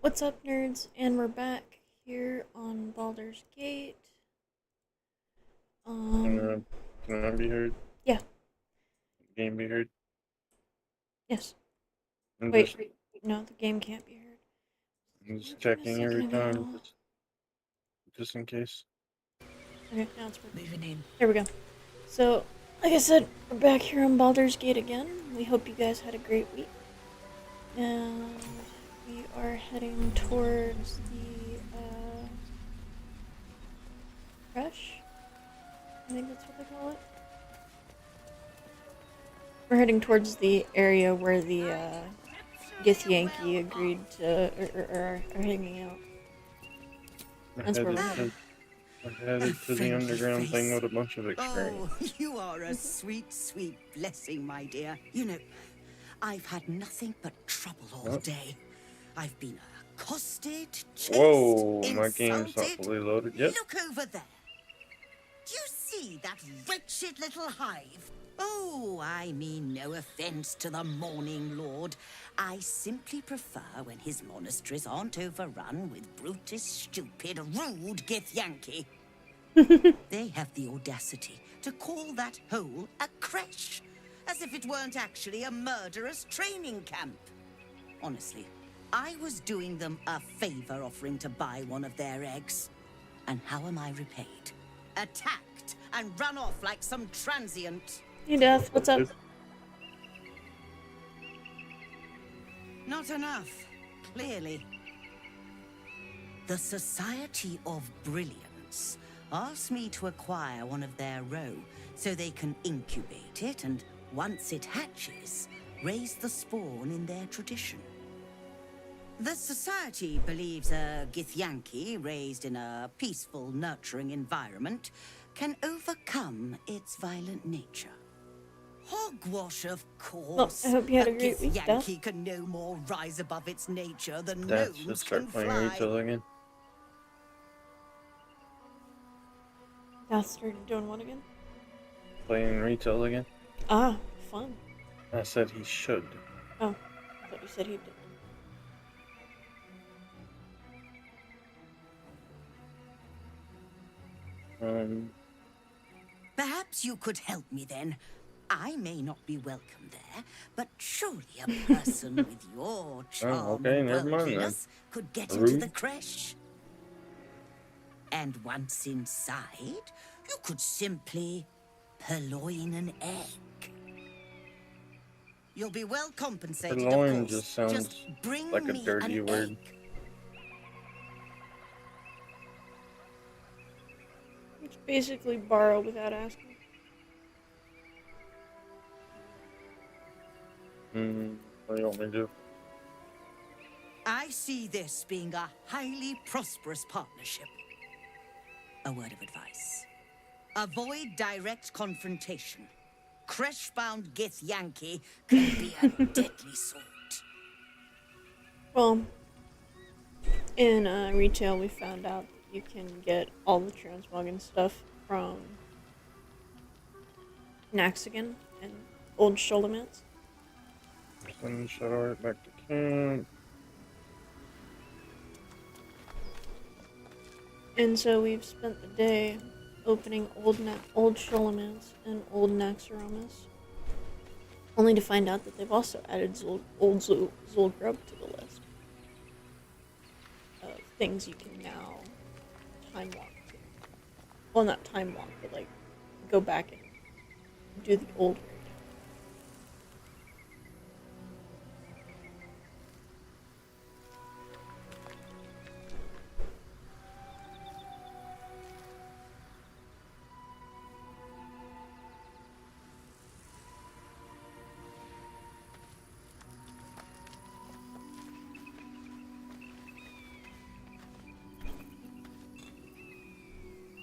What's up, nerds? And we're back here on Baldur's Gate. Can Um, can I be heard? yeah, Game be heard? yes. I'm Wait, just no, the game can't be heard. I'm just From a checking second every time, ago. just in case. Okay, now it's working. Moving in. There we go. So, like I said, we're back here on Baldur's Gate again. We hope you guys had a great week. And we are heading towards the, crush? I think that's what they call it. We're heading towards the area where the, Githyanki agreed to, are hanging out. We're That's where we're headed heading. to we're headed to the underground thing with a bunch of experience. Oh, you are a sweet, sweet blessing, my dear. You know, I've had nothing but trouble all day. I've been accosted, chased, Whoa, my game's not insulted. fully loaded yet. Look over there. Do you see that wretched little hive? Oh, I mean no offense to the Morning Lord. I simply prefer when his monasteries aren't overrun with brutish, stupid, rude Githyanki. They have the audacity to call that hole a creche, as if it weren't actually a murderous training camp. Honestly, I was doing them a favor offering to buy one of their eggs. And how am I repaid? Attacked and run off like some transient. Hey, Death, what's up? Not enough, clearly. The Society of Brilliance asked me to acquire one of their roe so they can incubate it and, once it hatches, raise the spawn in their tradition. The Society believes a Githyanki raised in a peaceful, nurturing environment can overcome its violent nature. Hogwash, of course. Well, I hope you had a great week, Death. Githyanki can no more rise above its nature than That's gnomes just can start playing fly. retail again. Death started doing what again? Playing retail again. Ah, fun. I said he should. Oh, I thought you said he did. Perhaps you could help me then. I may not be welcome there, but surely a person with your charm okay, and never mind then. worldliness could get into Rude. the creche. And once inside, you could simply purloin an egg. You'll be well compensated, Purloin of course. just sounds bring like a me dirty an word. egg. It's basically borrow without asking. What do you want me to do? I see this being a highly prosperous partnership. A word of advice. Avoid direct confrontation. Creche-bound Githyanki can be a deadly sort. Well, in retail, we found out that you can get all the transmogging stuff from Naxigan and Old Sholemans. Send Shadow right back to camp. And so we've spent the day opening old Sholemans and old Naxxramas, only to find out that they've also added old Zulgrub to the list of things you can now time walk to. Well, not time walk, but like go back and do the old raid.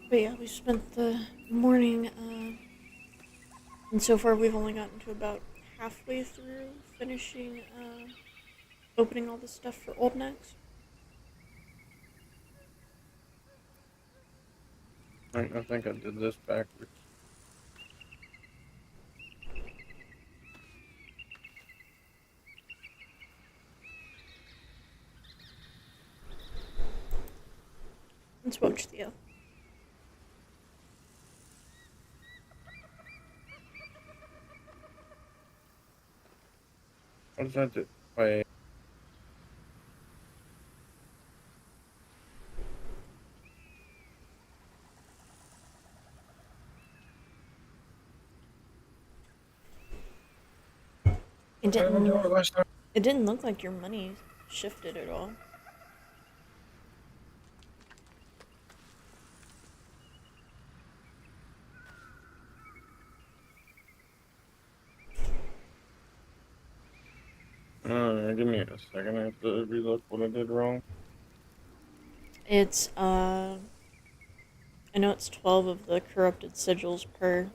But yeah, we spent the morning, and so far we've only gotten to about halfway through finishing, opening all the stuff for Old Nax. I think I did this backwards. Let's watch Theo. What does that do? Wait. It I didn't do it didn't. last time. It didn't look like your money shifted at all. Give me a second. I have to relook what I did wrong. It's I know it's 12 of the corrupted sigils per.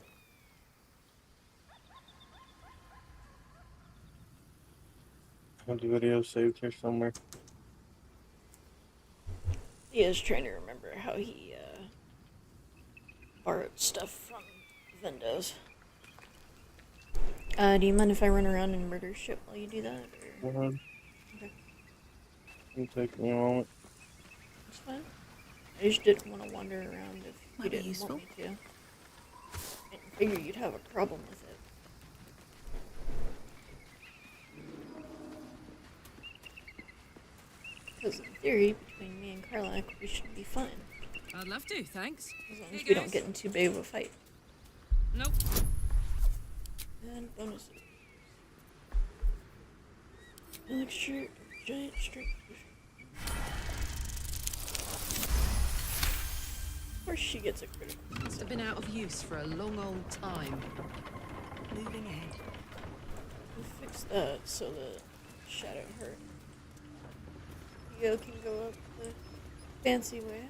I have the video saved here somewhere. He is trying to remember how he borrowed stuff from Vendos. Do you mind if I run around and murder shit while you do that? Go Or... ahead. Okay, It'll take me a moment. that's fine. I just didn't want to wander around if you Might be didn't useful. want me to. I didn't figure you'd have a problem with it. Because in theory, between me and Karlak, we should be fine. I'd love to, thanks. As long Hey, as we don't guys. get in too big of a fight. Nope. And bonuses. Elixir, giant strength potion. Of course she gets a critical. Must have been out of use for a long old time. Moving ahead. We'll fix that so the shadow hurt. Yo can go up the fancy way.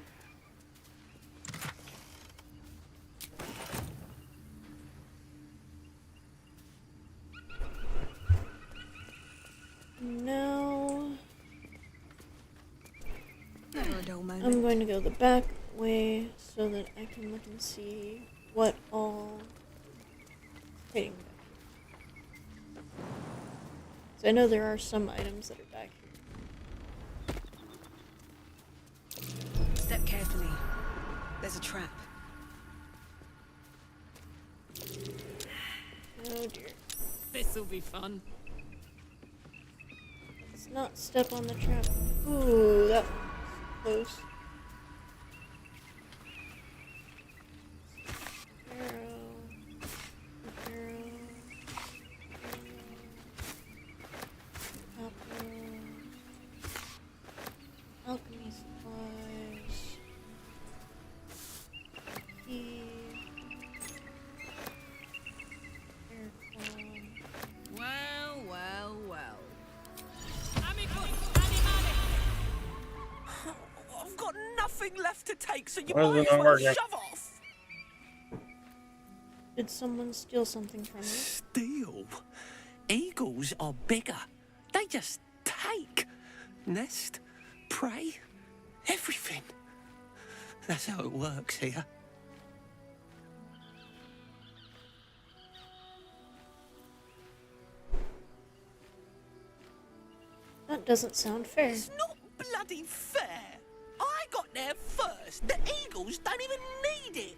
Now Never a dull moment. I'm going to go the back way so that I can look and see what all is hiding back here. So I know there are some items that are back here. Step carefully. There's a trap. Oh dear. This'll be fun. Let's not step on the trap. Ooh, that was close. Arrow. Apple. Alchemy supplies. Key. Air clone. Well, well, well. I've got nothing left to take, so you Why is might it as not well working? shove off. Did someone steal something from you? Steal? Eagles are bigger. They just take. Nest, prey, everything. That's how it works here. That doesn't sound fair. It's not bloody fair. I got there first. The eagles don't even need it.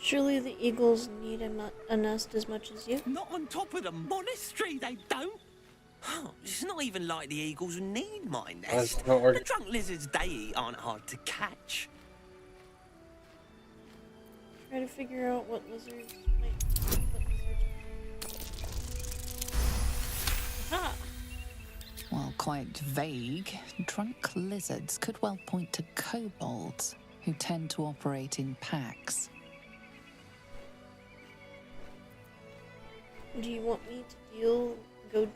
Surely the eagles need a nest as much as you? Not on top of the monastery, they don't. It's not even like the eagles need my nest. not working. The drunk lizards they eat aren't hard to catch. Try to figure out what lizards might what lizards. Aha! While quite vague, drunk lizards could well point to kobolds, who tend to operate in packs. Do you want me to do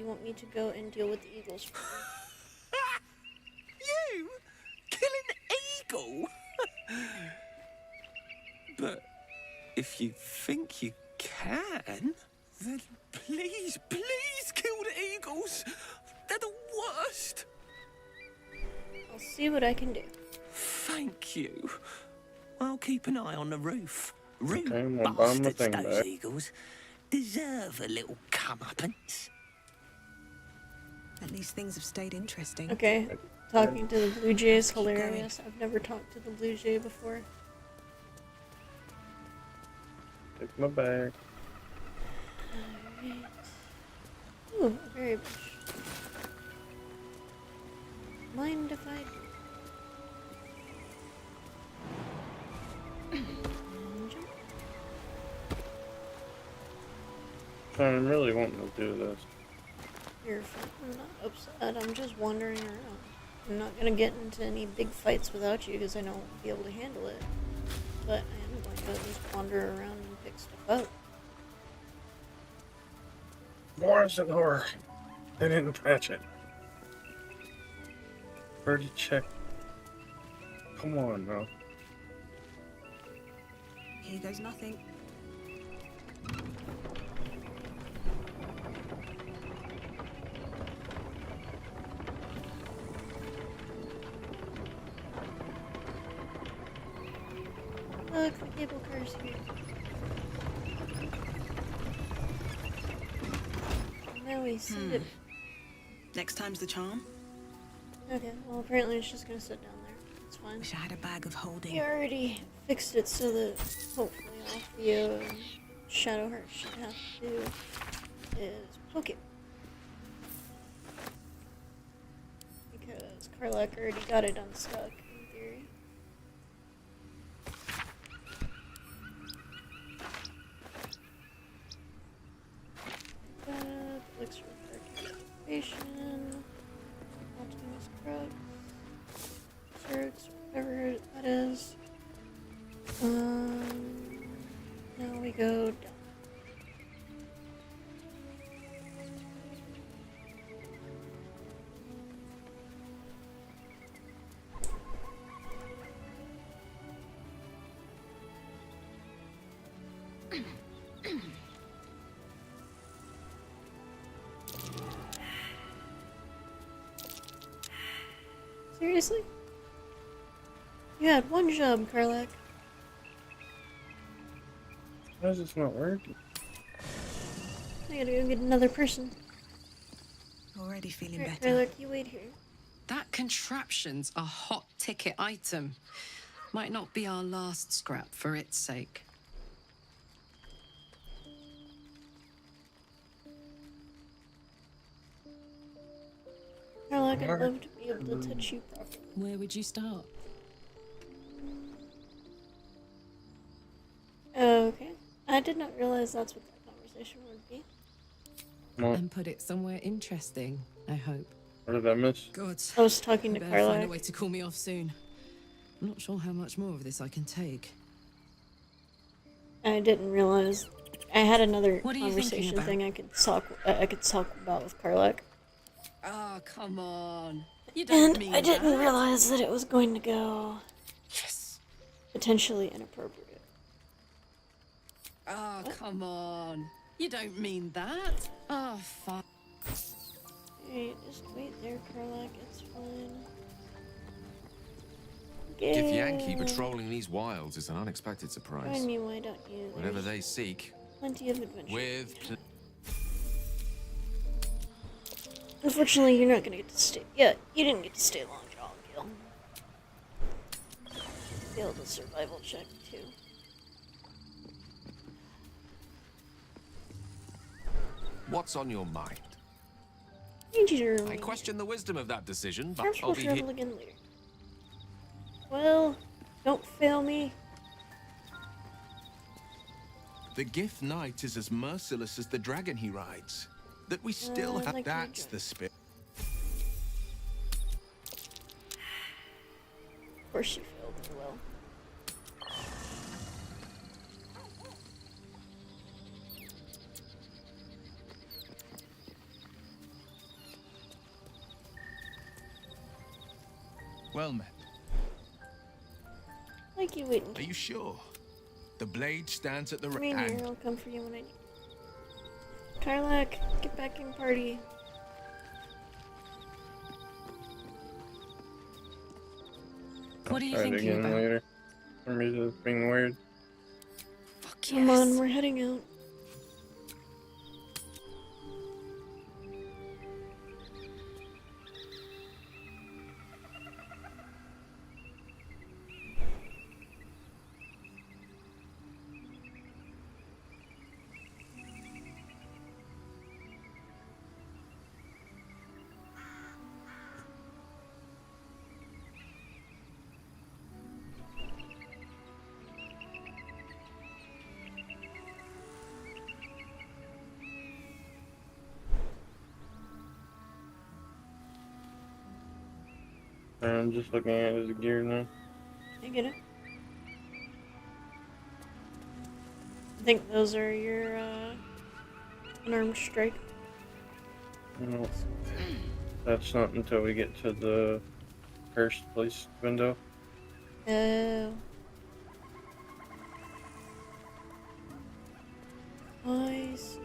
you want me to go and deal with the eagles first? You? Kill an eagle? But if you think you can, then please, please kill the eagles. They're the worst. I'll see what I can do. Thank you. I'll keep an eye on the roof. Okay, Rude well, bomb the bastards, thing those back. eagles. Deserve a little comeuppance. At least things have stayed interesting. Okay, talking to the Blue Jay is Keep going. hilarious. I've never talked to the Blue Jay before. Take my bag. Alright. Ooh, a berry bush. Mind if I do? And jump. I'm really wanting to do this. You're fine. I'm not upset. I'm just wandering around. I'm not gonna get into any big fights without you because I know I won't be able to handle it. But I am going to just wander around and pick stuff up. Boris and horror. They didn't catch it. Already checked. Come on now. Here goes nothing. Look, the cable car's here. Now we see it. Next time's the charm. Okay, well apparently it's just gonna sit down there. It's fine. Wish I had a bag of holding. We already fixed it so that hopefully all Theo and Shadowheart should have to do is poke it. Because Karlak already got it unstuck in theory. Elixir of Activation, Optimus Crux, Zergs, whatever that is. Now we go down. Seriously? You had one job, Karlak. Why is this not working? I gotta go get another person. Already feeling Alright, better. Karlak, you wait here. That contraption's a hot ticket item. Might not be our last scrap for its sake. Karlak, I'd love to be able to touch you properly. Where would you start? Okay. I did not realize that's what that conversation would be. Well, And put it somewhere interesting, I hope. what did I miss? God, I was talking to better find a Karlak. way to call me off soon. I'm not sure how much more of this I can take. I didn't realize I had another What are you thinking conversation about? thing I could talk about with Karlak. Oh, come on. You don't And mean I didn't that. realize that it was going to go Yes. potentially inappropriate. Oh, come on. You don't mean that. Oh, fine. Hey, just wait there, Karlak. It's fine. If Yeah. Yankee patrolling these wilds is an unexpected surprise. Join me, why don't you? Whatever There's they seek, plenty of adventure. with Unfortunately, you're not gonna get to stay. Yeah, you didn't get to stay long at all, Gil. Failed a survival check too. what's on your mind? Need you to I remind question the wisdom of that decision, but Perhaps I'll we'll be travel here. again later. Well, don't fail me. The Gift Knight is as merciless as the dragon he rides. That we still I'd have. like you to That's join. the spirit. Of course you failed as well. Well met. Like you waiting. Are you sure? The blade stands at the Come in here, and I'll come for you when I need. Karlak, get back in party. What are you Try it thinking again about? later. For me, it's being weird. Come on, we're heading out. I'm just looking at his gear now. I get it. I think those are your unarmed strike. No, that's not until we get to the first place window. Oh. I see.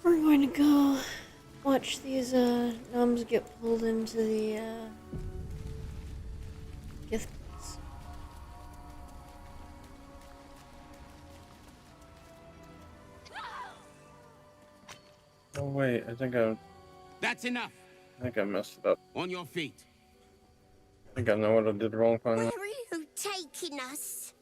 We're going to go watch these gnomes get pulled into the gift box. Oh wait, I think That's enough. I messed it up. On your feet. I think I know what I did wrong finally. Where are you taking us?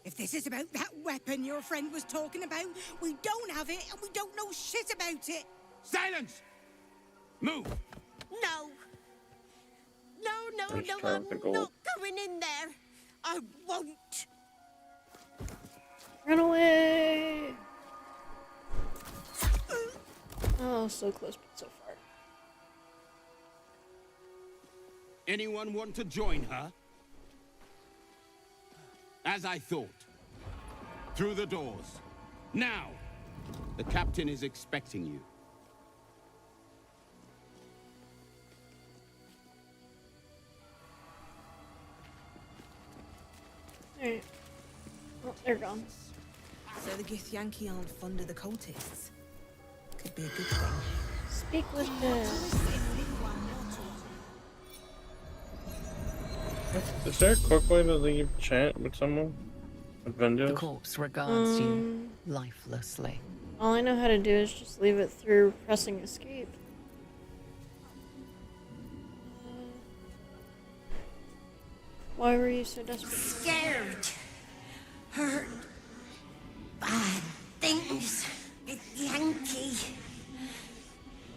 If this is about that weapon your friend was talking about, we don't have it and we don't know shit about it. Silence! Move! No. Let's No, try I'm with the gold. not going in there. I won't. Run away! Oh, so close, but so far. Anyone want to join her? As I thought. Through the doors. Now! The captain is expecting you. Alright. Oh, they're gone. So the Githyanki aren't fond of the cultists. Could be a good thing. Speak with the... Is there a quick way to leave chat with someone? With The Vendos? corpse regards you lifelessly. All I know how to do is just leave it through pressing escape. Why were you so desperate? Scared. Hurt. Bad things. Yankee.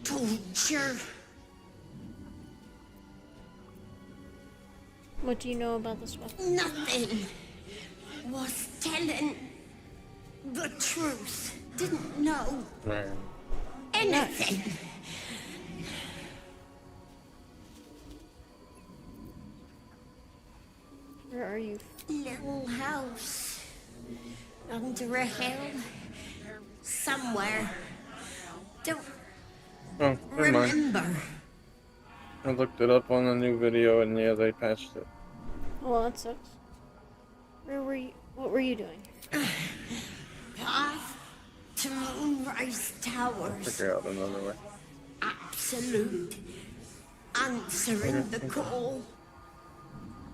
Torture. What do you know about this weapon? Nothing. Was telling the truth. Didn't know Man. anything. Where are you? Little house. Under a hill. Somewhere. Don't Oh, never mind. remember. I looked it up on the new video and yeah, they patched it. Oh, well, that sucks. Where were you? What were you doing? Path to Moonrise Towers. Figure out another way. Absolute. Answering the call.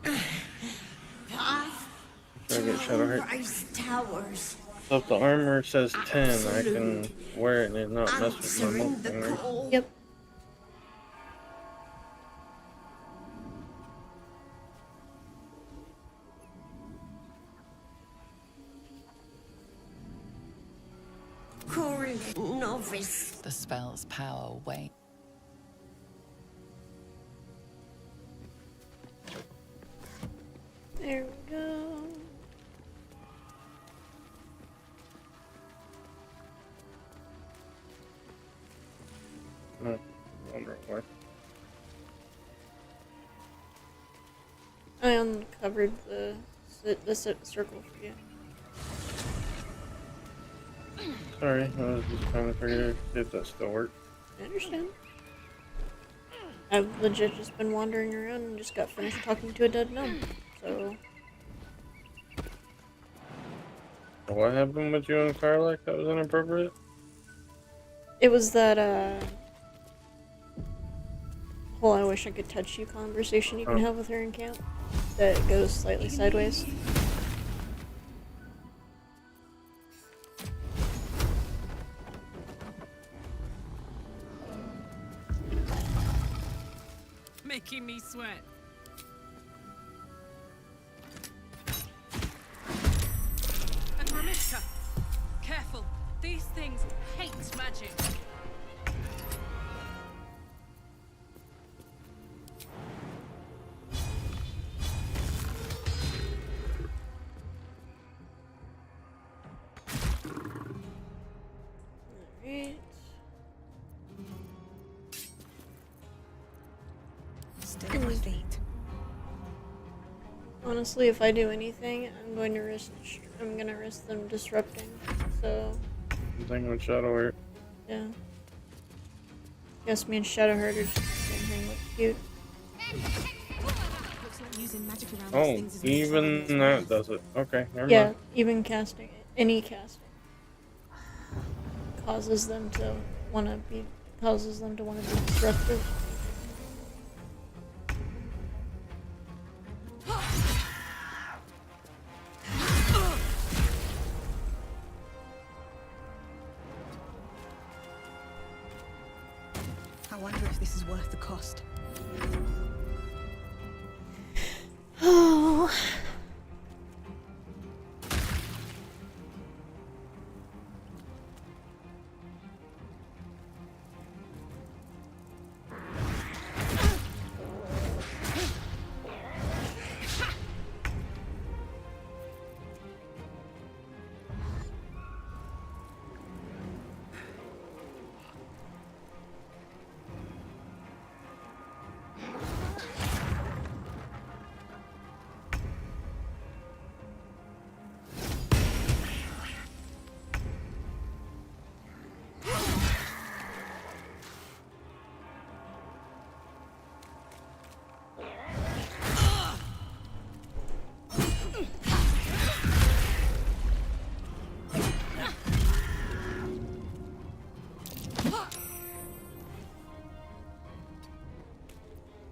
Path Try to to get Shadow Heart. Moonrise Towers. So if the armor says 10, I can wear it and it not mess with my Answering monk the finger. call. Yep. Coronet novice. The spell's power wanes. There we go. No, wonder why. I uncovered the circle for you. Sorry, I was just trying to figure out if that still works. I understand. I've legit just been wandering around and just got finished talking to a dead gnome. So, What happened with you and Karlak that was inappropriate? it was that, whole I wish I could touch you conversation you can Oh. have with her in camp that goes slightly sideways. Making me sweat. And Ramishka, careful. These things hate magic. Alright. Still at my feet. Honestly, if I do anything, I'm gonna risk them disrupting. So, Thing with Shadowheart. yeah. Guess me and Shadowheart are just the same thing with cute. Looks like using magic around Oh, these things is really even trying that its does it. Okay, never Yeah, mind. even casting, any casting causes them to want to be disruptive. I wonder if this is worth the cost. Oh.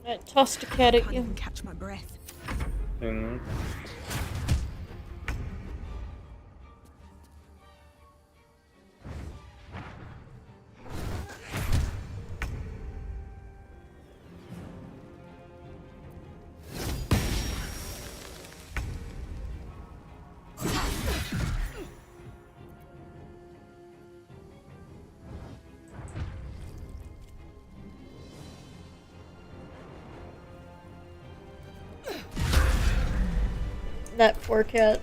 I tossed a cat at Can't you. even catch my breath. And That poor cat.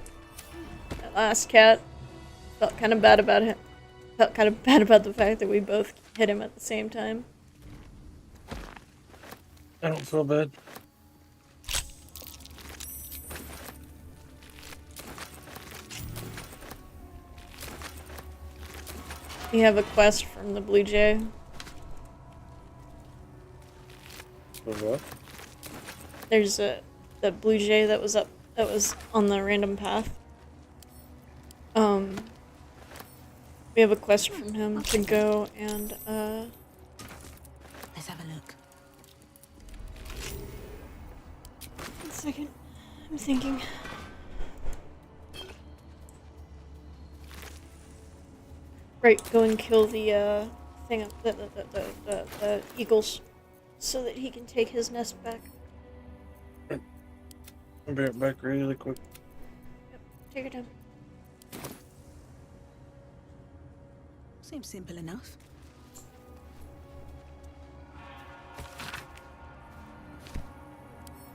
That last cat. Felt kind of bad about him. Felt kind of bad about the fact that we both hit him at the same time. I don't feel bad. You have a quest from the Blue Jay. For what? There's the Blue Jay that was on the random path. We have a quest from him to go and Let's have a look. 1 second. I'm thinking. Right, go and kill the thing up the eagles so that he can take his nest back. I'll be right back really quick. Take your time. Seems simple enough.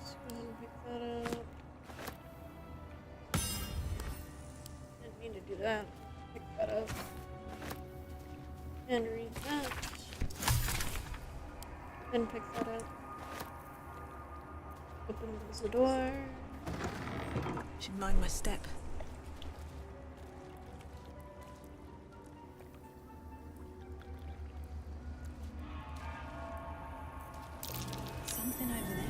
Let's go ahead and pick that up. Didn't mean to do that. Pick that up. And read that. Then pick that up. Opens the door. Should mind my step. Something over there.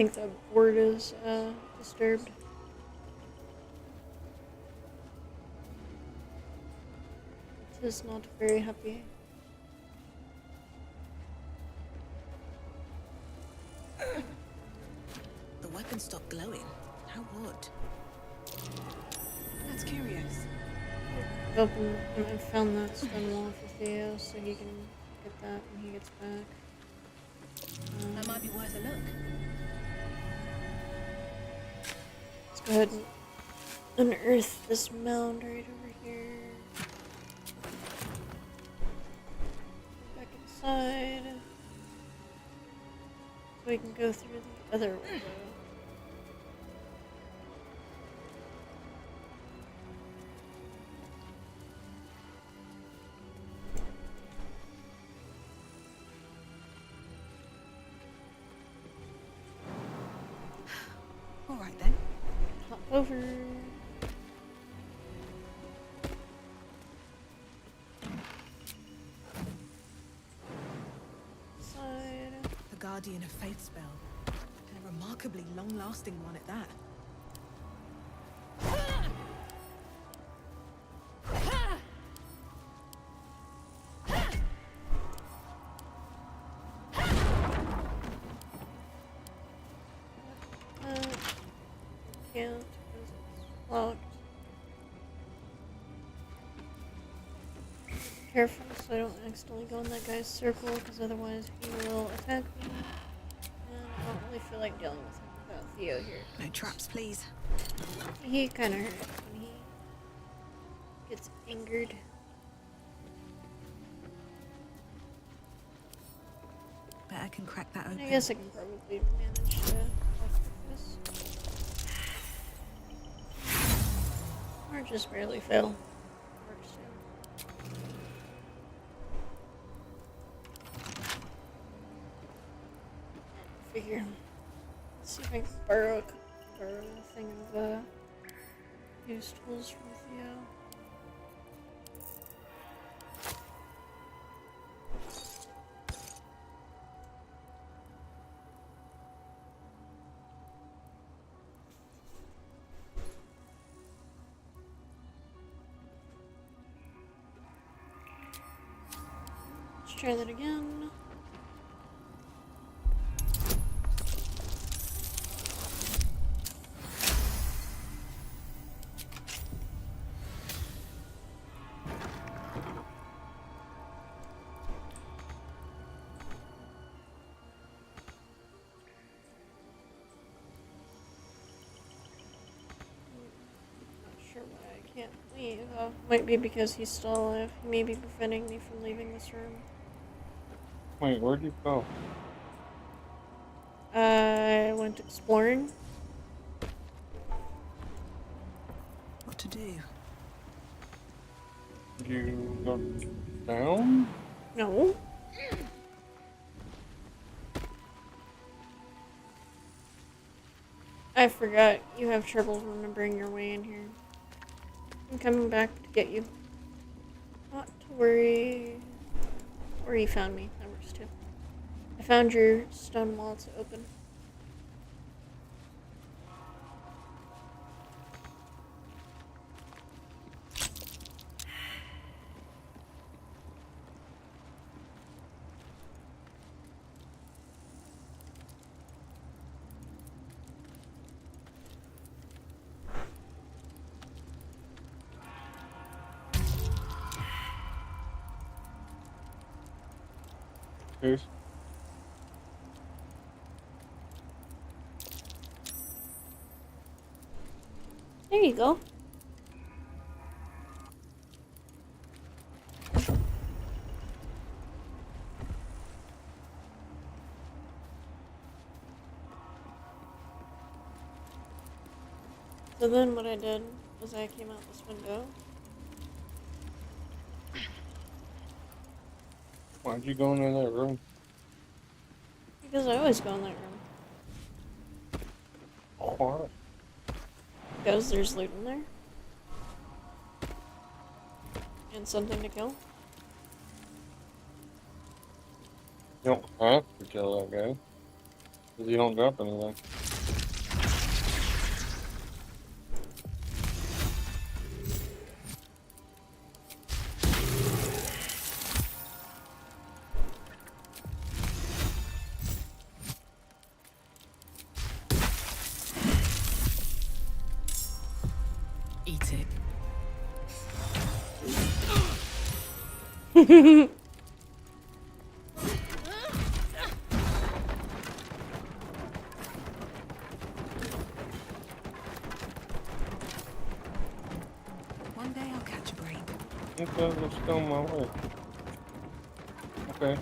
think the board is disturbed. It is not very happy. The weapon stopped glowing. How odd. That's curious. Open and found that stone wall for Theo so he can get that when he gets back. That might be worth a look. Let's go ahead and unearth this mound right over here. Back inside. So we can go through the other window. All right then. Hop over. Side. The Guardian of Fate spell. And a remarkably long-lasting one at that. Can't because it's locked. Careful so I don't accidentally go in that guy's circle because otherwise he will attack me. And I don't really feel like dealing with him without Theo here. No traps, please. He kind of hurts when he gets angered. Bet I can crack that open. I guess I can probably manage to this. Or just barely fail. Works too. Figure. Let's see if I can borrow a thing of used tools from Theo. Let's try that again. Not sure why I can't leave. Might be because he's still alive. He may be preventing me from leaving this room. Wait, where'd you go? I went exploring. What to do? You go down? No. I forgot. You have trouble remembering your way in here. I'm coming back to get you. Not to worry. Or you found me. That works too. I found your stone wall to open. Cheers. There you go. So then what I did was I came out this window. Why'd you go into that room? Because I always go in that room. Why? Because there's loot in there. And something to kill. You don't have to kill that guy. Because you don't drop anything. Eat it. One day I'll catch a break. Okay, let's go my way. Okay.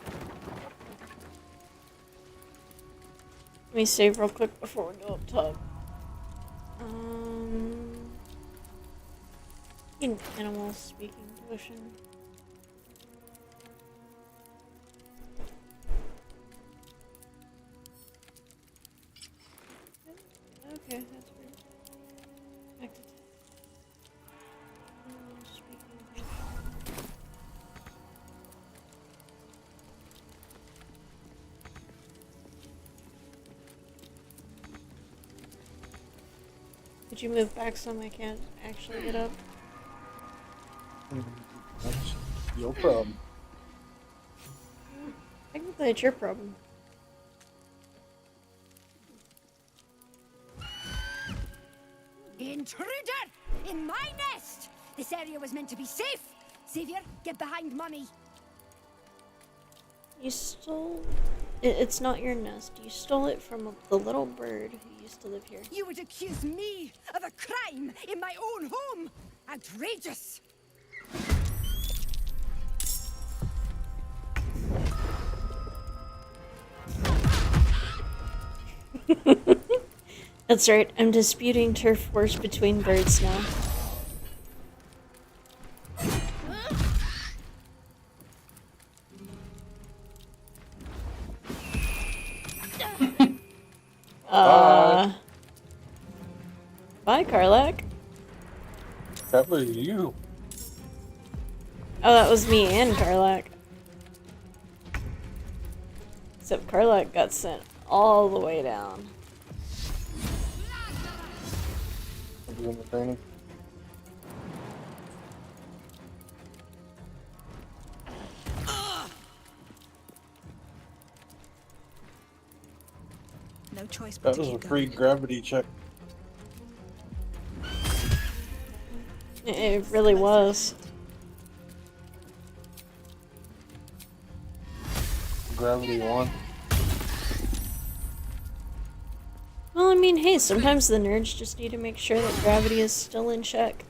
Let me save real quick before we go up top. An animal speaking potion. Okay, that's weird. Back to animal speaking potion. Could you move back some? I can't actually get up. That's your problem. Technically, it's your problem. Intruder! In my nest! This area was meant to be safe! Savior, get behind Mummy. You stole... It's not your nest. You stole it from the little bird who used to live here. You would accuse me of a crime in my own home! Outrageous! That's right. I'm disputing turf wars between birds now. Bye, Karlak. That was you. Oh, that was me and Karlak. Except Karlak got sent all the way down. Doing the training. No choice but That to was a keep free going. gravity check. It really was. Gravity 1. Well, I mean, hey, sometimes the nerds just need to make sure that gravity is still in check.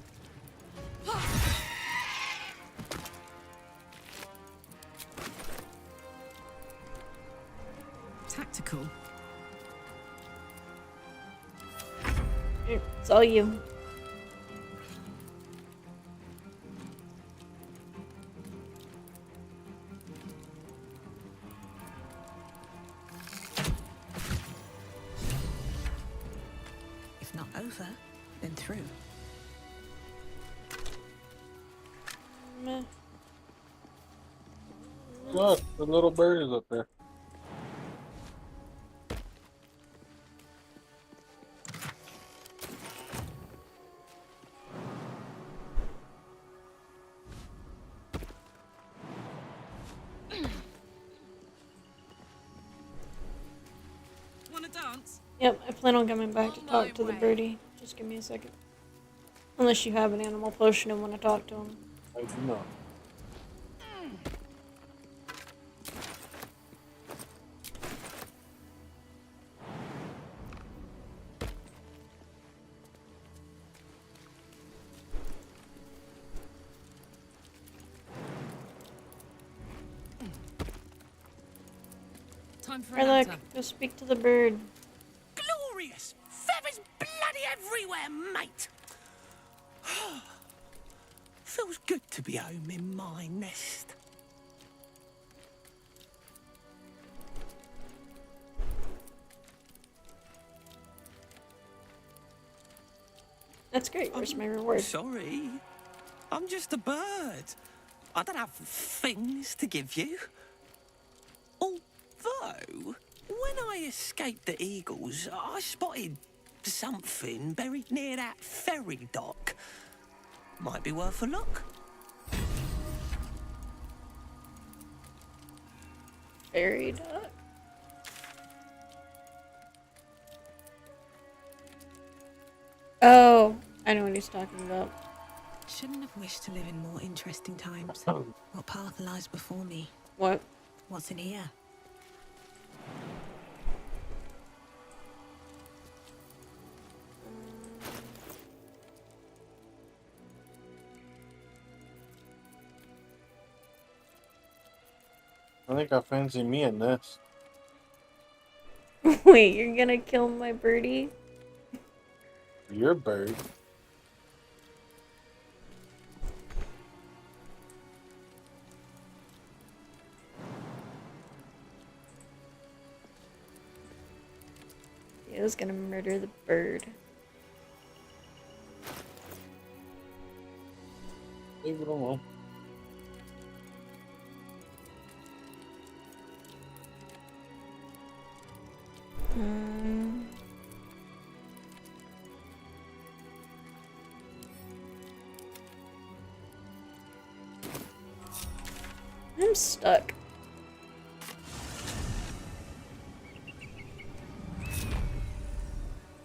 Tactical. It's all you. If not over, then through. Meh. Look, the little bird is up there. Wanna dance? Yep, I plan on coming back to talk to the birdie. Just give me a second. Unless you have an animal potion and want to talk to him. I do not. Time for Hey, an look, answer. go speak to the bird. Glorious! Feathers bloody everywhere, mate! Feels good to be home in my nest. That's great. Where's my reward? Sorry. I'm just a bird. I don't have things to give you. Although, When I escaped the eagles, I spotted something buried near that ferry dock. Might be worth a look. Ferry duck. Oh, I know what he's talking about. Shouldn't have wished to live in more interesting times. What path lies before me? What? What's in here? I think I fancy me in this. Wait, you're gonna kill my birdie? Your bird. He was gonna murder the bird. Leave it alone. I'm stuck.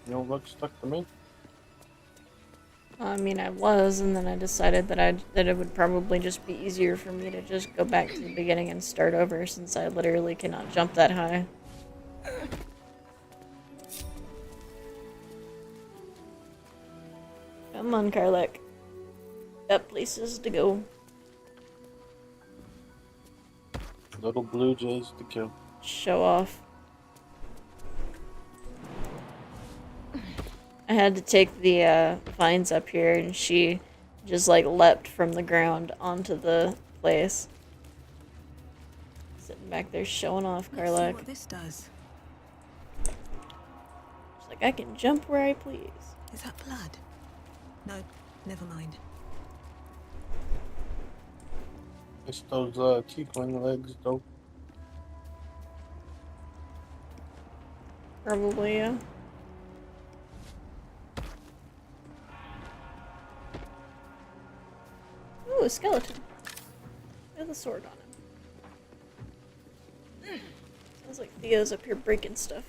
You don't look stuck to me. I mean, I was, and then I decided that it would probably just be easier for me to just go back to the beginning and start over, since I literally cannot jump that high. Come on, Karlek. Got places to go. Little blue jays to kill. Show off. I had to take the vines up here, and she just like leapt from the ground onto the place. Sitting back there showing off, Let's see Karlek. what this does. She's like, I can jump where I please. Is that blood? No, never mind. It's those tiefling legs, though. Probably, yeah. Ooh, a skeleton. With a sword on him. Sounds like Theo's up here breaking stuff.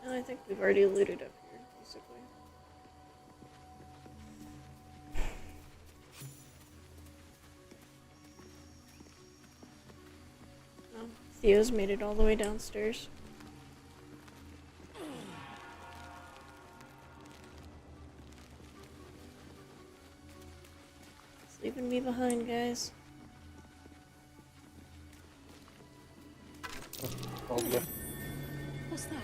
And I think we've already looted up here, basically. Oh, Theo's made it all the way downstairs. It's leaving me behind, guys. Oh, yeah. What's that?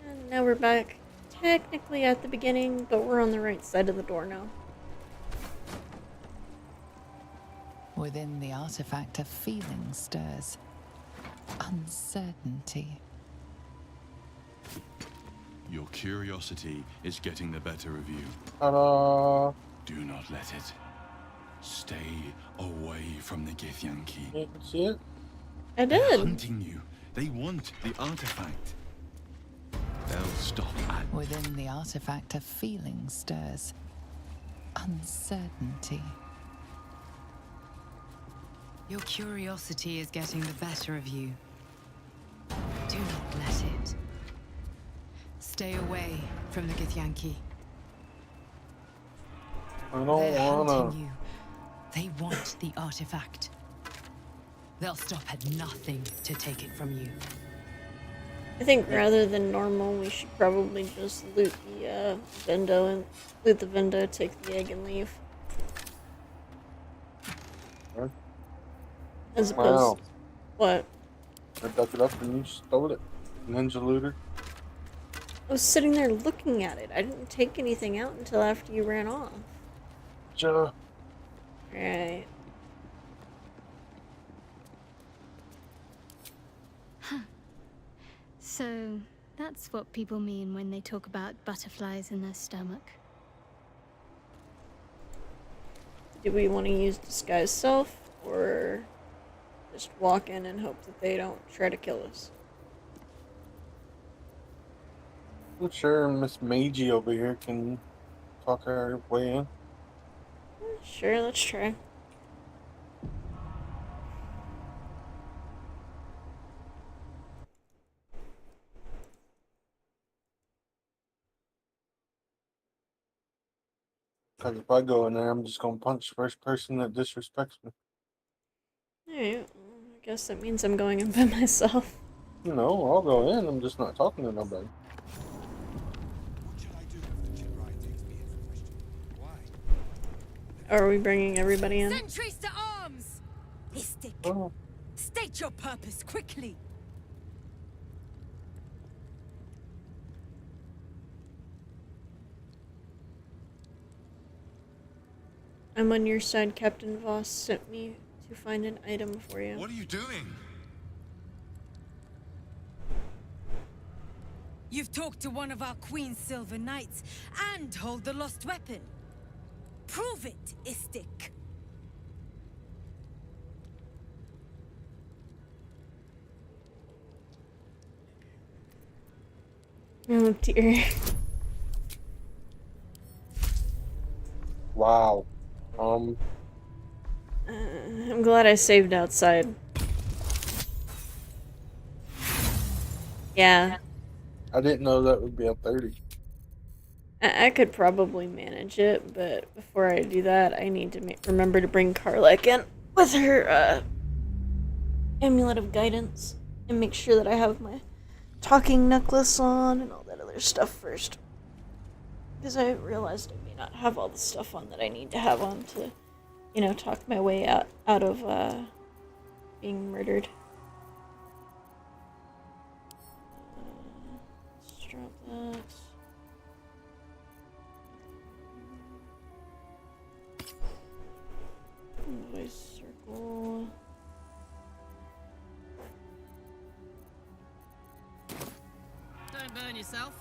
And now we're back, technically at the beginning, but we're on the right side of the door now. Within the artifact, a feeling stirs. Uncertainty. Your curiosity is getting the better of you. Ta-da! Do not let it. Stay away from the Githyanki. You see it? I They're did. hunting you. They want the artifact. They'll stop at... Within the artifact, a feeling stirs. Uncertainty. Your curiosity is getting the better of you. Do not let it. Stay away from the Githyanki. I don't They're wanna. hunting you. They want the artifact. They'll stop at nothing to take it from you. I think rather than normal, we should probably just loot the Vendo, take the egg and leave. Huh? As opposed, Wow. what? I dug it up and you stole it. Ninja looter. I was sitting there looking at it. I didn't take anything out until after you ran off. Ja. Right. So, that's what people mean when they talk about butterflies in their stomach. Do we want to use disguise self, or just walk in and hope that they don't try to kill us? I'm sure Miss Meiji over here can talk her way in. Sure, let's try. Because if I go in there, I'm just going to punch the first person that disrespects me. Alright, well, I guess that means I'm going in by myself. No, I'll go in. I'm just not talking to nobody. Are we bringing everybody in? Sentries to arms! Istik, Oh. state your purpose quickly. I'm on your side. Captain Voss sent me to find an item for you. What are you doing? You've talked to one of our Queen's Silver Knights and hold the lost weapon. Prove it, Istik. Oh dear. Wow. I'm glad I saved outside. Yeah. I didn't know that would be a 30. I could probably manage it, but before I do that, I need to remember to bring Karlek in with her amulet of guidance and make sure that I have my talking necklace on and all that other stuff first. Because I realized I may not have all the stuff on that I need to have on to, you know, talk my way out of being murdered. Let's drop that. Voice circle. Don't burn yourself.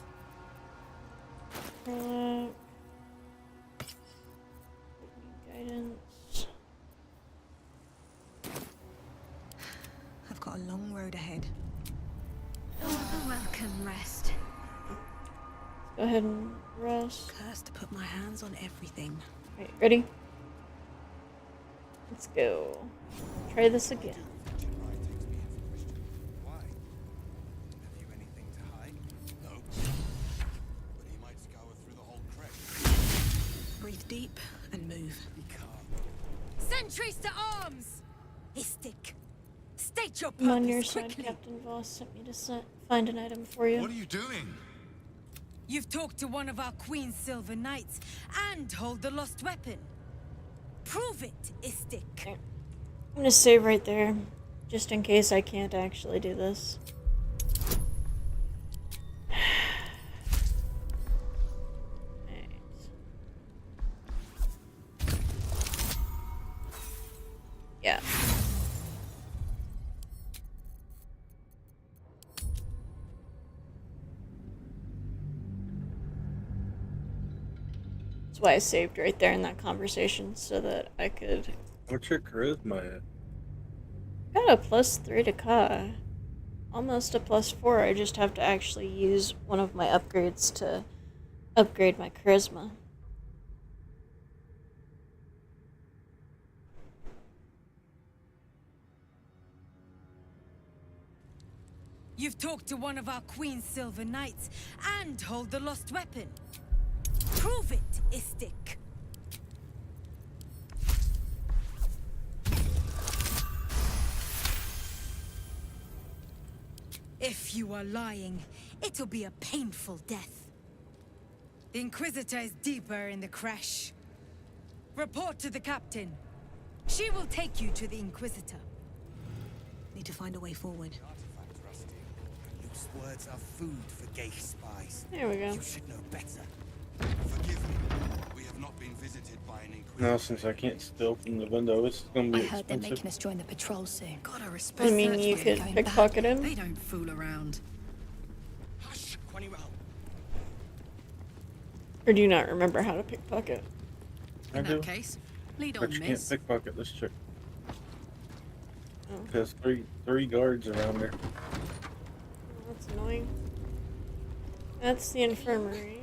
Guidance. I've got a long road ahead. Welcome, rest. Go ahead and rest. Cursed to put my hands on everything. Right, ready? Let's go. Try this again. Breathe deep and move. Sentries to arms! Istik, state your I'm on your purpose side. quickly. Captain Voss sent me to find an item for you. What are you doing? You've talked to one of our Queen's Silver Knights and hold the lost weapon. Prove it, Istik. I'm gonna save right there, just in case I can't actually do this. Yeah. That's why I saved right there in that conversation, so that I could... What's your charisma at? Got a +3 to Ka. Almost a +4. I just have to actually use one of my upgrades to upgrade my charisma. You've talked to one of our Queen's Silver Knights and hold the lost weapon. Prove it, Istik. If you are lying, it'll be a painful death. The Inquisitor is deeper in the crash. Report to the captain. She will take you to the Inquisitor. Need to find a way forward. Those words are food for gay spies. There we go. You should know better. Forgive me. We have not been visited by an inquisitor. Now, since I can't steal from the window, it's gonna be I heard they're expensive. making us join the patrol soon. Gotta respect. I mean, you could pickpocket him. They don't fool around. Hush, Quaniro. Or do you not remember how to pickpocket? I In do. that case, lead But on, you can't miss. pickpocket this chick. Oh. There's three guards around there. Oh, that's annoying. That's the infirmary.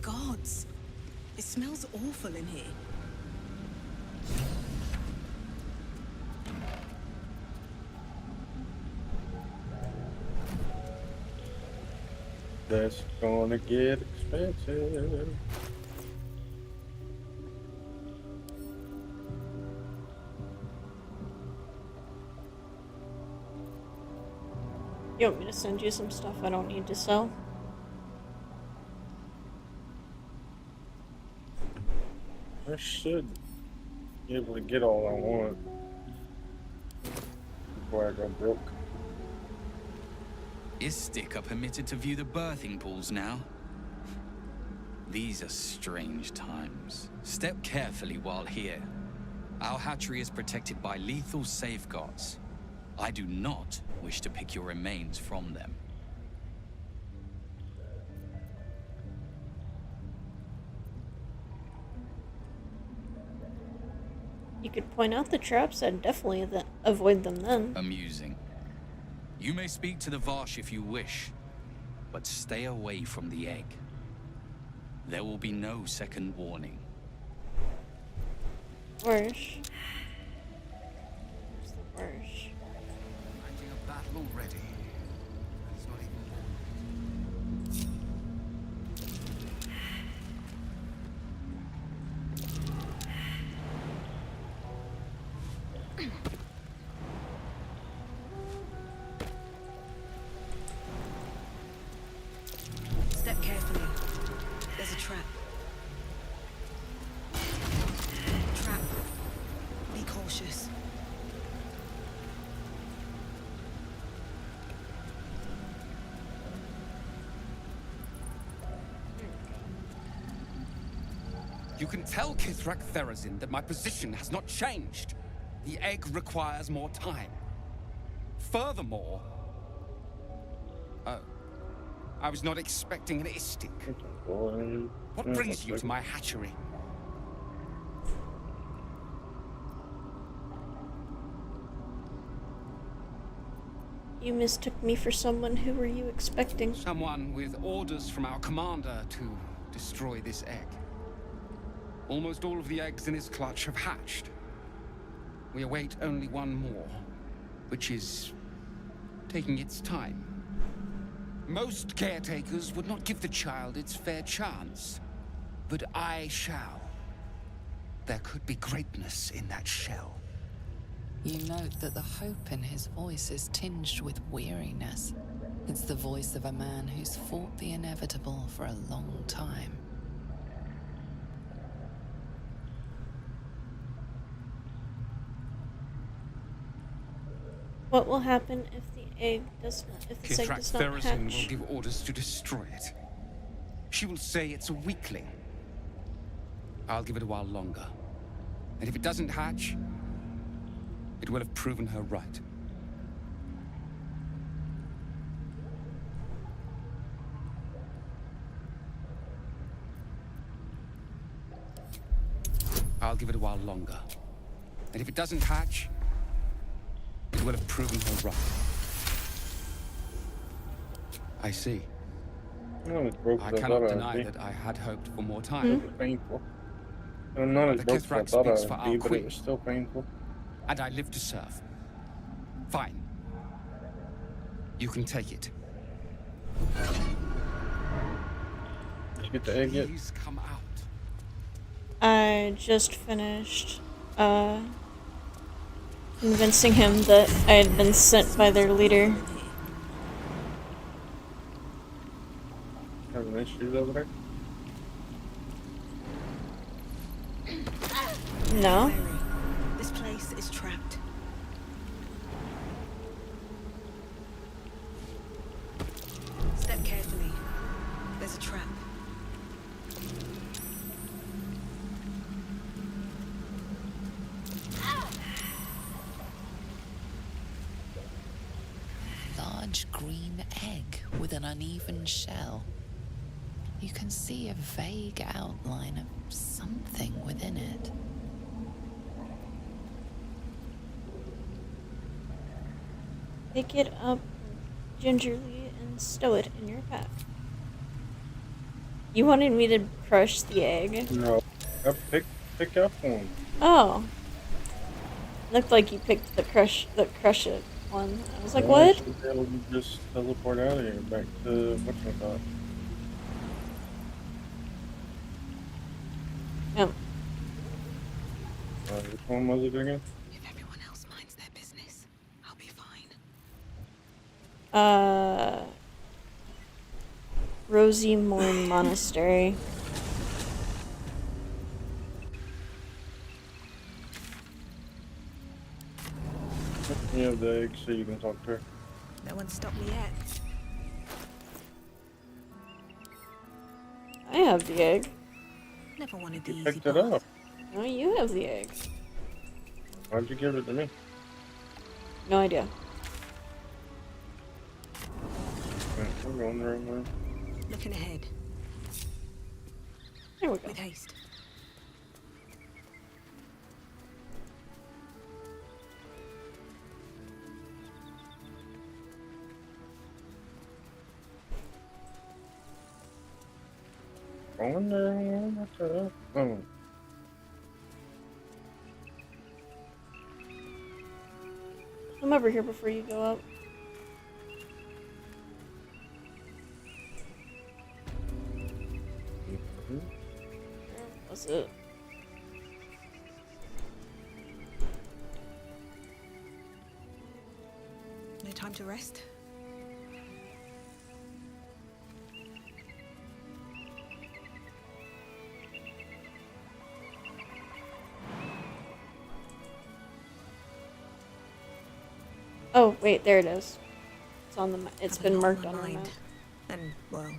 Gods, it smells awful in here. That's gonna get expensive. You want me to send you some stuff I don't need to sell? I should be able to get all I want before I go broke. Is Sticker permitted to view the birthing pools now? These are strange times. Step carefully while here. Our hatchery is protected by lethal safeguards. I do not wish to pick your remains from them. You could point out the traps. I'd definitely avoid them then. Amusing. You may speak to the Varsh if you wish, but stay away from the egg. There will be no second warning. Worse. Where's the worse? Fighting a battle already. And it's not even Step carefully. There's a trap. Trap. Be cautious. You can tell Kithrak Therazin that my position has not changed. The egg requires more time. Furthermore... Oh. I was not expecting an istik. What brings you to my hatchery? You mistook me for someone. Who were you expecting? Someone with orders from our commander to destroy this egg. Almost all of the eggs in its clutch have hatched. We await only one more, which is taking its time. Most caretakers would not give the child its fair chance, but I shall. There could be greatness in that shell. You note that the hope in his voice is tinged with weariness. It's the voice of a man who's fought the inevitable for a long time. What will happen if the egg does not? If this egg Kithrak does not Therazin will hatch? give orders to destroy it. She will say it's a weakling. I'll give it a while longer. And if it doesn't hatch, it will have proven her right. I'll give it a while longer. And if it doesn't hatch, it will have proven her right. I see. I cannot deny that I had hoped for more time. It was painful. I'm not as The broke as I Kithrak thought speaks I for would our be, but it queen. was still painful. And I live to serve. Fine. You can take it. Did you get the egg yet? Please come out. I just finished convincing him that I had been sent by their leader. Having issues over there? No. This place is trapped. Step carefully. There's a trap. Large green egg with an uneven shell. You can see a vague outline of something within it. Pick it up gingerly and stow it in your pack. You wanted me to crush the egg? No. Pick up one. Oh. Looked like you picked the crush it one. I was like, Yeah, what? I should be able to just teleport out of here back to whatchamacallit. Oh. Which one was it again? If everyone else minds their business, I'll be fine. Rosie Morn Monastery. You have the egg so you can talk to her. No one stopped me yet. I have the egg. Never wanted the You easy picked it path. up. No, you have the egg. Why'd you give it to me? No idea. We're going the wrong way. Looking ahead. There we go. With haste. Going the wrong way. Oh. Come over here before you go up. Mhm. Where was it? No time to rest. Oh, wait, there it is. It's on the map. It's Have a been lot on marked my on the mind. map. And, well,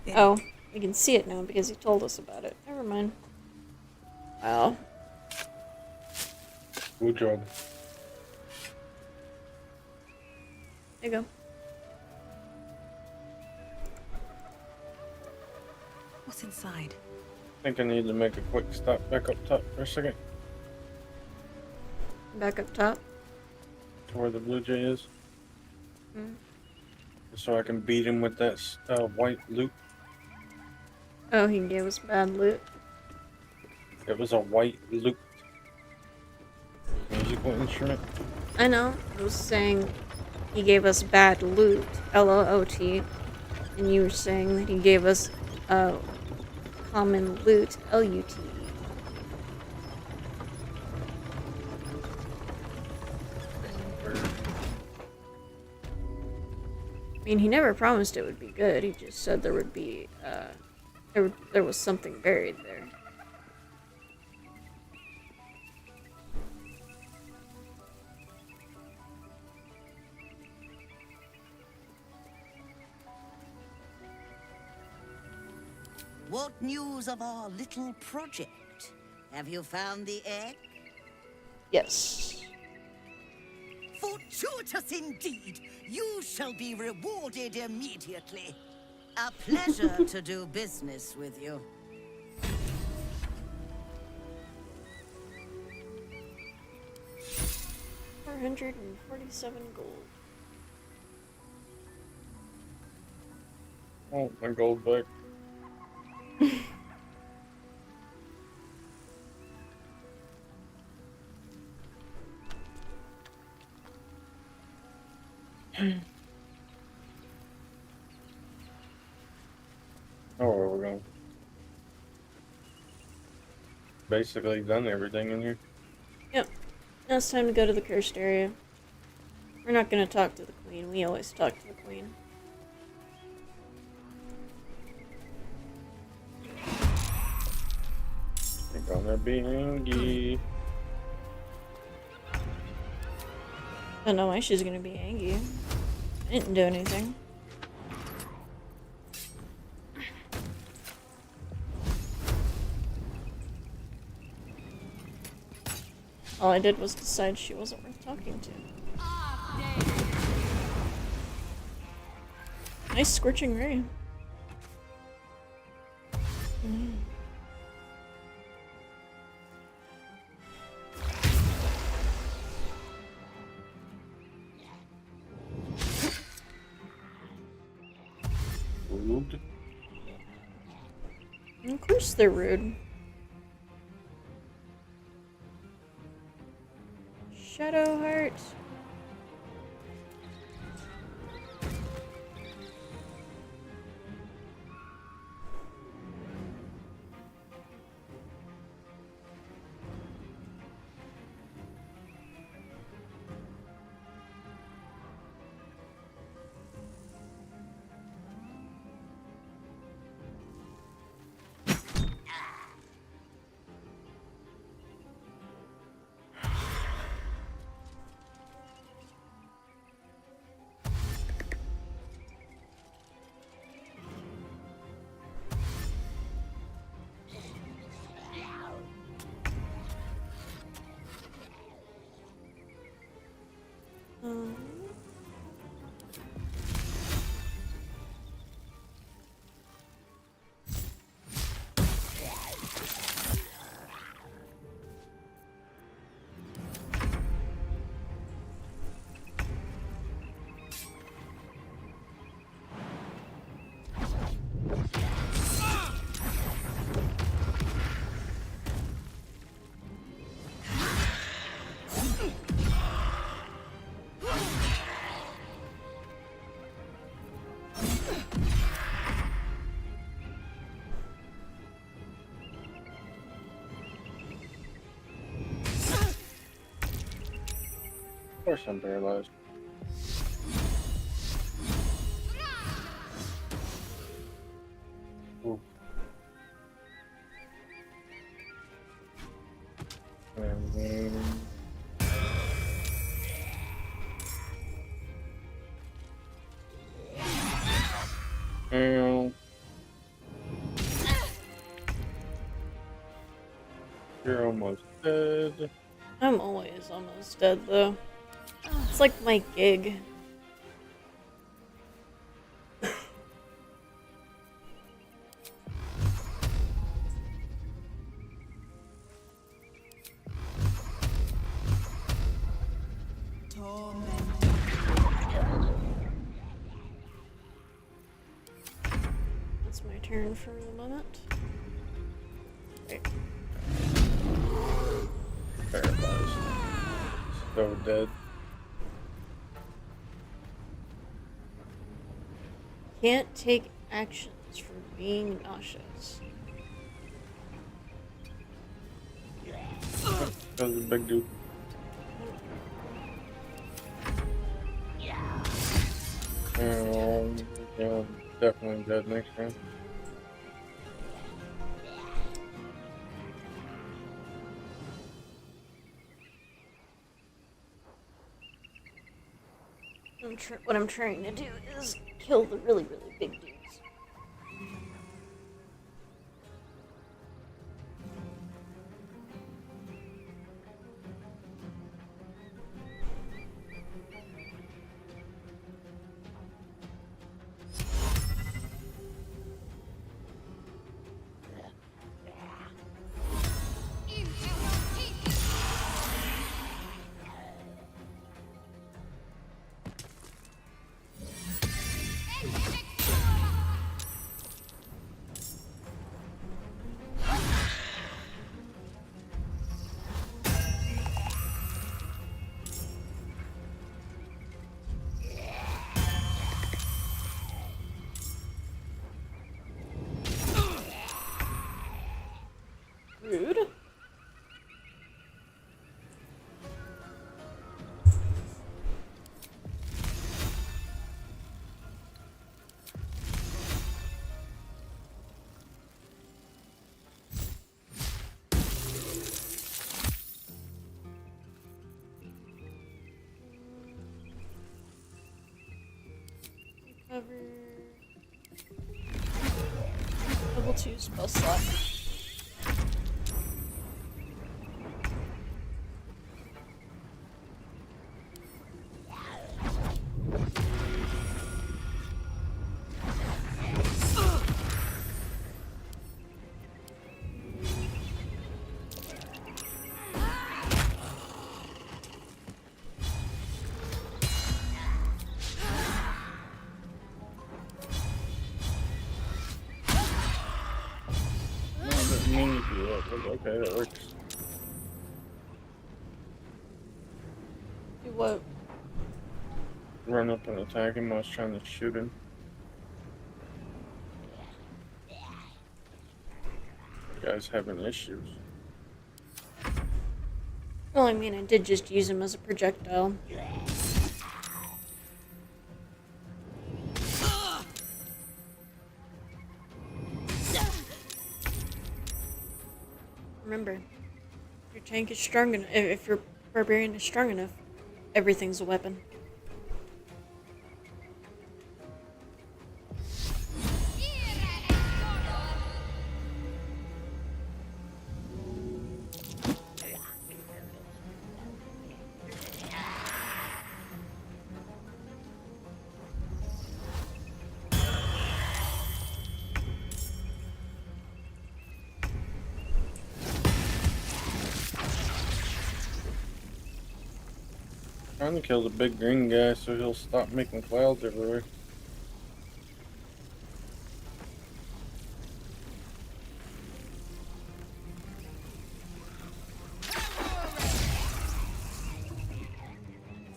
yeah. Oh, we can see it now because he told us about it. Never mind. Wow. Good job. There you go. What's inside? I think I need to make a quick stop back up top for a second. Back up top. To where the blue jay is. Hmm. So I can beat him with that white loot. Oh, he gave us bad loot. It was a white loot. Musical instrument. I know. I was saying he gave us bad loot. L-O-O-T. And you were saying that he gave us common loot. L-U-T. I mean, he never promised it would be good. He just said there would be, there was something buried there. What news of our little project? Have you found the egg? Yes. Fortuitous indeed! You shall be rewarded immediately. A pleasure to do business with you. $447 gold. Oh, my gold back. Oh, where we're going. Basically done everything in here. Yep. Now it's time to go to the cursed area. We're not gonna talk to the queen. We always talk to the queen. You're gonna be angry. I don't know why she's gonna be angry. I didn't do anything. All I did was decide she wasn't worth talking to. Nice scorching ray. Rude. Of course they're rude. Shadowheart. Of course I'm paralyzed. Ooh. And then... You're almost dead. I'm always almost dead though. It's like my gig. That's my turn for the moment. Okay. Paralyzed. So dead. Can't take actions for being nauseous. That was a big dude. Yeah, definitely dead next round. What I'm trying to do is kill the really, really big dudes. level 2 spell slot. Okay, that works. Do what? Run up and attack him. I was trying to shoot him. The guy's having issues. Well, I mean, I did just use him as a projectile. Remember, if your tank is strong enough, if your barbarian is strong enough, everything's a weapon. Trying to kill the big green guy so he'll stop making clouds everywhere.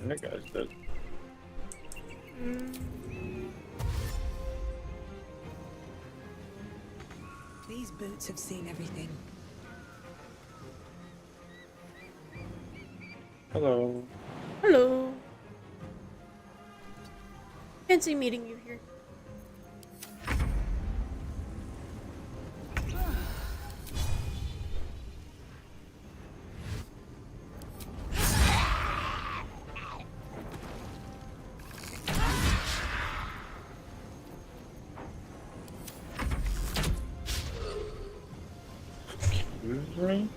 And that guy's dead. These boots have seen everything. Hello. Hello. Fancy meeting you here. Excuse me?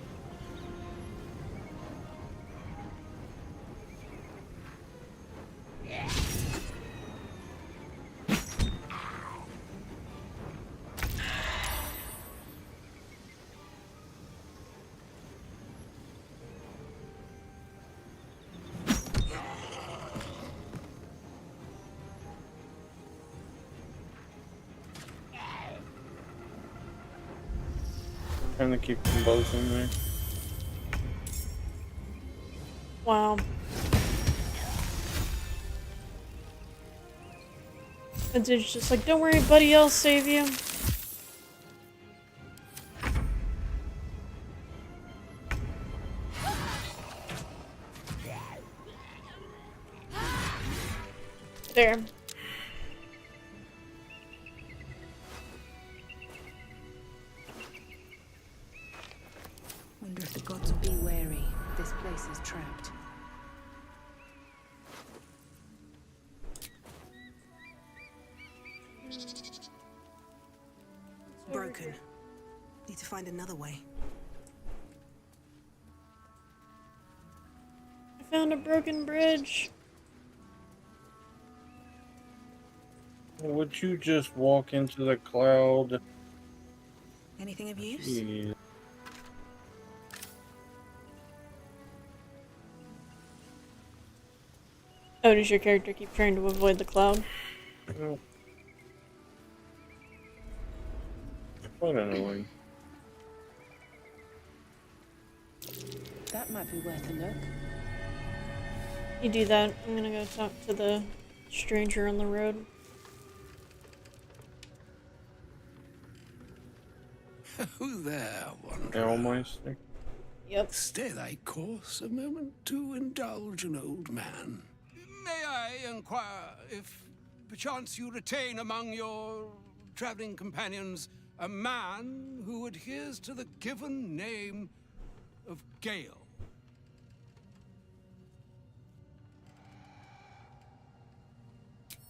Trying to keep them both in there. Wow. And it's just like, don't worry, buddy, I'll save you. There. Wonder if the gods will be wary. This place is trapped. Broken. Need to find another way. I found a broken bridge. Would you just walk into the cloud? Anything of use? Jeez. Oh, does your character keep trying to avoid the cloud? Oh. Quite annoying. That might be worth a look. You do that, I'm gonna go talk to the stranger on the road. Who there, wanderer? Elmeister? Yep. Stay thy course a moment to indulge an old man. May I inquire if perchance you retain among your traveling companions a man who adheres to the given name of Gale?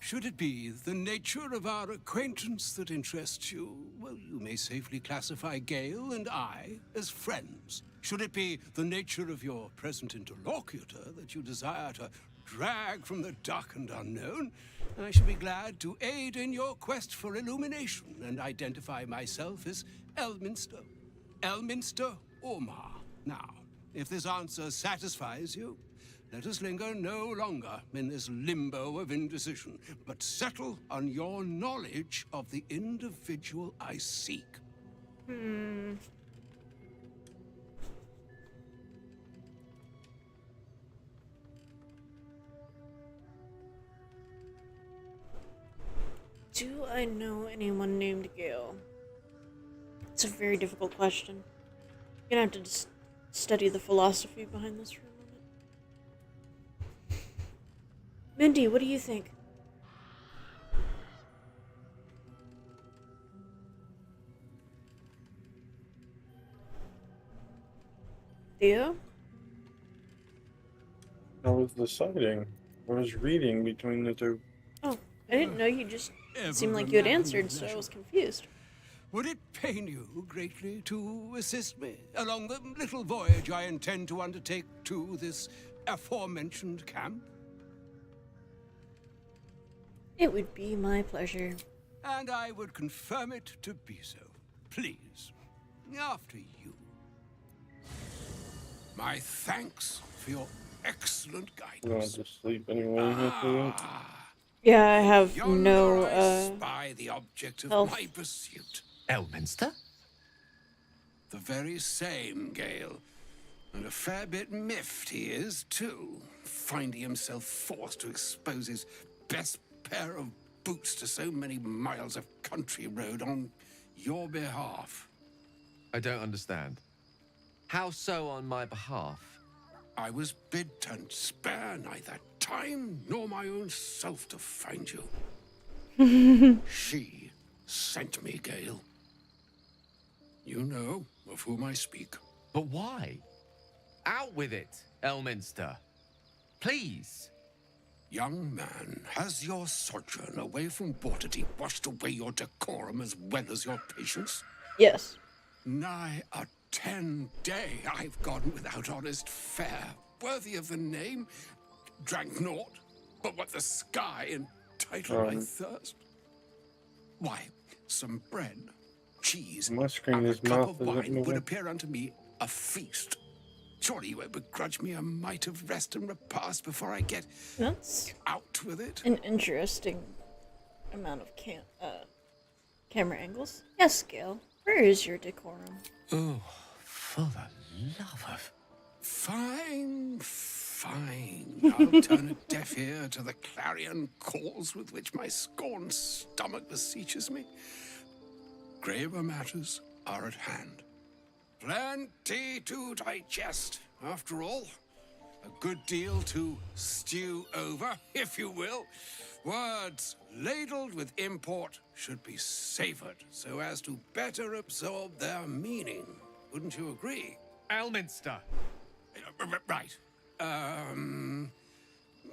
should it be the nature of our acquaintance that interests you, well, you may safely classify Gale and I as friends. Should it be the nature of your present interlocutor that you desire to drag from the dark and unknown, I shall be glad to aid in your quest for illumination and identify myself as Elminster. Elminster Omar. Now, if this answer satisfies you, let us linger no longer in this limbo of indecision, but settle on your knowledge of the individual I seek. Do I know anyone named Gale? It's a very difficult question. You're gonna have to just study the philosophy behind this for a moment. Mindy, what do you think? Theo? I was deciding. I was reading between the two. Oh, I didn't know you just seemed like you had answered, so I was confused. Would it pain you greatly to assist me along the little voyage I intend to undertake to this aforementioned camp? It would be my pleasure. And I would confirm it to be so. Please, after you. My thanks for your excellent You want guidance. to sleep anyway after that? Yeah, I have Yonder no, I spy the object of health. my pursuit. Elminster? The very same, Gale. And a fair bit miffed he is, too, finding himself forced to expose his best pair of boots to so many miles of country road on your behalf. I don't understand. How so on my behalf? I was bid to spare neither time nor my own self to find you. She sent me, Gale. You know of whom I speak. But why? Out with it, Elminster. Please. Young man, has your sojourn away from Waterdeep washed away your decorum as well as your patience? Yes. Nigh a 10-day I've gone without honest fare, worthy of the name. Drank naught, but what the sky entitled my thirst. Why, some bread, cheese, My screen, and a his cup mouth of isn't wine would moving. appear unto me a feast. Surely you won't begrudge me a mite of rest and repast before I get That's out with it? an interesting amount of camera angles. Yes, Gale. Where is your decorum? Oh, for the love of... Fine, fine. I'll turn a deaf ear to the clarion calls with which my scorned stomach beseeches me. Graver matters are at hand. Plenty to digest, after all. A good deal to stew over, if you will. Words ladled with import should be savored so as to better absorb their meaning. Wouldn't you agree? Elminster. Right.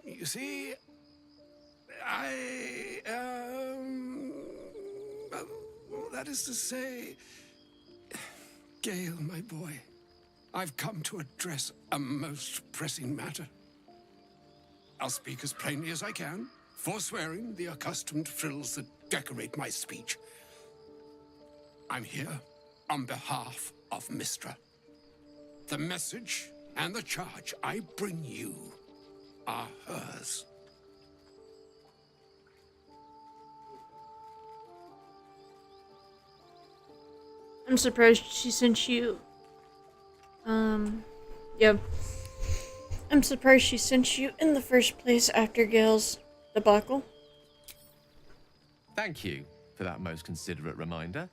You see, that is to say, Gale, my boy, I've come to address a most pressing matter. I'll speak as plainly as I can, forswearing the accustomed frills that decorate my speech. I'm here on behalf of Mistra. The message and the charge I bring you are hers. I'm surprised she sent you. Yeah. I'm surprised she sent you in the first place after Gale's debacle. Thank you for that most considerate reminder.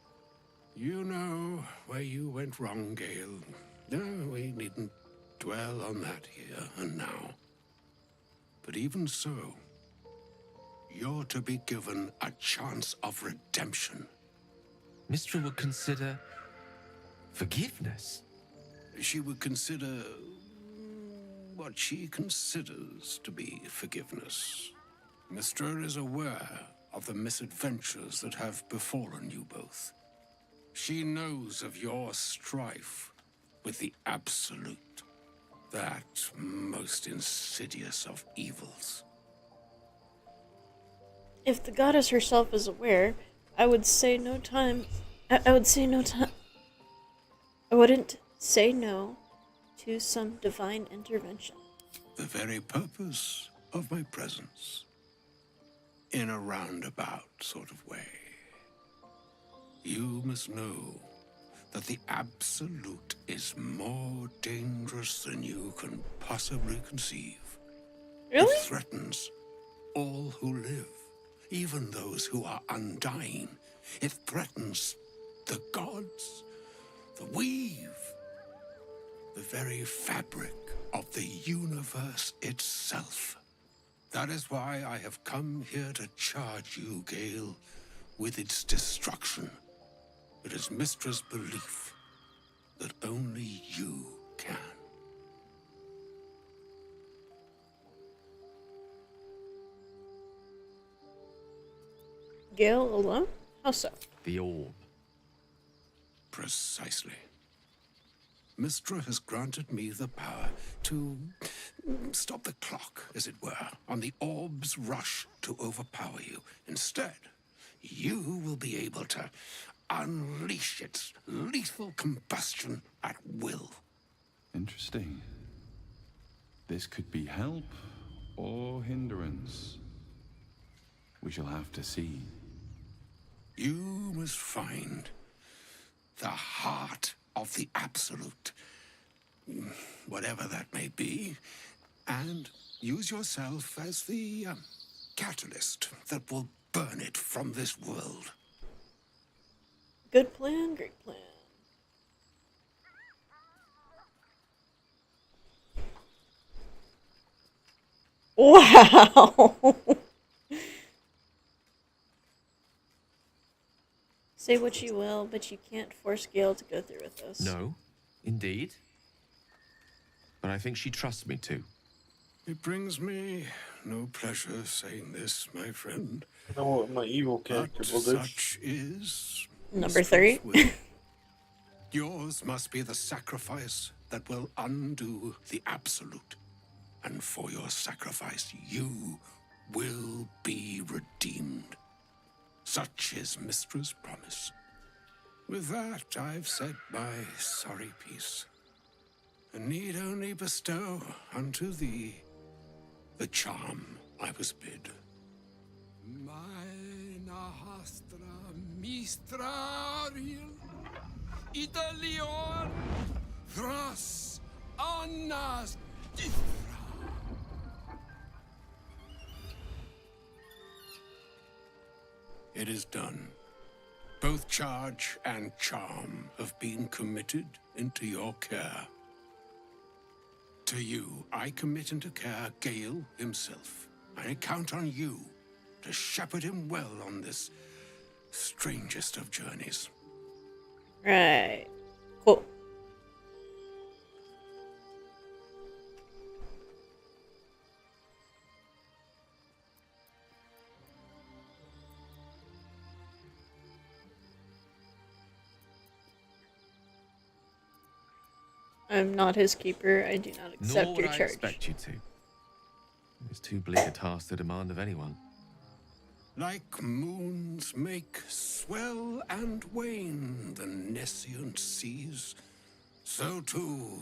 You know where you went wrong, Gale. No, we needn't dwell on that here and now. But even so, you're to be given a chance of redemption. Mistra would consider forgiveness. She would consider what she considers to be forgiveness. Mr. is aware of the misadventures that have befallen you both. She knows of your strife with the Absolute, that most insidious of evils. If the goddess herself is aware, I would say no time. I would say no time. I wouldn't say no to some divine intervention. The very purpose of my presence. In a roundabout sort of way. You must know that the Absolute is more dangerous than you can possibly conceive. Really? It threatens all who live, even those who are undying. It threatens the gods, the weave, the very fabric of the universe itself. That is why I have come here to charge you, Gale, with its destruction. It is Mystra's belief that only you can. Gale alone? How so? The orb. Precisely. Mystra has granted me the power to stop the clock, as it were, on the orb's rush to overpower you. Instead, you will be able to unleash its lethal combustion at will. Interesting. This could be help or hindrance. We shall have to see. You must find the heart of the Absolute, whatever that may be, and use yourself as the catalyst that will burn it from this world. Good plan, great plan. Wow! Say what you will, but you can't force Gale to go through with this. No, indeed. But I think she trusts me too. It brings me no pleasure saying this, my friend. I know what my evil character will do. Such is Number 3. Yours must be the sacrifice that will undo the Absolute. And for your sacrifice, you will be redeemed. Such is Mystra's promise. With that, I've said my sorry piece, and need only bestow unto thee the charm I was bid. Meine Hastra Mistrariel Italion Thras Annas It is done. Both charge and charm have been committed into your care. To you, I commit into care Gale himself. I count on you to shepherd him well on this strangest of journeys. Right. Cool. I'm not his keeper. I do not accept Nor your would I charge. expect you to. It's too bleak a task to demand of anyone. Like moons make swell and wane the nescient seas, so too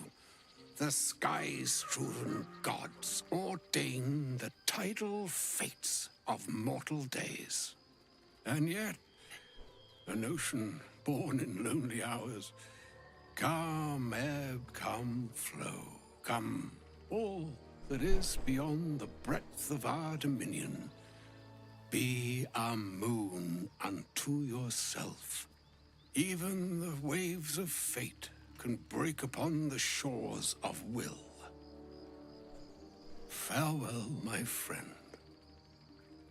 the sky-strewn gods ordain the tidal fates of mortal days. And yet, an ocean born in lonely hours, come ebb, come flow, come all that is beyond the breadth of our dominion. Be a moon unto yourself. Even the waves of fate can break upon the shores of will. Farewell, my friend.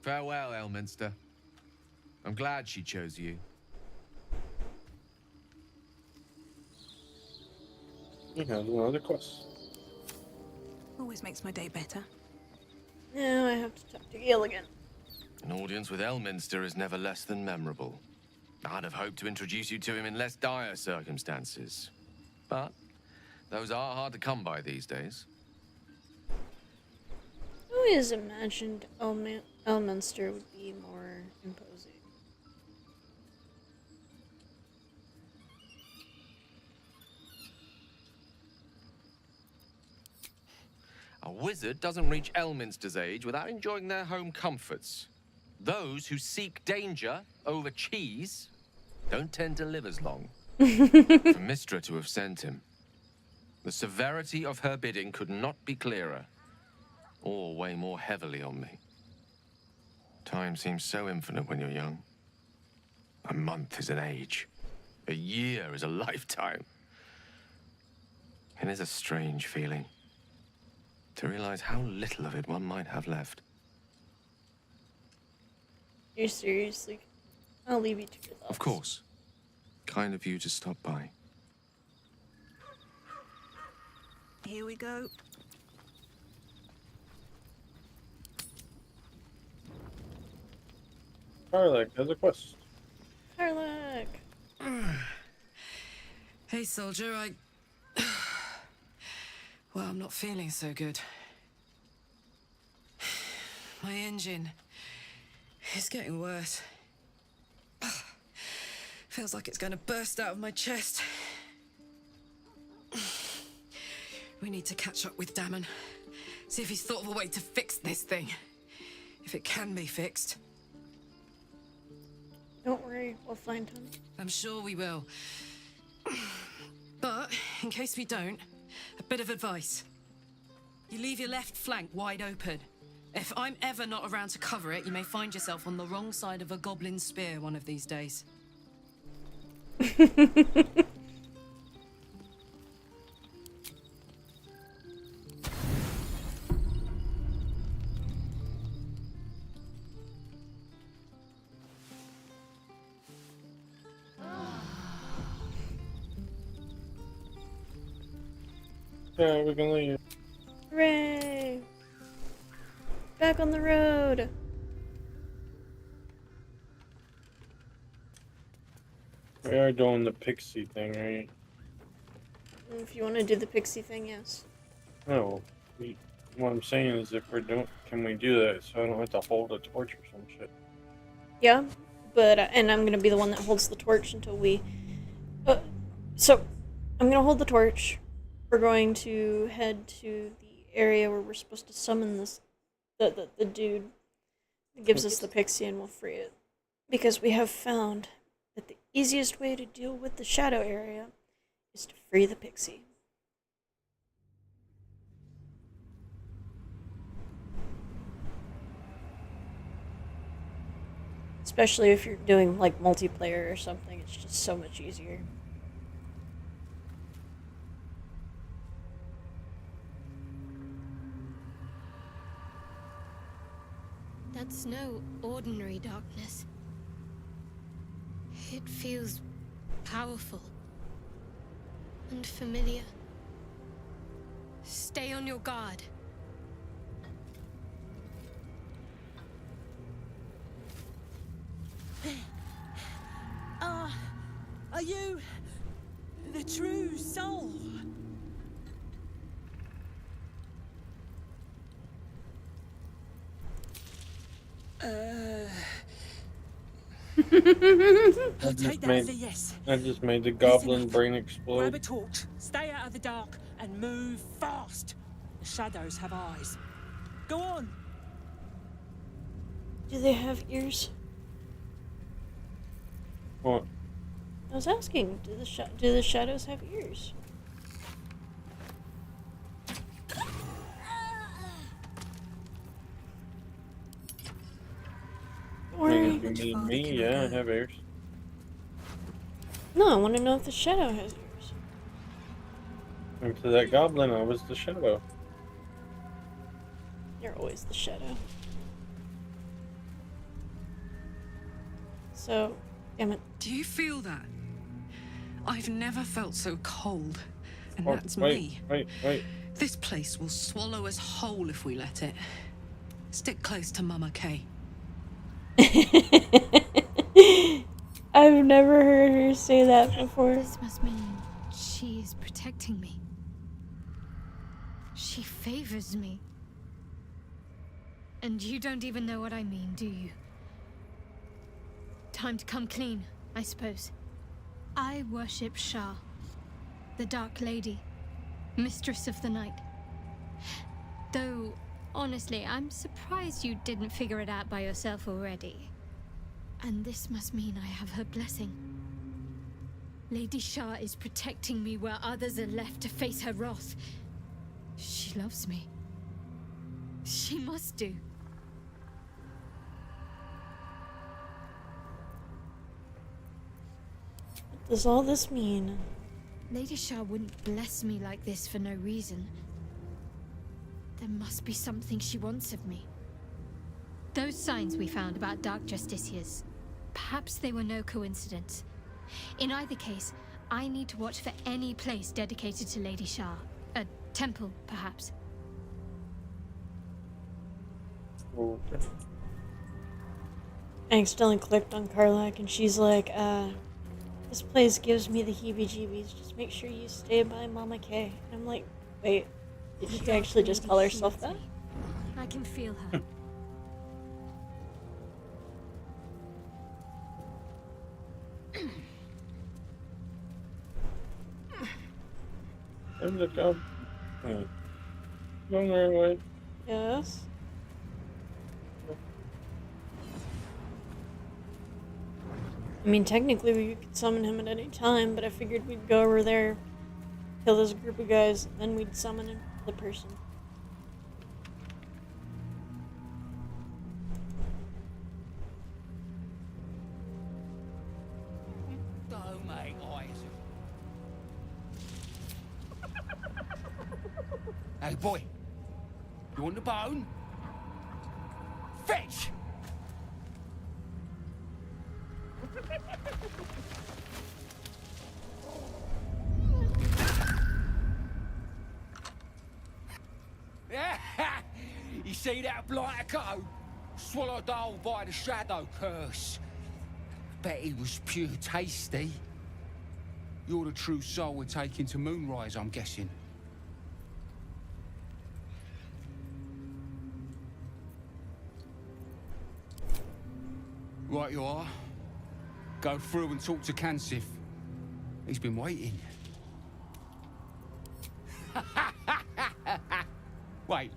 Farewell, Elminster. I'm glad she chose you. He has another quest. Always makes my day better. Now I have to talk to Gale again. An audience with Elminster is never less than memorable. I'd have hoped to introduce you to him in less dire circumstances. But those are hard to come by these days. I always imagined Elminster would be more imposing. A wizard doesn't reach Elminster's age without enjoying their home comforts. Those who seek danger over cheese don't tend to live as long. For Mystra to have sent him, the severity of her bidding could not be clearer, or weigh more heavily on me. Time seems so infinite when you're young. A month is an age. A year is a lifetime. It is a strange feeling to realize how little of it one might have left. You're seriously? I'll leave you to your thoughts. Of course. Kind of you to stop by. Here we go. Karlak has a quest. Karlak! Hey, soldier, Well, I'm not feeling so good. My engine is getting worse. Feels like it's going to burst out of my chest. We need to catch up with Damon. See if he's thought of a way to fix this thing. If it can be fixed. Don't worry, we'll find him. I'm sure we will. But, in case we don't, a bit of advice. You leave your left flank wide open. If I'm ever not around to cover it, you may find yourself on the wrong side of a goblin spear one of these days. Yeah, we can leave. Hooray! Back on the road! We are doing the pixie thing, right? If you want to do the pixie thing, yes. No. What I'm saying is if we're doing... Can we do that so I don't have to hold a torch or some shit? Yeah, but... and I'm gonna be the one that holds the torch until we... so, I'm gonna hold the torch. We're going to head to the area where we're supposed to summon this... The dude that gives us the pixie, and we'll free it. Because we have found that the easiest way to deal with the shadow area is to free the pixie. Especially if you're doing like multiplayer or something, it's just so much easier. That's no ordinary darkness. It feels powerful and familiar. Stay on your guard. Are you the true soul? I take that as a yes. I just made the goblin brain explode. Grab a torch, stay out of the dark, and move fast. The shadows have eyes. Go on. Do they have ears? What? I was asking, do the shadows have ears? Don't worry. If you mean me, yeah, I have ears. No, I want to know if the shadow has ears. And to that goblin, I was the shadow. You're always the shadow. So, damn it. Do you feel that? I've never felt so cold. And Oh, that's wait, me. Wait. This place will swallow us whole if we let it. Stick close to Mama Kay. I've never heard her say that before. This must mean she is protecting me. She favors me. And you don't even know what I mean, do you? Time to come clean, I suppose. I worship Shah, the Dark Lady, Mistress of the Night. Though, honestly, I'm surprised you didn't figure it out by yourself already. And this must mean I have her blessing. Lady Shah is protecting me where others are left to face her wrath. She loves me. She must do. What does all this mean? Lady Shah wouldn't bless me like this for no reason. There must be something she wants of me. Those signs we found about Dark Justiciars, perhaps they were no coincidence. In either case, I need to watch for any place dedicated to Lady Shah. A temple, perhaps. Okay. I accidentally clicked on Karlak and she's like, this place gives me the heebie-jeebies. Just make sure you stay by Mama K. And I'm like, wait, did she actually just call herself that? I can feel her. There's a cub. Going the right way. Yes. I mean, technically we could summon him at any time, but I figured we'd go over there, kill this group of guys, then we'd summon the person. Don't make eyes. Hey, boy. You want the bone? Fetch! You see that blighter go? Swallowed whole by the shadow curse. Bet he was pure tasty. You're the true soul we're taking to Moonrise, I'm guessing. Right you are. Go through and talk to Kansif. He's been waiting. Wait,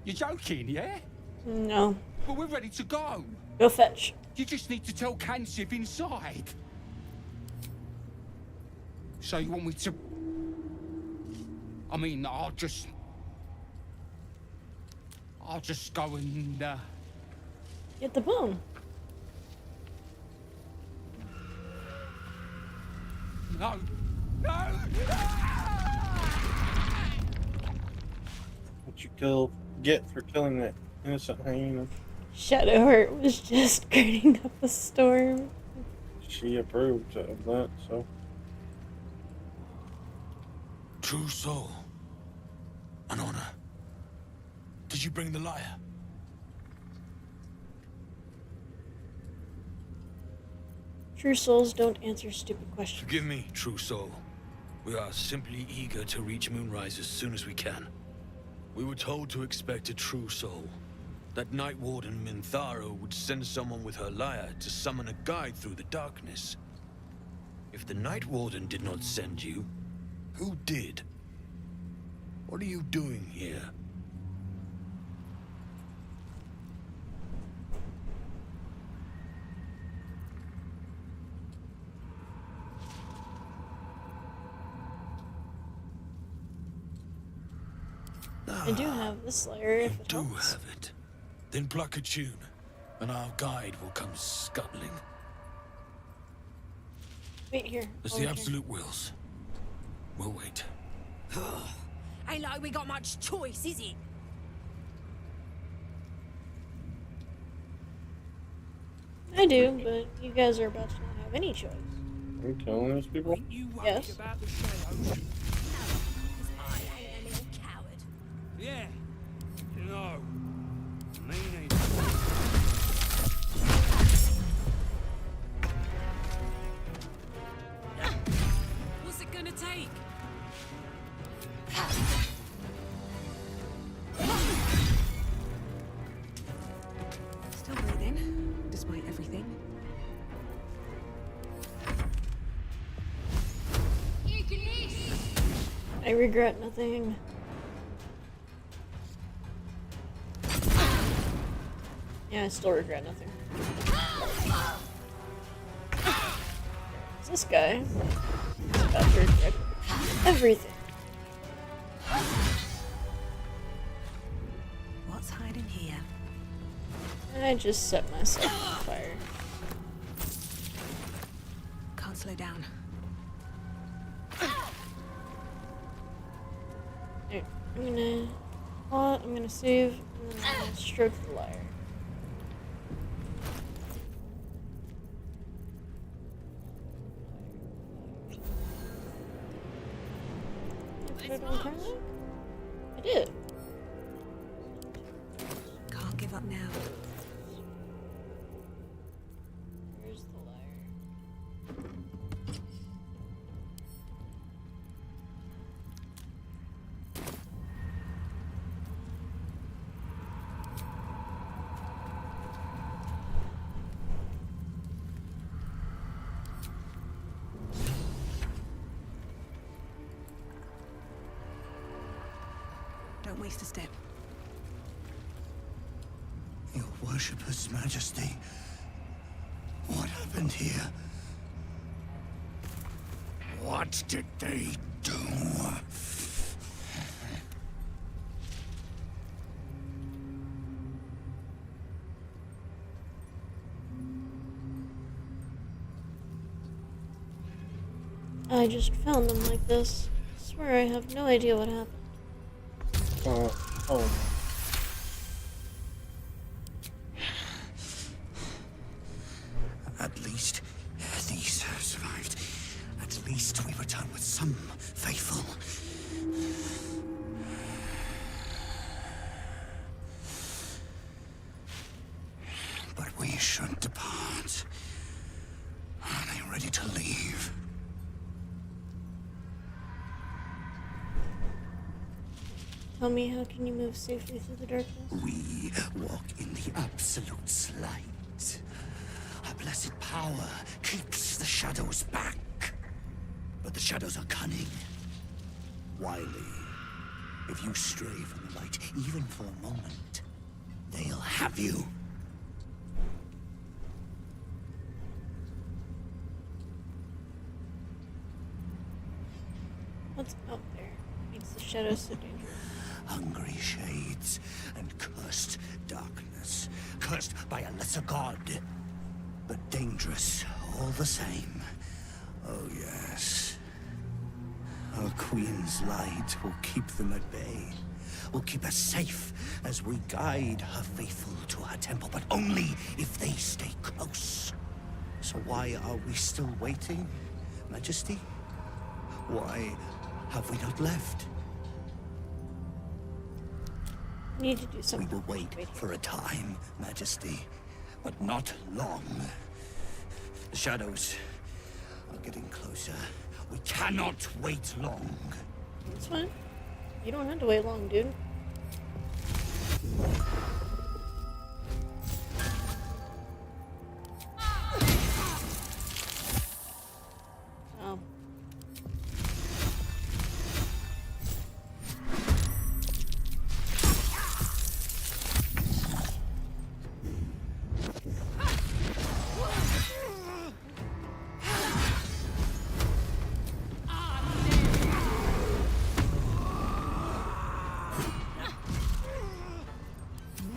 you're joking, yeah? No. But we're ready to go. Go fetch. You just need to tell Kansif inside. So you want me to... I mean, I'll just go and, Get the bone. No! No! What you get for killing that innocent hyena? Shadowheart was just grinning up a storm. She approved of that, so. True soul. An honor. Did you bring the lyre? True souls don't answer stupid questions. Forgive me, true soul. We are simply eager to reach Moonrise as soon as we can. We were told to expect a true soul. That Night Warden Minthara would send someone with her lyre to summon a guide through the darkness. If the Night Warden did not send you, who did? What are you doing here? I do have this layer if it Do helps. have it. Then pluck a tune, and our guide will come scuttling. Wait here. As I'll the look Absolute wills. We'll wait. Ain't like we got much choice, is it? here. I do, but you guys are about to not have any choice. Are you telling these people? Yes. About the shadows? I ain't a little coward. Yeah. No. Me neither. take? Still breathing, despite everything. I regret nothing. Yeah, I still regret nothing. It's this guy. He's about to regret everything. What's hiding here? I just set myself on fire. Can't slow down. Alright, I'm gonna save, and then I'm gonna stroke the lyre. Did I put it on timer? I did. Can't give up now. Where's the lyre? Don't waste a step. Your Worshipper's Majesty. What happened here? What did they do? I just found them like this. I swear I have no idea what happened. Oh. At least these survived. At least we return with some faithful. But we should depart. Are they ready to leave? Tell me, how can you move safely through the darkness? We walk in the absolute light. Our blessed power keeps the shadows back. But the shadows are cunning, wily. If you stray from the light, even for a moment, they'll have you. What's out there? Makes the shadows so dangerous. Hungry shades and cursed darkness. Cursed by a lesser god. But dangerous all the same. Oh yes. Our Queen's light will keep them at bay. Will keep us safe as we guide her faithful to her temple, but only if they stay close. So why are we still waiting, Majesty? Why have we not left? Need to do something. We will wait for a time, Majesty, but not long. The shadows are getting closer. We cannot wait long. That's fine. You don't have to wait long, dude. Oh.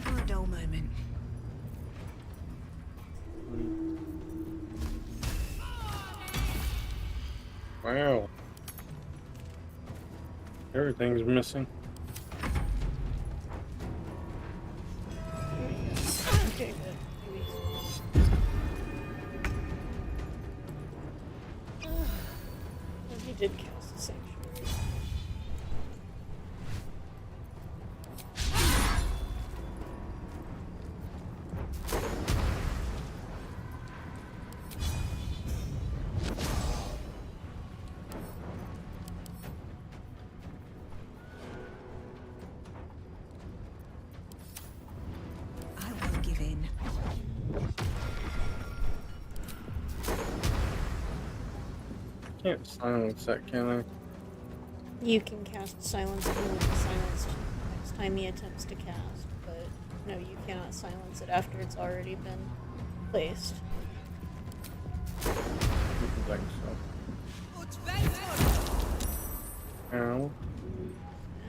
Never a dull moment. Wow. Everything's missing. Okay, good. Well, he did cast the sanctuary. Can't silence that, can I? You can cast silence and it will be silenced next time he attempts to cast, but no, you cannot silence it after it's already been placed. I think so. Ow.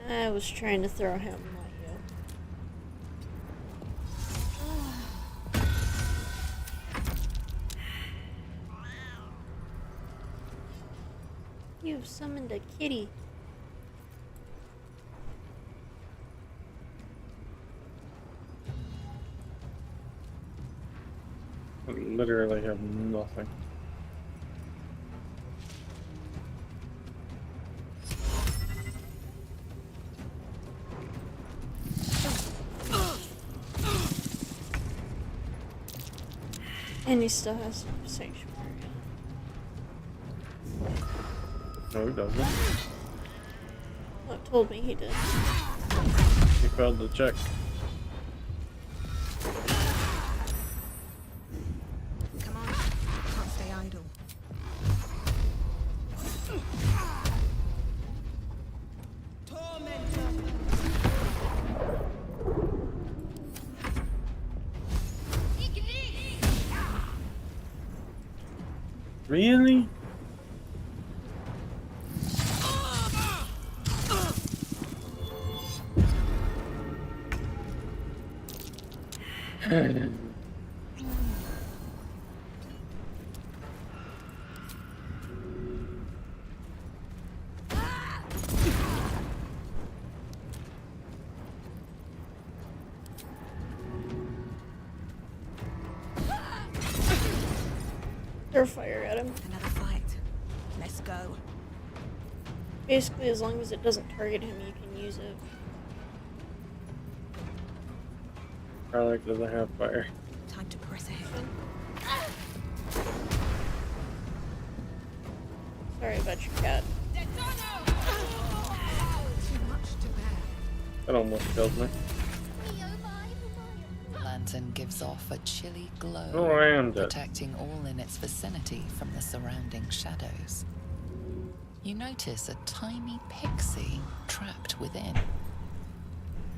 I was trying to throw him, not you. You've summoned a kitty. I literally have nothing. And he still has sanctuary. No, he doesn't. Well, it told me he did. He failed the check. Come on, can't stay idle. Really? Throw fire at him. Another fight. Let's go. Basically, as long as it doesn't target him, you can use it. Garlic doesn't have fire. Time to press ahead. Sorry about your cat. Too much to bear. That almost killed me. The lantern gives off a chilly glow, Go around it. protecting all in its vicinity from the surrounding shadows. You notice a tiny pixie trapped within.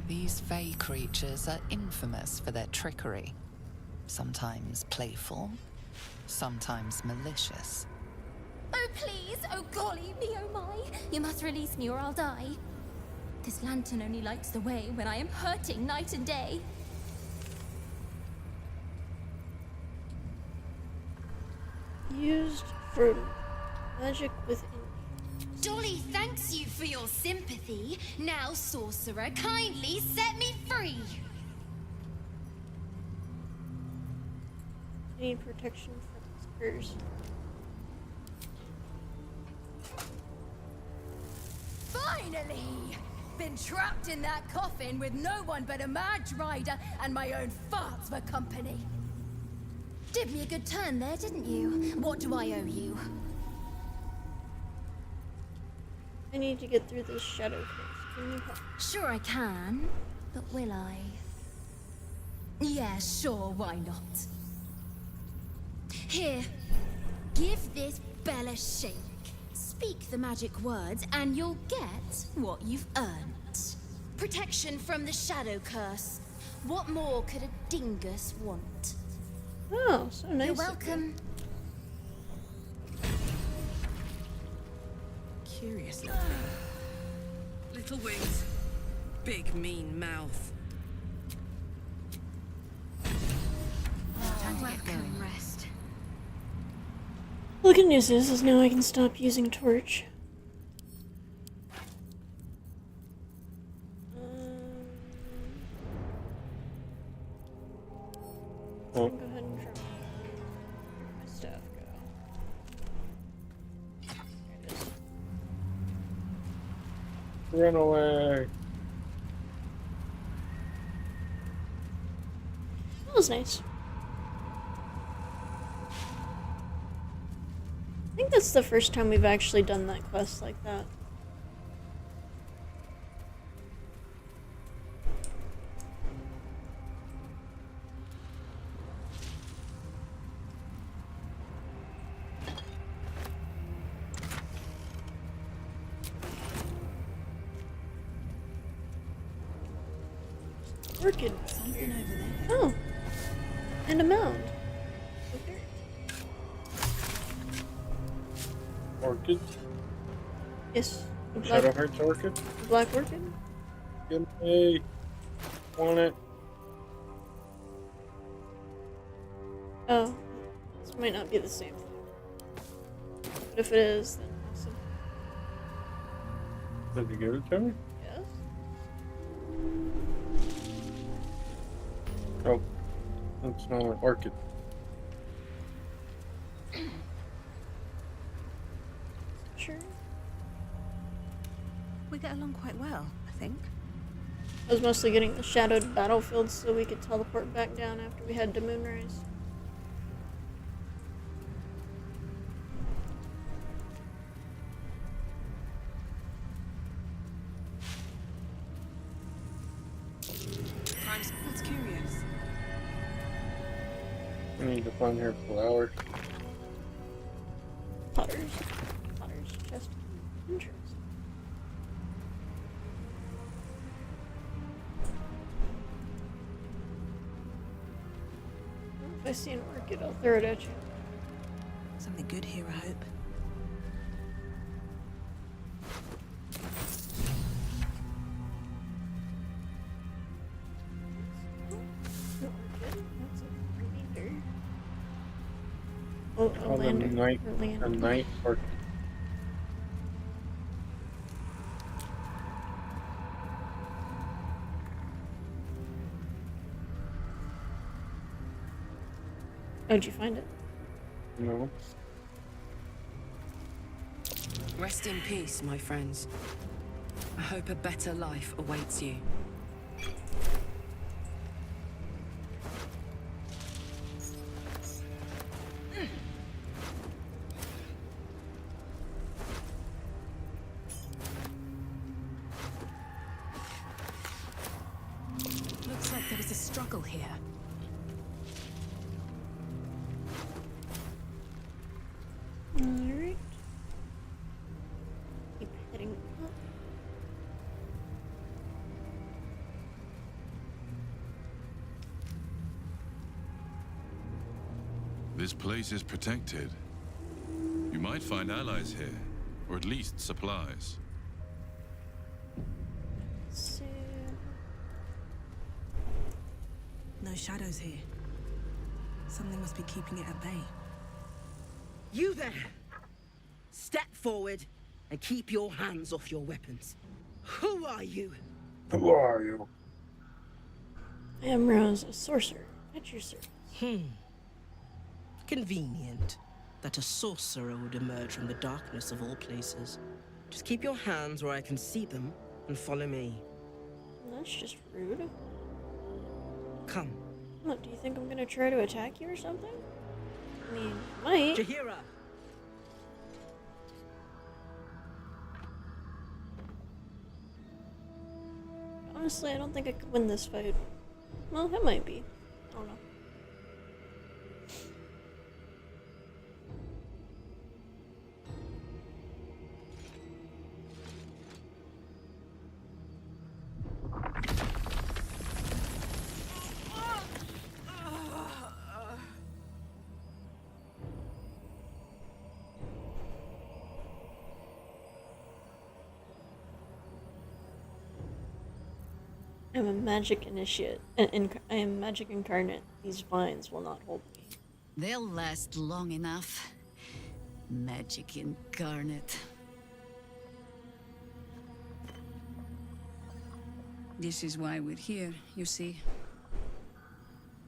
These fey creatures are infamous for their trickery. Sometimes playful, sometimes malicious. Oh, please! Oh, golly me, oh my! You must release me or I'll die. This lantern only lights the way when I am hurting night and day. Used for magic within. Dolly thanks you for your sympathy. Now, sorcerer, kindly set me free. I need protection from spurs. Finally! Been trapped in that coffin with no one but a Madge Rider and my own farts for company. Did me a good turn there, didn't you? What do I owe you? I need to get through this shadow case. Can you help? Sure I can, but will I? Yeah, sure, why not? Here, give this bell a shake. Speak the magic words and you'll get what you've earned. Protection from the shadow curse. What more could a dingus want? Oh, so nice. You're welcome. Curious. Little wings, big mean mouth. Time to get going. Rest. Well, the good news is now I can stop using torch. Oh. Go ahead and drop my staff. Go. There it is. Run away. That was nice. I think that's the first time we've actually done that quest like that. Orchid. Something over there. Oh. And a mound. Okay. Orchid? Yes. A black, Shadowheart's orchid? a black orchid? Give me. Want it? Oh. This might not be the same thing. But if it is, then awesome. Did you give it to me? Yes. Oh. That's not an orchid. Sure. We get along quite well, I think. I was mostly getting the shadowed battlefield so we could teleport back down after we head to Moonrise. That's curious. I need to find her flower. Potter's chest. Interesting. If I see an orchid, I'll throw it at you. Something good here, I hope. Oh, a Oh, the lander. night, Or land. a night orchid. Oh, did you find it? No. Rest in peace, my friends. I hope a better life awaits you. Looks like there was a struggle here. Alright. Keep heading up. This place is protected. You might find allies here, or at least supplies. So, No shadows here. Something must be keeping it at bay. You there! Step forward and keep your hands off your weapons. Who are you? Who are you? I am Rose, a sorcerer. At your service. Convenient that a sorcerer would emerge from the darkness of all places. Just keep your hands where I can see them and follow me. That's just rude. Come. What, do you think I'm gonna try to attack you or something? I mean, might. Jahira! Honestly, I don't think I could win this fight. Well, that might be. I don't know. I'm a magic initiate. I am magic incarnate. These vines will not hold me. They'll last long enough. Magic incarnate. This is why we're here, you see.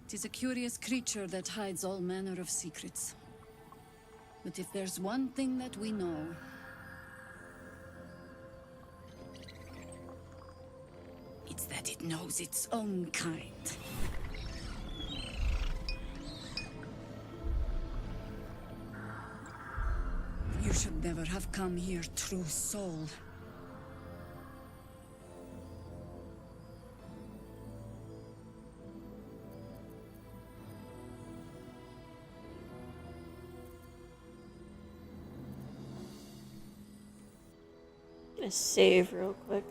It is a curious creature that hides all manner of secrets. But if there's one thing that we know, it's that it knows its own kind. You should never have come here, true soul. I'm gonna save real quick.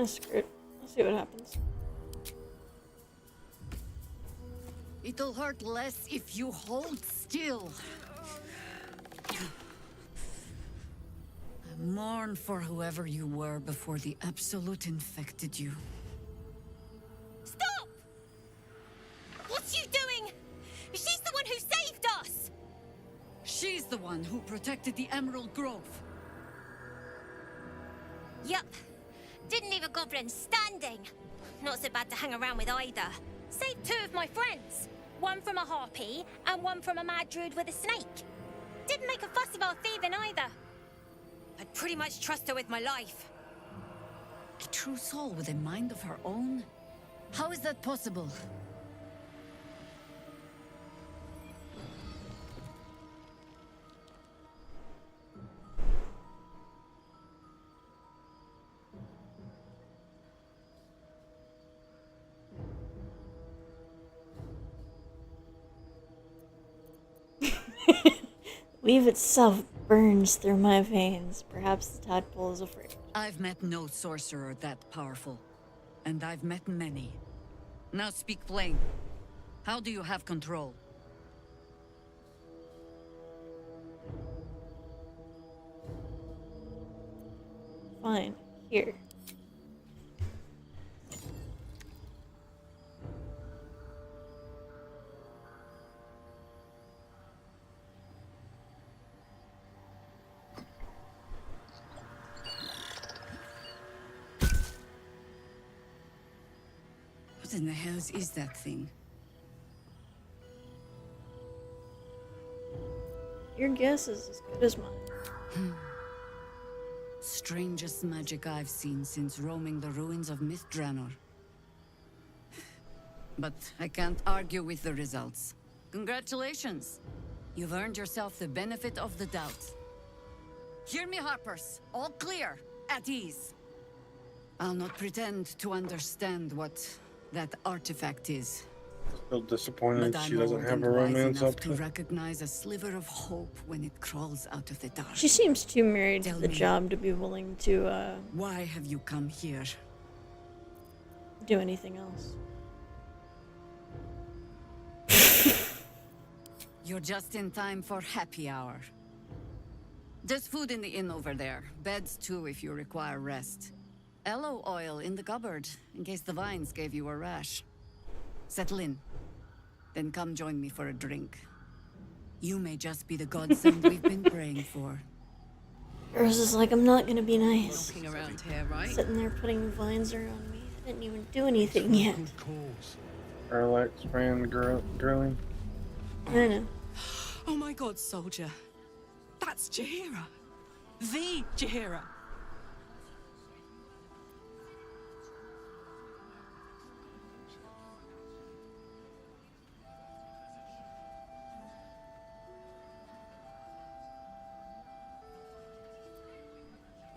screw it. Let's see what happens. It'll hurt less if you hold still. Mourn for whoever you were before the Absolute infected you. Stop! What's you doing? She's the one who saved us! She's the one who protected the Emerald Grove. Yup. Didn't leave a goblin standing. Not so bad to hang around with either. Saved 2 of my friends. One from a harpy, and one from a mad druid with a snake. Didn't make a fuss about thieving either. I'd pretty much trust her with my life. A true soul with a mind of her own? How is that possible? Weave itself burns through my veins. Perhaps the tadpole is afraid. I've met no sorcerer that powerful. And I've met many. Now speak plain. How do you have control? Fine. Here. What in the hells is that thing? Your guess is as good as mine. Strangest magic I've seen since roaming the ruins of Mythdraenor. But I can't argue with the results. Congratulations! You've earned yourself the benefit of the doubt. Hear me, Harpers. All clear. At ease. I'll not pretend to understand what that artifact is. Still disappointed But she I'm doesn't old have and a wise romance enough up to to. recognize a sliver of hope when it crawls out of the dark. She seems too married to Tell the me, job to be willing to why have you come here? do anything else. You're just in time for happy hour. There's food in the inn over there. Beds too if you require rest. Aloe oil in the cupboard, in case the vines gave you a rash. Settle in. Then come join me for a drink. You may just be the godsend we've been praying for. Yours is like, I'm not gonna be nice. Walking around here, right? Sitting there putting vines around me. I didn't even do anything yet. Relax, man, grilling. I know. Oh my god, soldier. That's Jaheira. The Jaheira.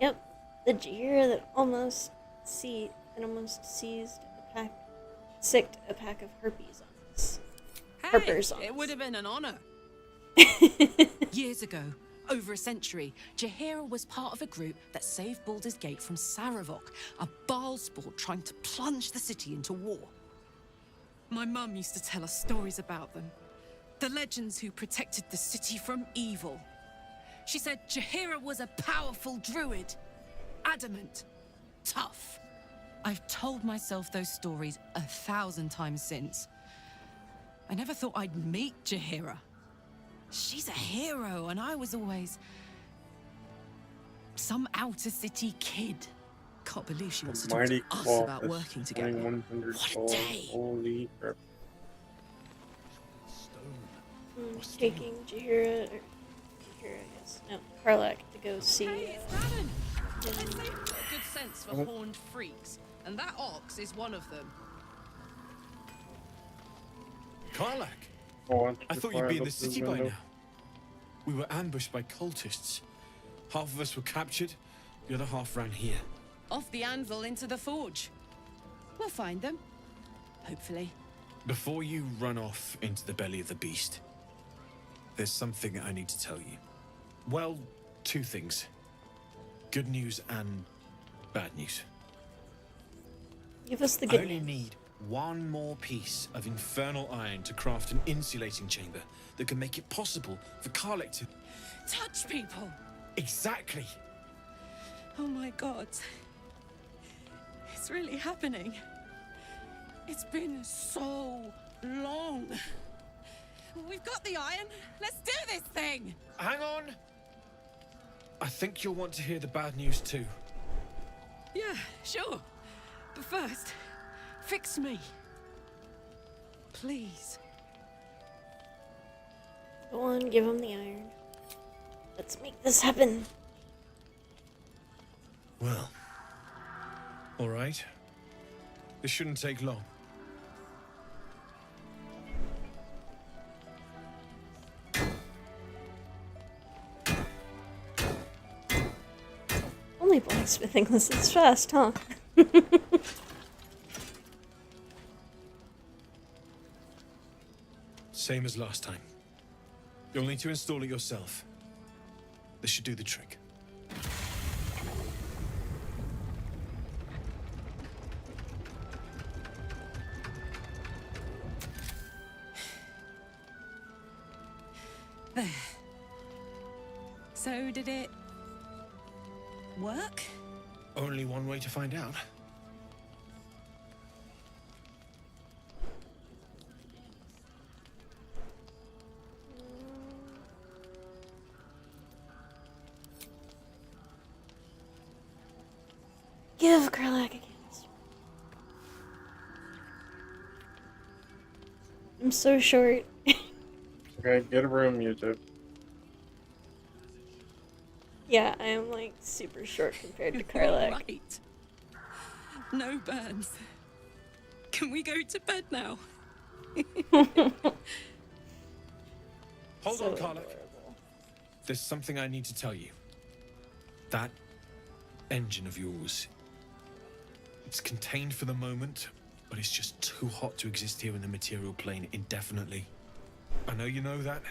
Yep, the Jaheira that almost sicked a pack of harpies on us. Harpers on It us. would have been an honor. Years ago, over a century, Jaheira was part of a group that saved Baldur's Gate from Saravok, a Baalsport trying to plunge the city into war. My mum used to tell us stories about them. The legends who protected the city from evil. She said Jaheira was a powerful druid. Adamant. Tough. I've told myself those stories 1,000 times since. I never thought I'd meet Jaheira. She's a hero, and I was always some outer city kid. Can't believe she wants to talk Mighty to us Claw about is working together. 2100 What a gold. day! Holy crap. Taking Jaheira, I guess. No, Karlak to go see. Got a good sense for horned freaks, and that ox is one of them. Karlak! Oh, I thought you'd be in the city by now. We were ambushed by cultists. Half of us were captured, the other half ran here. Off the anvil into the forge. We'll find them. Hopefully. Before you run off into the belly of the beast, there's something I need to tell you. Well, 2 things. Good news and bad news. Give us the I good only news. need one more piece of infernal iron to craft an insulating chamber that can make it possible for Karlek to Touch people! Exactly! Oh my god. It's really happening. It's been so long. We've got the iron. Let's do this thing! Hang on! I think you'll want to hear the bad news too. Yeah, sure. But first, fix me. Please. Go on, give him the iron. Let's make this happen. Well, all right. This shouldn't take long. Only blacksmithing this is fast, huh? Same as last time. You'll need to install it yourself. This should do the trick. There. So did it work? Only one way to find out. Give Karlak a chance. I'm so short. Okay, get a room, YouTube. Yeah, I am like super short compared to Karlak. Right. No burns. Can we go to bed now? Hold So on, Karlak. There's something I need to tell you. That engine of yours. It's contained for the moment, but it's just too hot to exist here in the material plane indefinitely. I know you know that,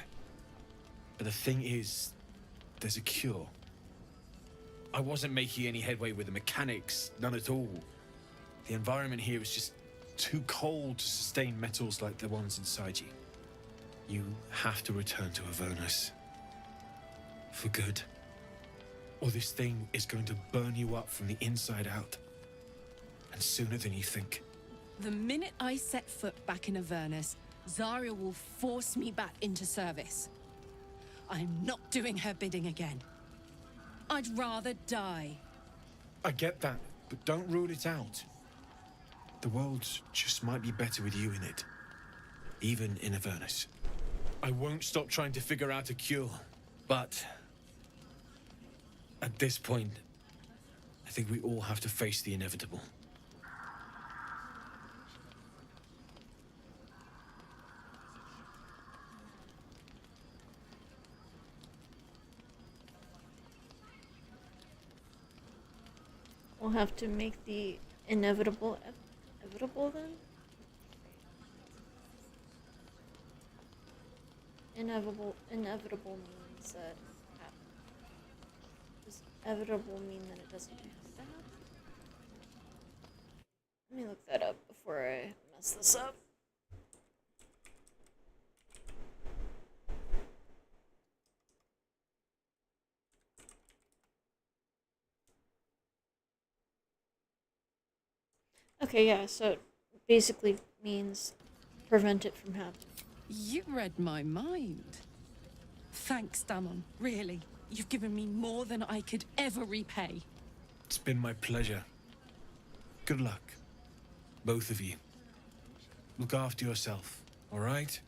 but the thing is, there's a cure. I wasn't making any headway with the mechanics, none at all. The environment here is just too cold to sustain metals like the ones inside you. You have to return to Avernus. For good. Or this thing is going to burn you up from the inside out. And sooner than you think. The minute I set foot back in Avernus, Zarya will force me back into service. I'm not doing her bidding again. I'd rather die. I get that, but don't rule it out. The world just might be better with you in it. Even in Avernus. I won't stop trying to figure out a cure, but at this point, I think we all have to face the inevitable. We'll have to make the inevitable inevitable then? Inevitable means that it happens. Does inevitable mean that it doesn't have to happen? Let me look that up before I mess this up. Okay, yeah, so it basically means prevent it from happening. You read my mind. Thanks, Damon. Really. You've given me more than I could ever repay. It's been my pleasure. Good luck. Both of you. Look after yourself, all right?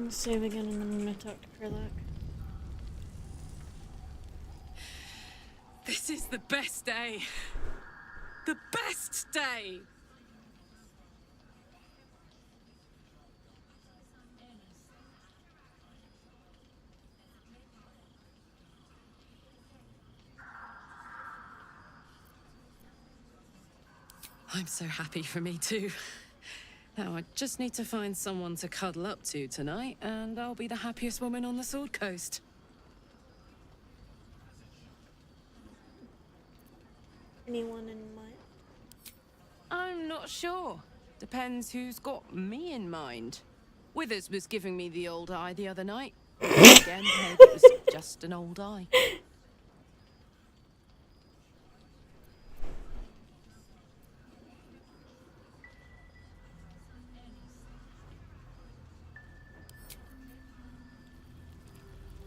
Save again and then I'm gonna talk to Karlak. This is the best day. The best day! I'm so happy for me too. Now, I just need to find someone to cuddle up to tonight, and I'll be the happiest woman on the Sword Coast. Anyone in mind? I'm not sure. Depends who's got me in mind. Withers was giving me the old eye the other night. Again, maybe it was just an old eye.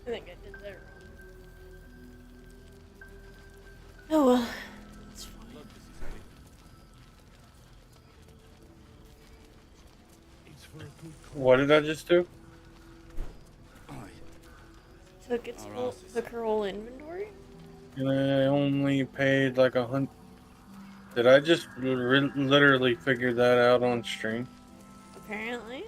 I think I did that wrong. Oh well, it's fine. What did I just do? Took her whole inventory? And I only paid like 100. Did I just literally figure that out on stream? Apparently.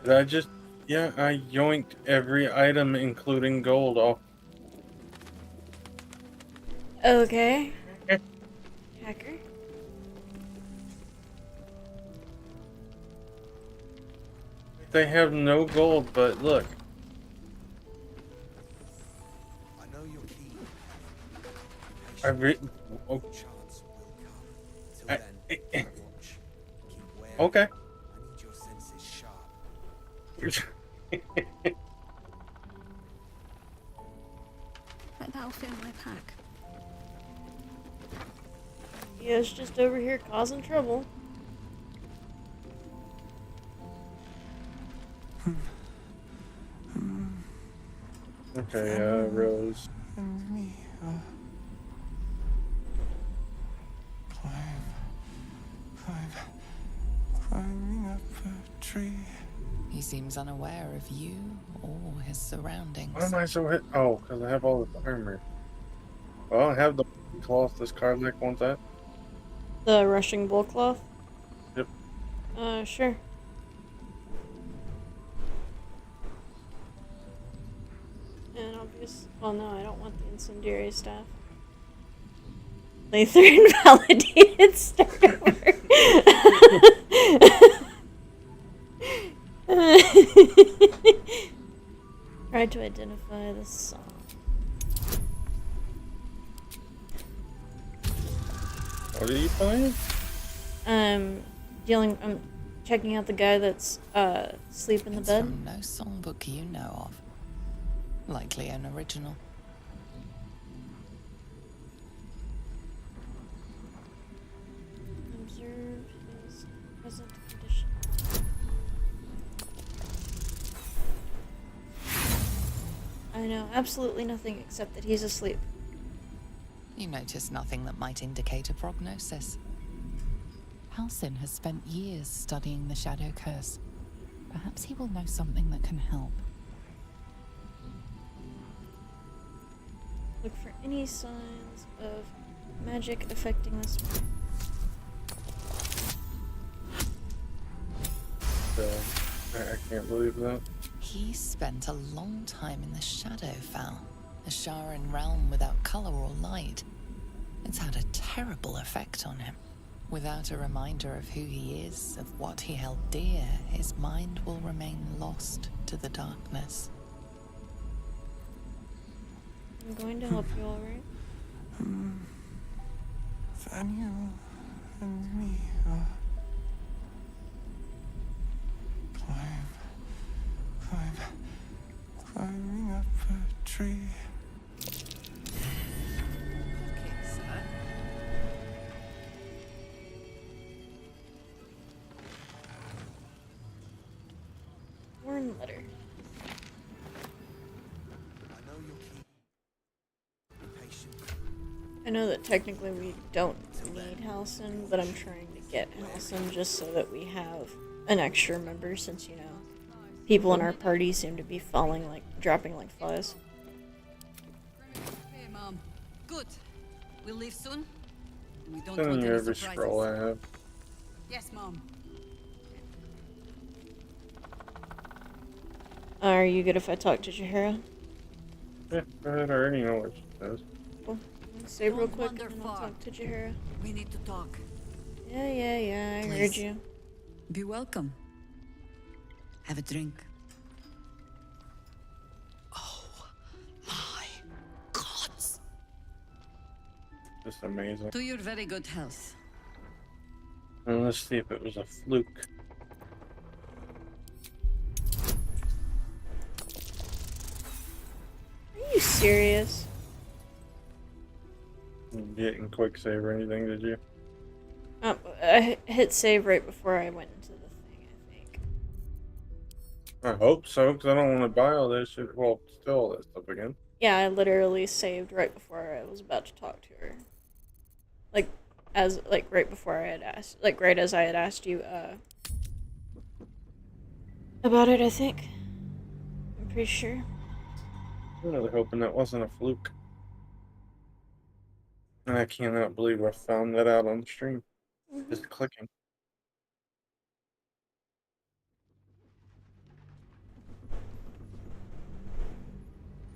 Did I just... Yeah, I yoinked every item, including gold, off. Okay. Hacker. They have no gold, but look. I know you're keen. I've written... Oh. Chance will come. Till then, watch. Keep wary. Okay. I need your senses sharp. That'll fit in my pack. Yeah, it's just over here causing trouble. Okay, Rose. And me, climbing up a tree. He seems unaware of you or his surroundings. Why am I so hit? Oh, because I have all the armor. Well, I have the cloth this Karlach wants that. The rushing bull cloth? Yep. Sure. And obvious. Well, no, I don't want the incendiary staff. Lather invalidated start over. Try to identify the song. What are you playing? I'm checking out the guy that's asleep in the It's bed. from no songbook you know of. Likely an original. Observe his present condition. I know absolutely nothing except that he's asleep. You notice nothing that might indicate a prognosis. Halsin has spent years studying the Shadow Curse. Perhaps he will know something that can help. Look for any signs of magic affecting this one. I can't believe that. He spent a long time in the Shadowfell, a Sharan realm without color or light. It's had a terrible effect on him. Without a reminder of who he is, of what he held dear, his mind will remain lost to the darkness. I'm going to help you, alright? Daniel and me, climbing up a tree. Warn letter. I know that technically we don't need Halsin, but I'm trying to get Halsin just so that we have an extra member, since, you know, people in our party seem to be dropping like flies. Hey, Mom. Good. We'll leave soon. We don't Sending want you any every surprises. scroll I have. Yes, Mom. Are you good if I talk to Jaheira? Yeah, go ahead. I already know what she says. Cool. Save real Don't quick wander and then I'll far. talk to Jaheira. We need to talk. Yeah, I heard you. Be welcome. Have a drink. Just amazing. To your very good health. And let's see if it was a fluke. Are you serious? You didn't quick save or anything, did you? I hit save right before I went into the thing, I think. I hope so, because I don't want to buy all this shit. Well, steal all that stuff again. Yeah, I literally saved right before I was about to talk to her. Right before I had asked, right as I had asked you, about it, I think. I'm pretty sure. I'm really hoping that wasn't a fluke. And I cannot believe I found that out on the stream. Just clicking.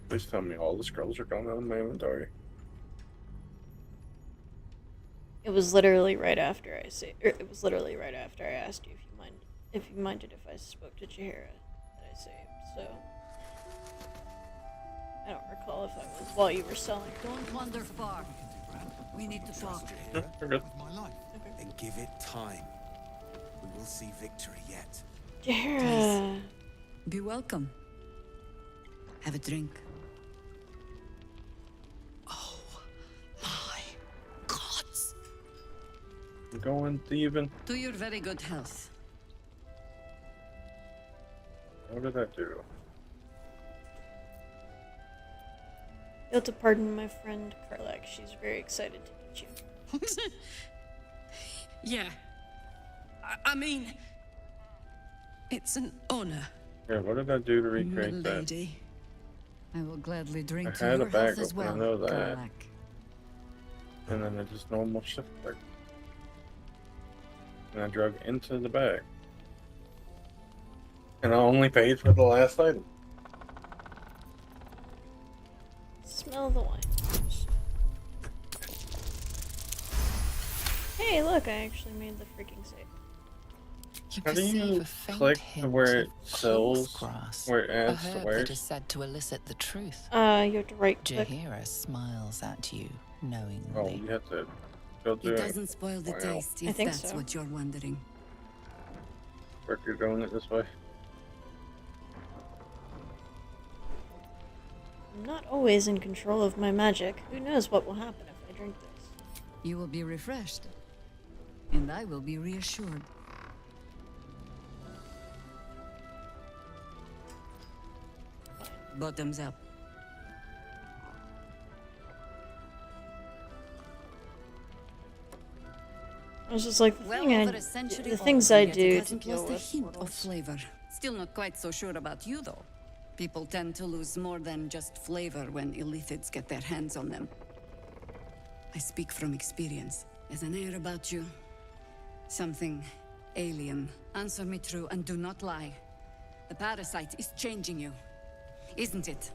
Please tell me all the scrolls are gone out of my inventory. It was literally right after I saved. It was literally right after I asked you if you minded if I spoke to Jahira that I saved. So I don't recall if I was while you were selling. Don't wander far. We need to talk. With my life. And give it time. We will see victory yet. Jahira. Be welcome. Have a drink. Going thieving. To your very good health. What did I do? You'll have to pardon my friend Karlak. She's very excited to meet you. Yeah. I mean, it's an honor. Yeah, what did I do to recreate that? Lady. I will gladly drink I to had your a bag health as open, I well, know that. Karlak. And then I just normal shift back. And I drug into the bag. And I only paid for the last item. Smell the wine. Hey, look, I actually made the freaking save. How do you click to where it sells, where it adds to herb where? that is said to elicit the truth. You have to right click. Jahira smiles at you knowingly. Oh, you have to go through It it. doesn't spoil the Wow. taste I if think that's so. what you're wondering. Work you're doing it this way. I'm not always in control of my magic. Who knows what will happen if I drink this? You will be refreshed. And I will be reassured. Bottoms up. I was just like, Well the over a century things old, I yet do it to hasn't deal lost a with hint of mortals. flavor. Still not quite so sure about you, though. People tend to lose more than just flavor when illithids get their hands on them. I speak from experience. There's an air about you. Something alien. Answer me true and do not lie. The parasite is changing you, isn't it?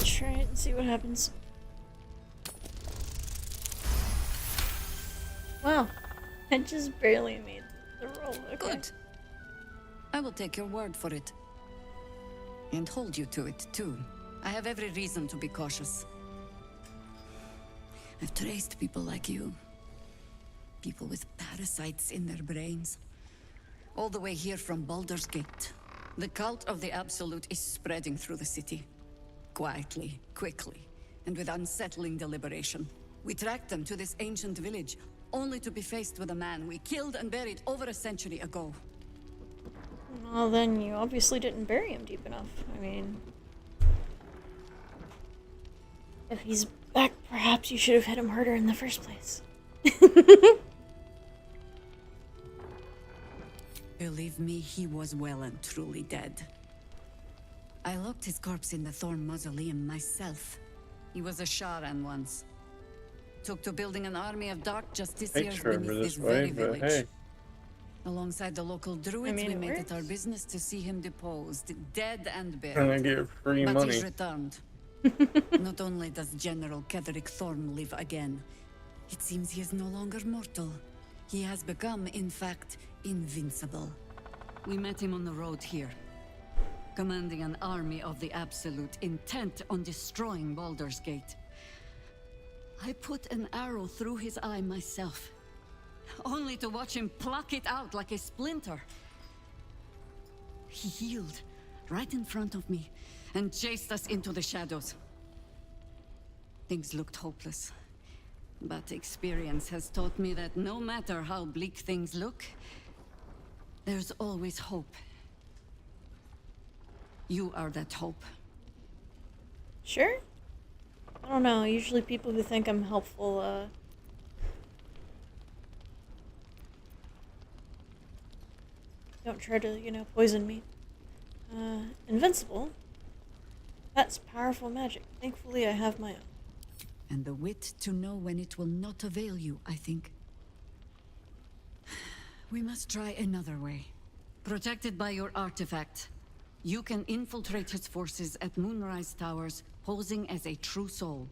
Try it and see what happens. Wow, I just barely made the roll. Okay. Good. I will take your word for it. And hold you to it, too. I have every reason to be cautious. I've traced people like you. People with parasites in their brains. All the way here from Baldur's Gate. The cult of the Absolute is spreading through the city. Quietly, quickly, and with unsettling deliberation. We tracked them to this ancient village, only to be faced with a man we killed and buried over a century ago. Well, then you obviously didn't bury him deep enough. I mean, if he's back, perhaps you should have hit him harder in the first place. Believe me, he was well and truly dead. I locked his corpse in the Thorn Mausoleum myself. He was a Sharan once. Took to building an army of dark justiciars beneath this very village. Hey. Alongside the local druids, we made it our business to see him deposed, dead and buried. And I get free but money. he's returned. Not only does General Ketheric Thorn live again, it seems he is no longer mortal. He has become, in fact, invincible. We met him on the road here, commanding an army of the Absolute, intent on destroying Baldur's Gate. I put an arrow through his eye myself, only to watch him pluck it out like a splinter. He healed right in front of me and chased us into the shadows. Things looked hopeless, but experience has taught me that no matter how bleak things look, there's always hope. You are that hope. Sure? I don't know. Usually people who think I'm helpful, don't try to, poison me. Invincible? That's powerful magic. Thankfully, I have my own. And the wit to know when it will not avail you, I think. We must try another way. Protected by your artifact, you can infiltrate his forces at Moonrise Towers, posing as a true soul.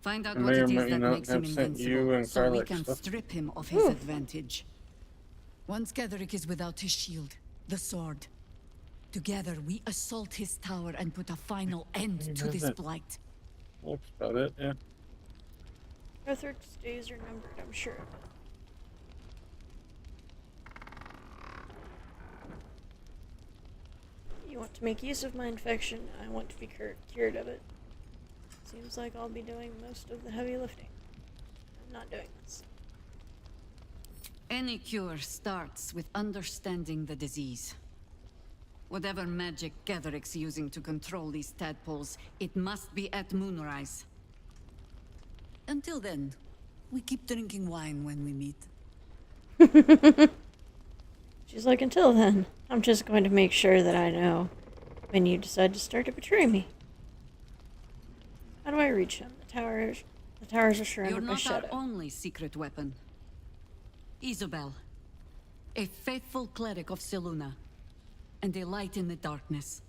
Find out what it is that makes him invincible, so we can strip him of his advantage. Once Ketheric is without his shield, the sword, together we assault his tower and put a final end to this blight. That's about it, yeah. Ketheric's days are numbered, I'm sure of it. You want to make use of my infection, I want to be cured of it. Seems like I'll be doing most of the heavy lifting. I'm not doing this. Any cure starts with understanding the disease. Whatever magic Ketheric's using to control these tadpoles, it must be at Moonrise. Until then, we keep drinking wine when we meet. She's like, until then, I'm just going to make sure that I know when you decide to start to betray me. How do I reach him? The towers are surrounded by You're shadow. not our only secret weapon. Isabel, a faithful cleric of Selûne, and a light in the darkness.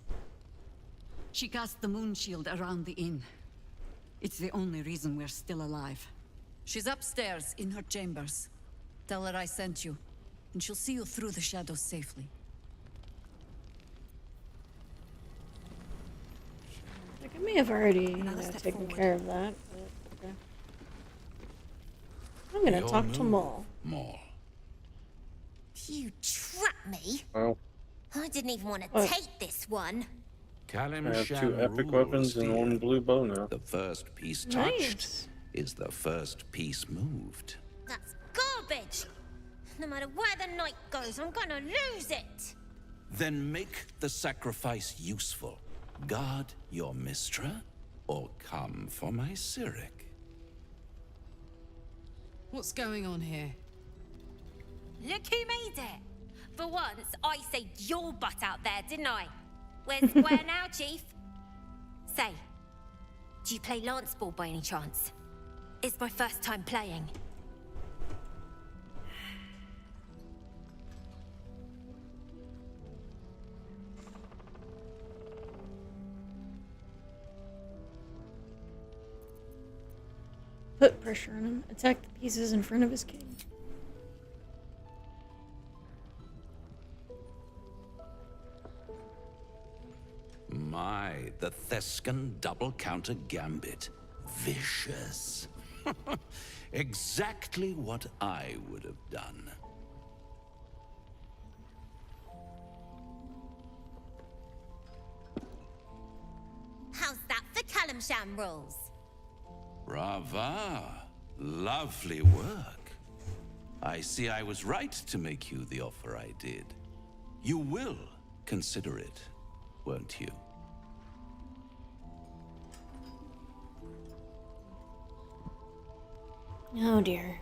She cast the moon shield around the inn. It's the only reason we're still alive. She's upstairs in her chambers. Tell her I sent you, and she'll see you through the shadows safely. Like, I may have already taken care of that, but okay. I'm gonna talk to Maul. You trapped me? Well, I didn't even want to take this one. I have 2 epic weapons and 1 blue bow now. The first piece touched is the first piece moved. That's garbage. No matter where the night goes, I'm gonna lose it. Then make the sacrifice useful. Guard your Mistra, or come for my Cyric. What's going on here? Look who made it. For once, I saved your butt out there, didn't I? Where's where now, Chief? Say, do you play lance ball by any chance? It's my first time playing. Put pressure on him. Attack the pieces in front of his king. My, the Thescan double counter gambit. Vicious. Exactly what I would have done. How's that for Kalimsham rules? Brava. Lovely work. I see I was right to make you the offer I did. You will consider it, won't you? Oh dear.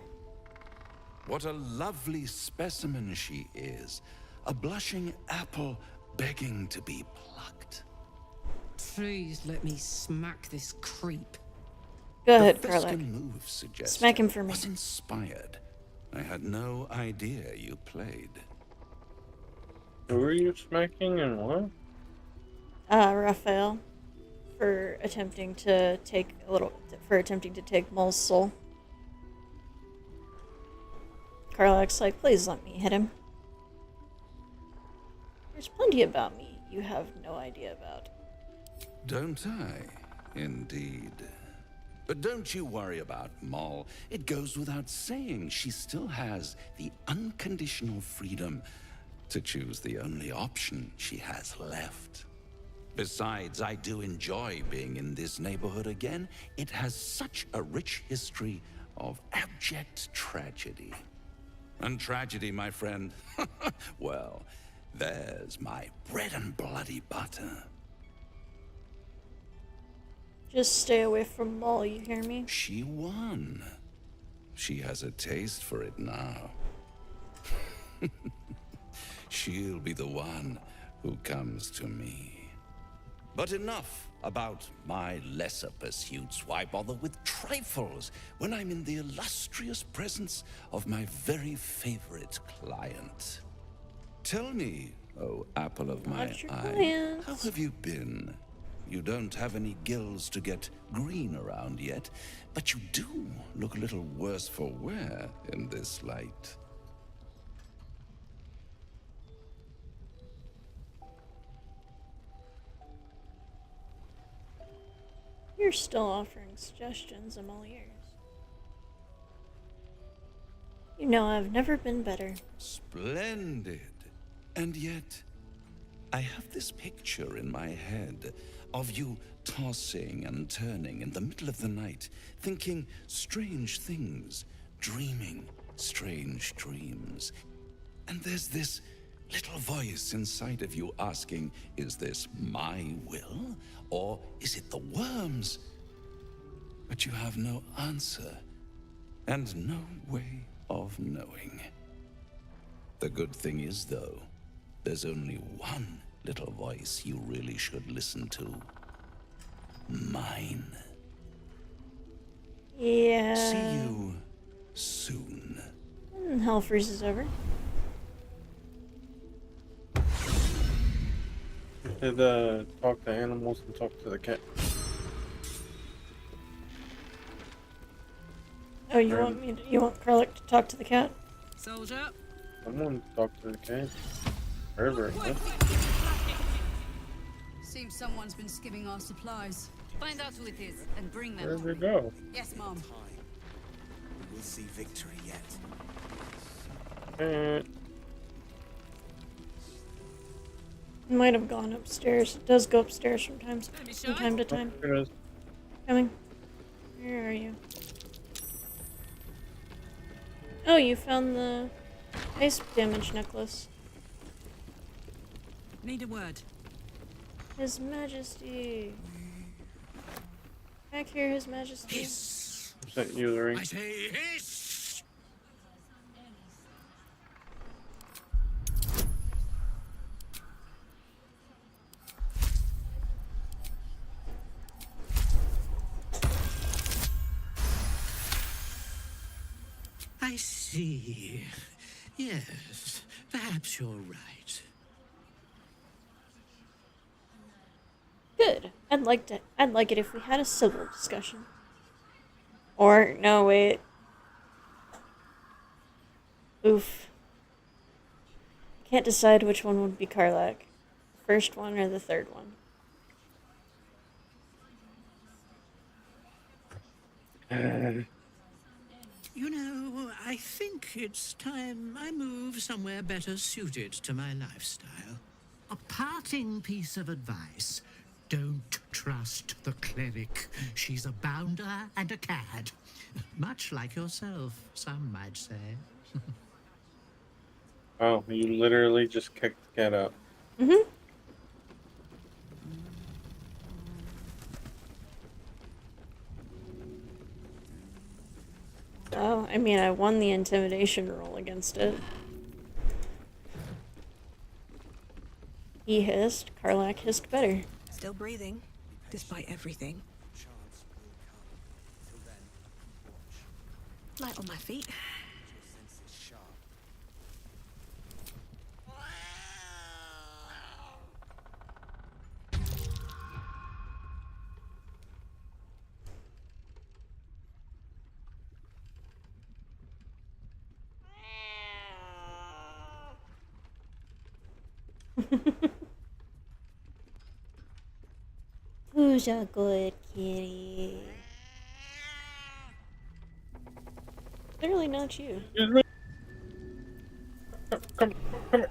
What a lovely specimen she is. A blushing apple begging to be plucked. Please let me smack this creep. Go ahead, The Karlak. Fescue move suggested Smack him for me. was inspired. I had no idea you played. Who are you smacking and what? Raphael, for attempting to take Mul's soul. Karlak's like, please let me hit him. There's plenty about me you have no idea about. Don't I? Indeed. But don't you worry about Moll. It goes without saying she still has the unconditional freedom to choose the only option she has left. Besides, I do enjoy being in this neighborhood again. It has such a rich history of abject tragedy. And tragedy, my friend, well, there's my bread and bloody butter. Just stay away from Mul, you hear me? She won. She has a taste for it now. She'll be the one who comes to me. But enough about my lesser pursuits. Why bother with trifles when I'm in the illustrious presence of my very favorite client? Tell me, oh apple of my eye, how have you been? You don't have any gills to get green around yet, but you do look a little worse for wear in this light. You're still offering suggestions, I'm all ears. You know I've never been better. Splendid. And yet, I have this picture in my head of you tossing and turning in the middle of the night, thinking strange things, dreaming strange dreams. And there's this little voice inside of you asking, is this my will, or is it the worm's? But you have no answer, and no way of knowing. The good thing is, though, there's only one little voice you really should listen to. Mine. Yeah. See you soon. And hell freezes over. Did talk to animals and talk to the cat. Oh, you want Karlak to talk to the cat? Soldier. Someone talk to the cat. Wherever it went. Seems someone's been skimming our supplies. Find out who it is and bring them. Where'd it go? Yes, Mom. We'll see victory yet. Might have gone upstairs. It does go upstairs from time to time. There it is. Coming. Where are you? Oh, you found the ice damage necklace. Need a word. His Majesty. Back here, His Majesty. Sent you the ring. I say hiss! I see. Yes, perhaps you're right. Good. I'd like it if we had a civil discussion. Or no, wait. Oof. Can't decide which one would be Karlak. First one or the third one. You know, I think it's time I move somewhere better suited to my lifestyle. A parting piece of advice. Don't trust the cleric. She's a bounder and a cad. Much like yourself, some might say. Oh, you literally just kicked the cat out. Mm-hmm. Oh, I mean, I won the intimidation roll against it. He hissed, Karlak hissed better. Still breathing, despite everything. Light on my feet. Who's a good kitty? Clearly not you. Excuse me. Come here.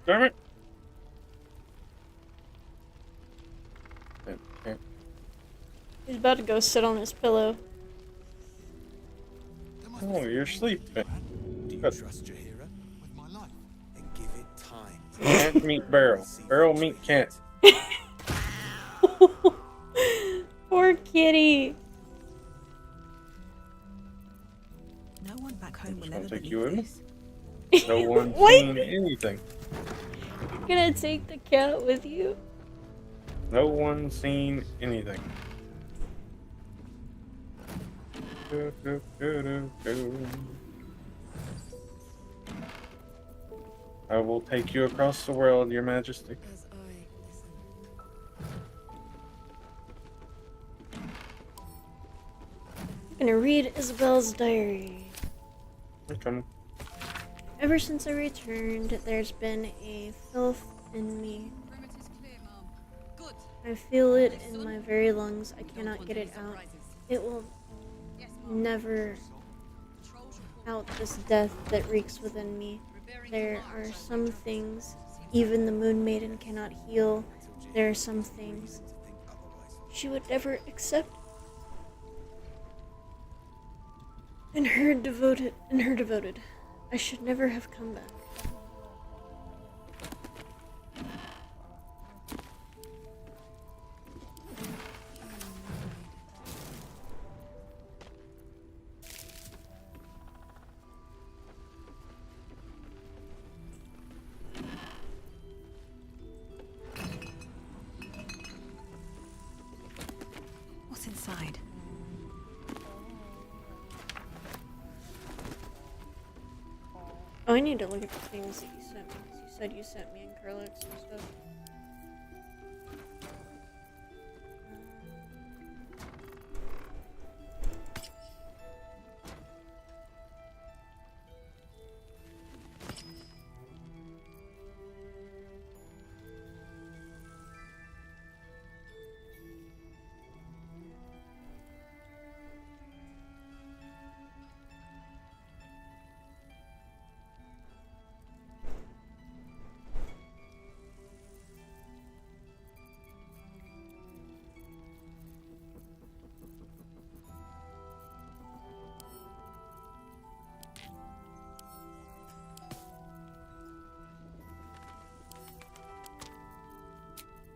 Damn it. Okay. He's about to go sit on his pillow. Oh, you're sleeping. Do you trust your hero with my life? Then give it time. Can't meet Barrel. Barrel meet Can't. Poor kitty. No one back home will I'll ever take you believe with me. this. No one's What? seen anything. You're gonna take the cat with you? No one's seen anything. I will take you across the world, Your Majesty. I'm gonna read Isabel's diary. Okay. Ever since I returned, there's been a filth in me. I feel it in my very lungs. I cannot get it out. It will never out this death that reeks within me. There are some things even the Moon Maiden cannot heal. There are some things she would never accept. In her devoted, I should never have come back. What's inside? Oh, I need to look at the things that you sent me, because you said you sent me and Karlak some stuff.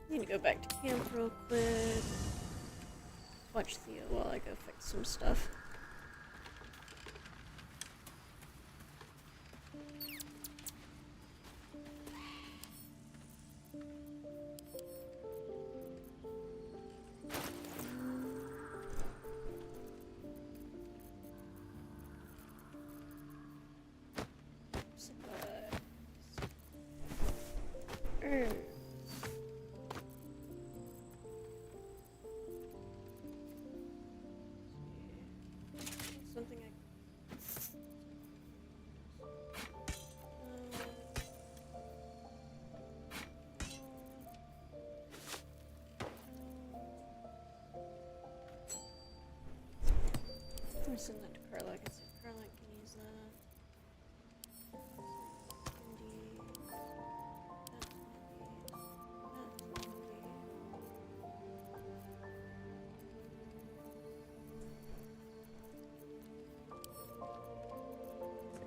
I need to go back to camp real quick. Watch Theo while I go fix some stuff. Something I I'm gonna send that to Karlak and see if Karlak can use that.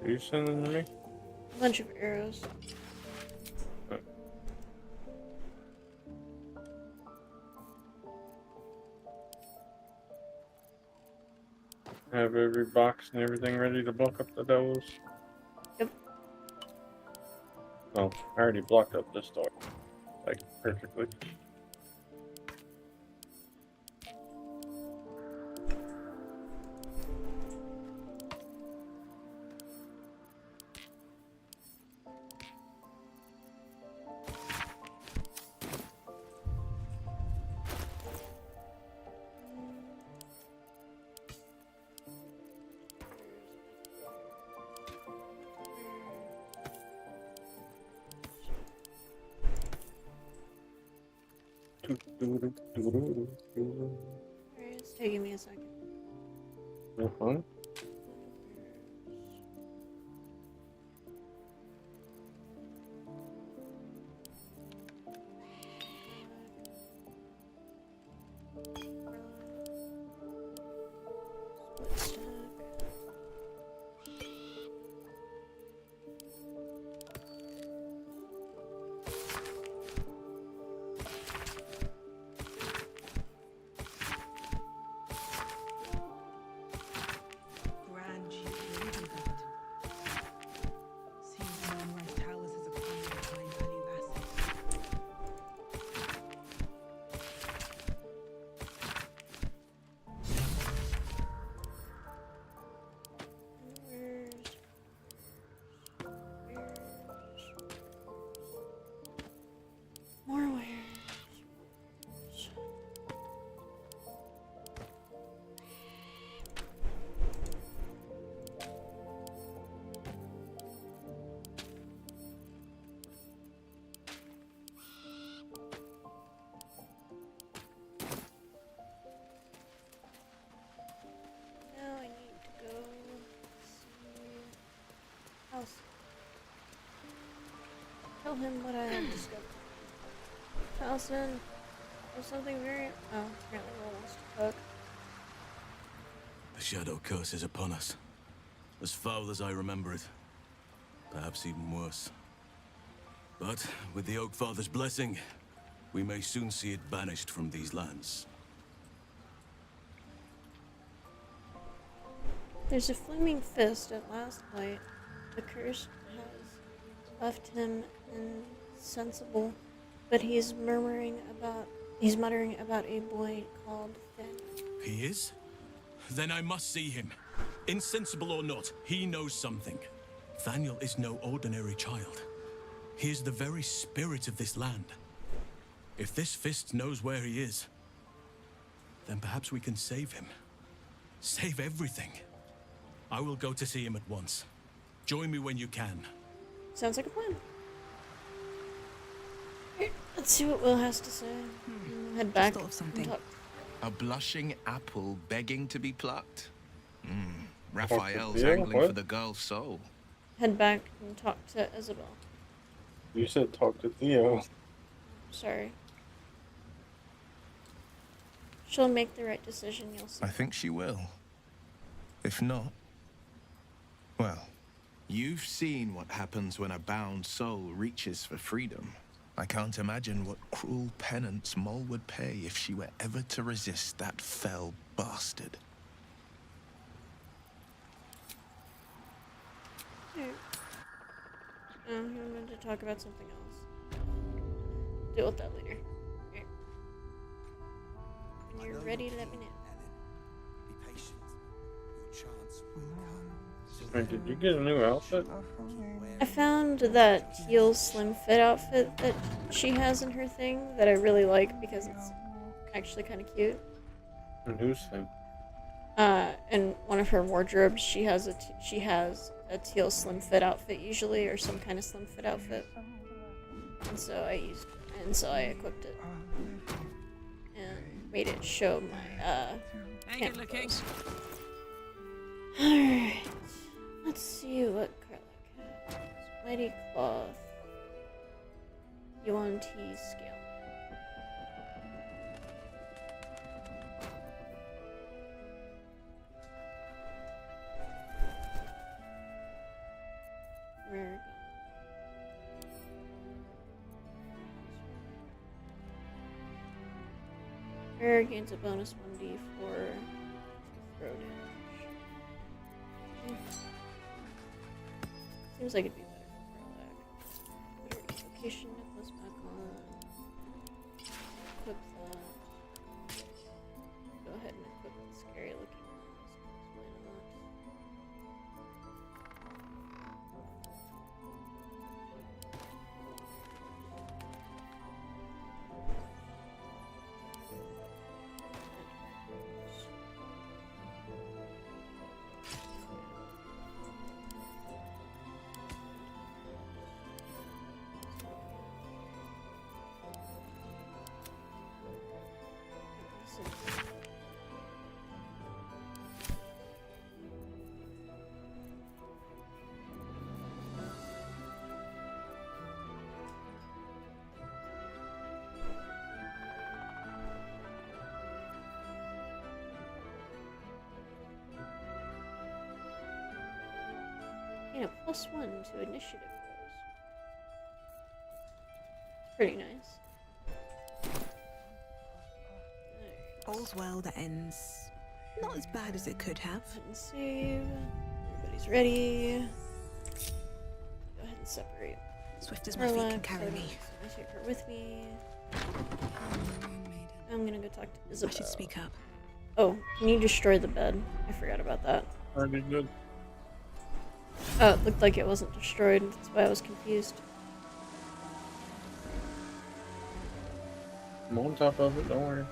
Are you sending to me? A bunch of arrows. Have every box and everything ready to block up the doors? Yep. Oh, I already blocked up this door. Like, perfectly. It's taking me a second. No fun? Grand Duke Ravenguard. Seems Moonrise Towers is a permanent high-value asset. More wares. Now I need to go see house. Tell him what I have discovered. Allison, there's something very. Oh, apparently Will wants to cook. The shadow curse is upon us. As foul as I remember it. Perhaps even worse. But with the Oak Father's blessing, we may soon see it banished from these lands. There's a flaming fist at last light. The curse has left him insensible, but he's muttering about a boy called Finn. He is? Then I must see him. Insensible or not, he knows something. Thaniel is no ordinary child. He is the very spirit of this land. If this fist knows where he is, then perhaps we can save him. Save everything. I will go to see him at once. Join me when you can. Sounds like a plan. Let's see what Will has to say. Head back. Thought of something. and talk. A blushing apple begging to be plucked? Raphael's Theo, angling what? for the girl's soul. Head back and talk to Isabel. You said talk to Theo. Sorry. She'll make the right decision, you'll see. I think she will. If not, well, you've seen what happens when a bound soul reaches for freedom. I can't imagine what cruel penance Moll would pay if she were ever to resist that fell bastard. Here. He wanted to talk about something else. Deal with that later. Here. When you're ready, let me know. Be patient. Your chance will come. Wait, did you get a new outfit? I found that teal slim fit outfit that she has in her thing that I really like because it's actually kind of cute. And whose thing? In one of her wardrobes, she has a teal slim fit outfit usually, or some kind of slim fit outfit. And so I equipped it and made it show my Hey, good looking. Alright, let's see what Carla has. Mighty Cloth. Yuan T scale. Rare Rare gains a bonus 1d for throw damage. Seems like it'd be better for Karlak. Put her evocation necklace back on. Equip that. Go ahead and equip the scary looking mask. Why not? You know, +1 to initiative rolls. Pretty nice. All's well that ends not as bad as it could have. Go ahead and save. Everybody's ready. Go ahead and separate. Swift as my feet can carry me. I take her with me. I'm gonna go talk to Isabel. I should speak up. Oh, can you destroy the bed? I forgot about that. Already good. Oh, it looked like it wasn't destroyed. That's why I was confused. I'm on top of it, don't worry.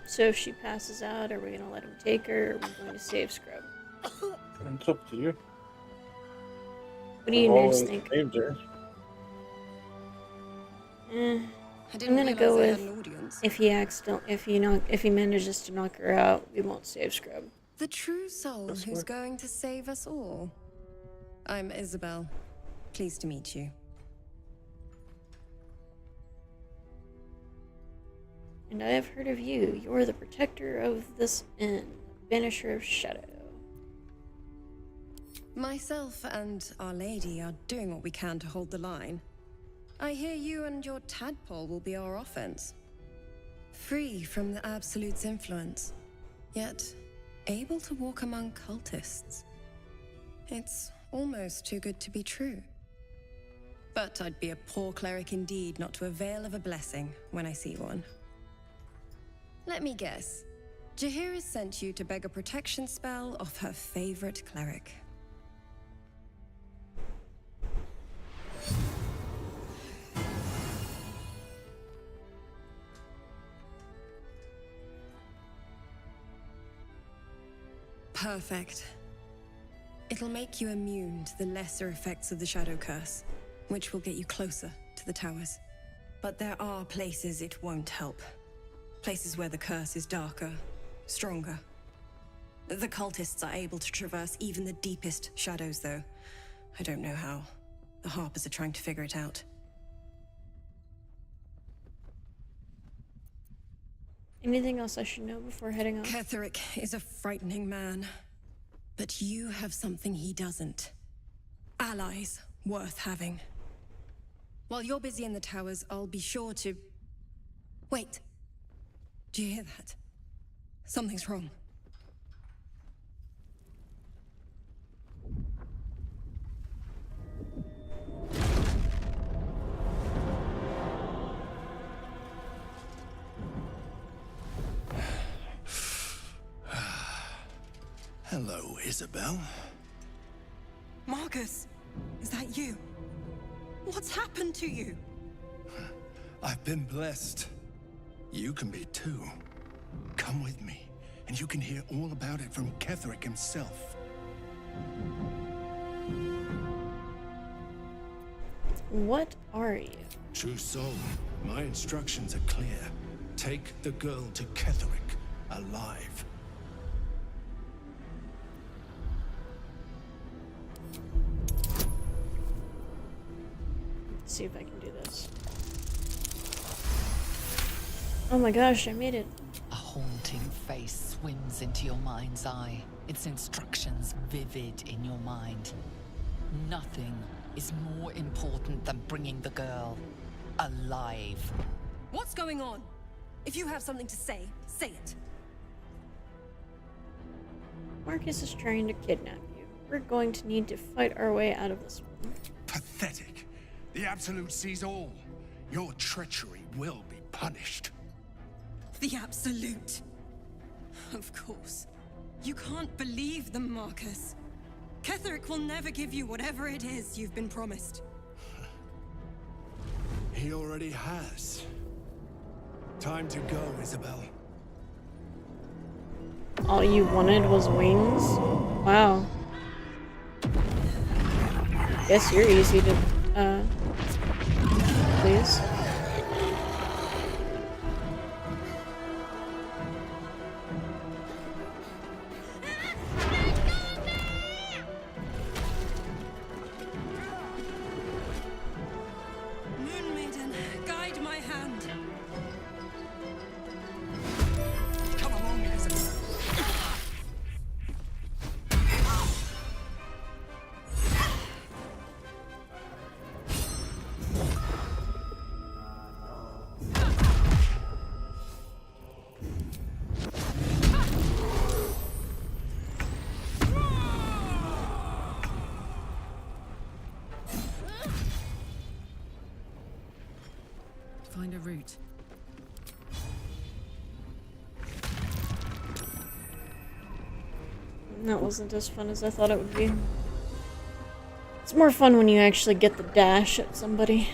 So if she passes out, are we gonna let him take her, or are we going to save Scrub? It's up to you. What do you I've nerds always think? saved her. I'm didn't gonna go realize they had with an audience. if he manages to knock her out, we won't save Scrub. The true soul who's going to save us all. I'm Isabel. Pleased to meet you. And I have heard of you. You're the protector of this inn, banisher of shadow. Myself and Our Lady are doing what we can to hold the line. I hear you and your tadpole will be our offense. Free from the Absolute's influence, yet able to walk among cultists. It's almost too good to be true. But I'd be a poor cleric indeed not to avail of a blessing when I see one. Let me guess. Jaheira sent you to beg a protection spell off her favorite cleric. Perfect. It'll make you immune to the lesser effects of the Shadow Curse, which will get you closer to the towers. But there are places it won't help. Places where the curse is darker, stronger. The cultists are able to traverse even the deepest shadows, though. I don't know how. The Harpers are trying to figure it out. Anything else I should know before heading off? Ketherick is a frightening man. But you have something he doesn't. Allies worth having. While you're busy in the towers, I'll be sure to... Wait. Do you hear that? Something's wrong. Hello, Isabel. Marcus, is that you? What's happened to you? I've been blessed. You can be too. Come with me, and you can hear all about it from Ketherick himself. What are you? True soul, my instructions are clear. Take the girl to Ketherick, alive. Let's see if I can do this. Oh my gosh, I made it. A haunting face swims into your mind's eye, its instructions vivid in your mind. Nothing is more important than bringing the girl alive. What's going on? If you have something to say, say it. Marcus is trying to kidnap you. We're going to need to fight our way out of this one. Pathetic. The Absolute sees all. Your treachery will be punished. The Absolute. Of course. You can't believe them, Marcus. Ketherick will never give you whatever it is you've been promised. He already has. Time to go, Isabel. All you wanted was wings? Wow. Guess you're easy to, please. Moon Maiden, guide my hand. Come along, Isabel. Find a route. That wasn't as fun as I thought it would be. It's more fun when you actually get the dash at somebody.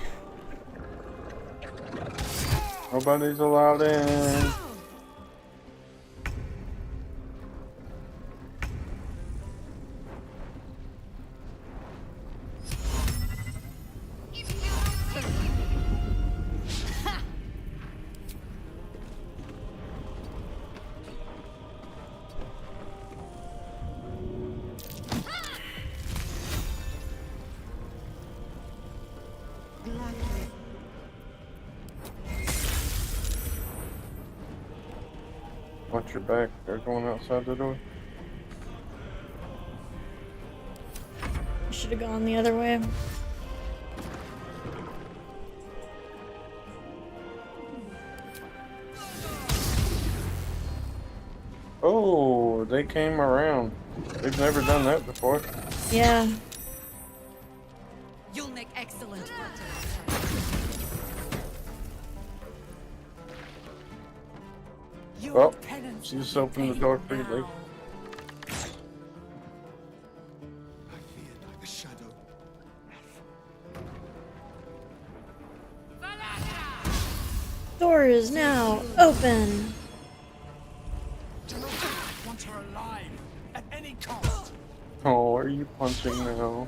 Nobody's allowed in. Watch your back. There's one outside the door. I should have gone the other way. Oh, they came around. They've never done that before. Yeah. You'll make excellent. Well, she just opened the door freely. Like a shadow. Door is now open. Want her alive at any cost. Oh, are you punching now?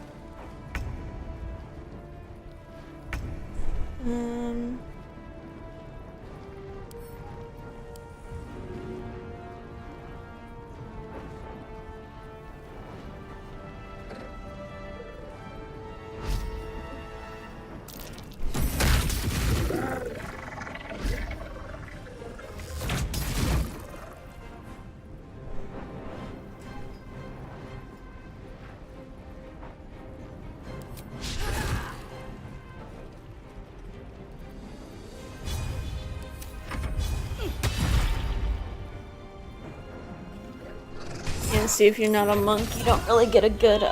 Yeah, see, if you're not a monk, you don't really get a good,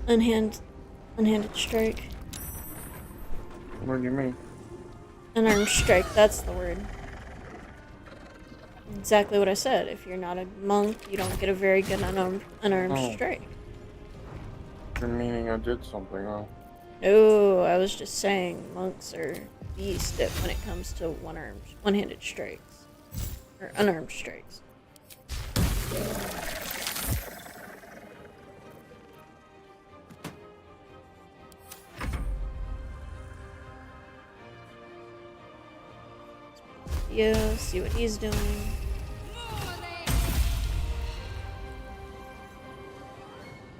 unhanded strike. What do you mean? Unarmed strike, that's the word. Exactly what I said. If you're not a monk, you don't get a very good unarmed strike. You're meaning I did something wrong. No, I was just saying monks are beast at when it comes to one-handed strikes. Or unarmed strikes. Yeah, see what he's doing.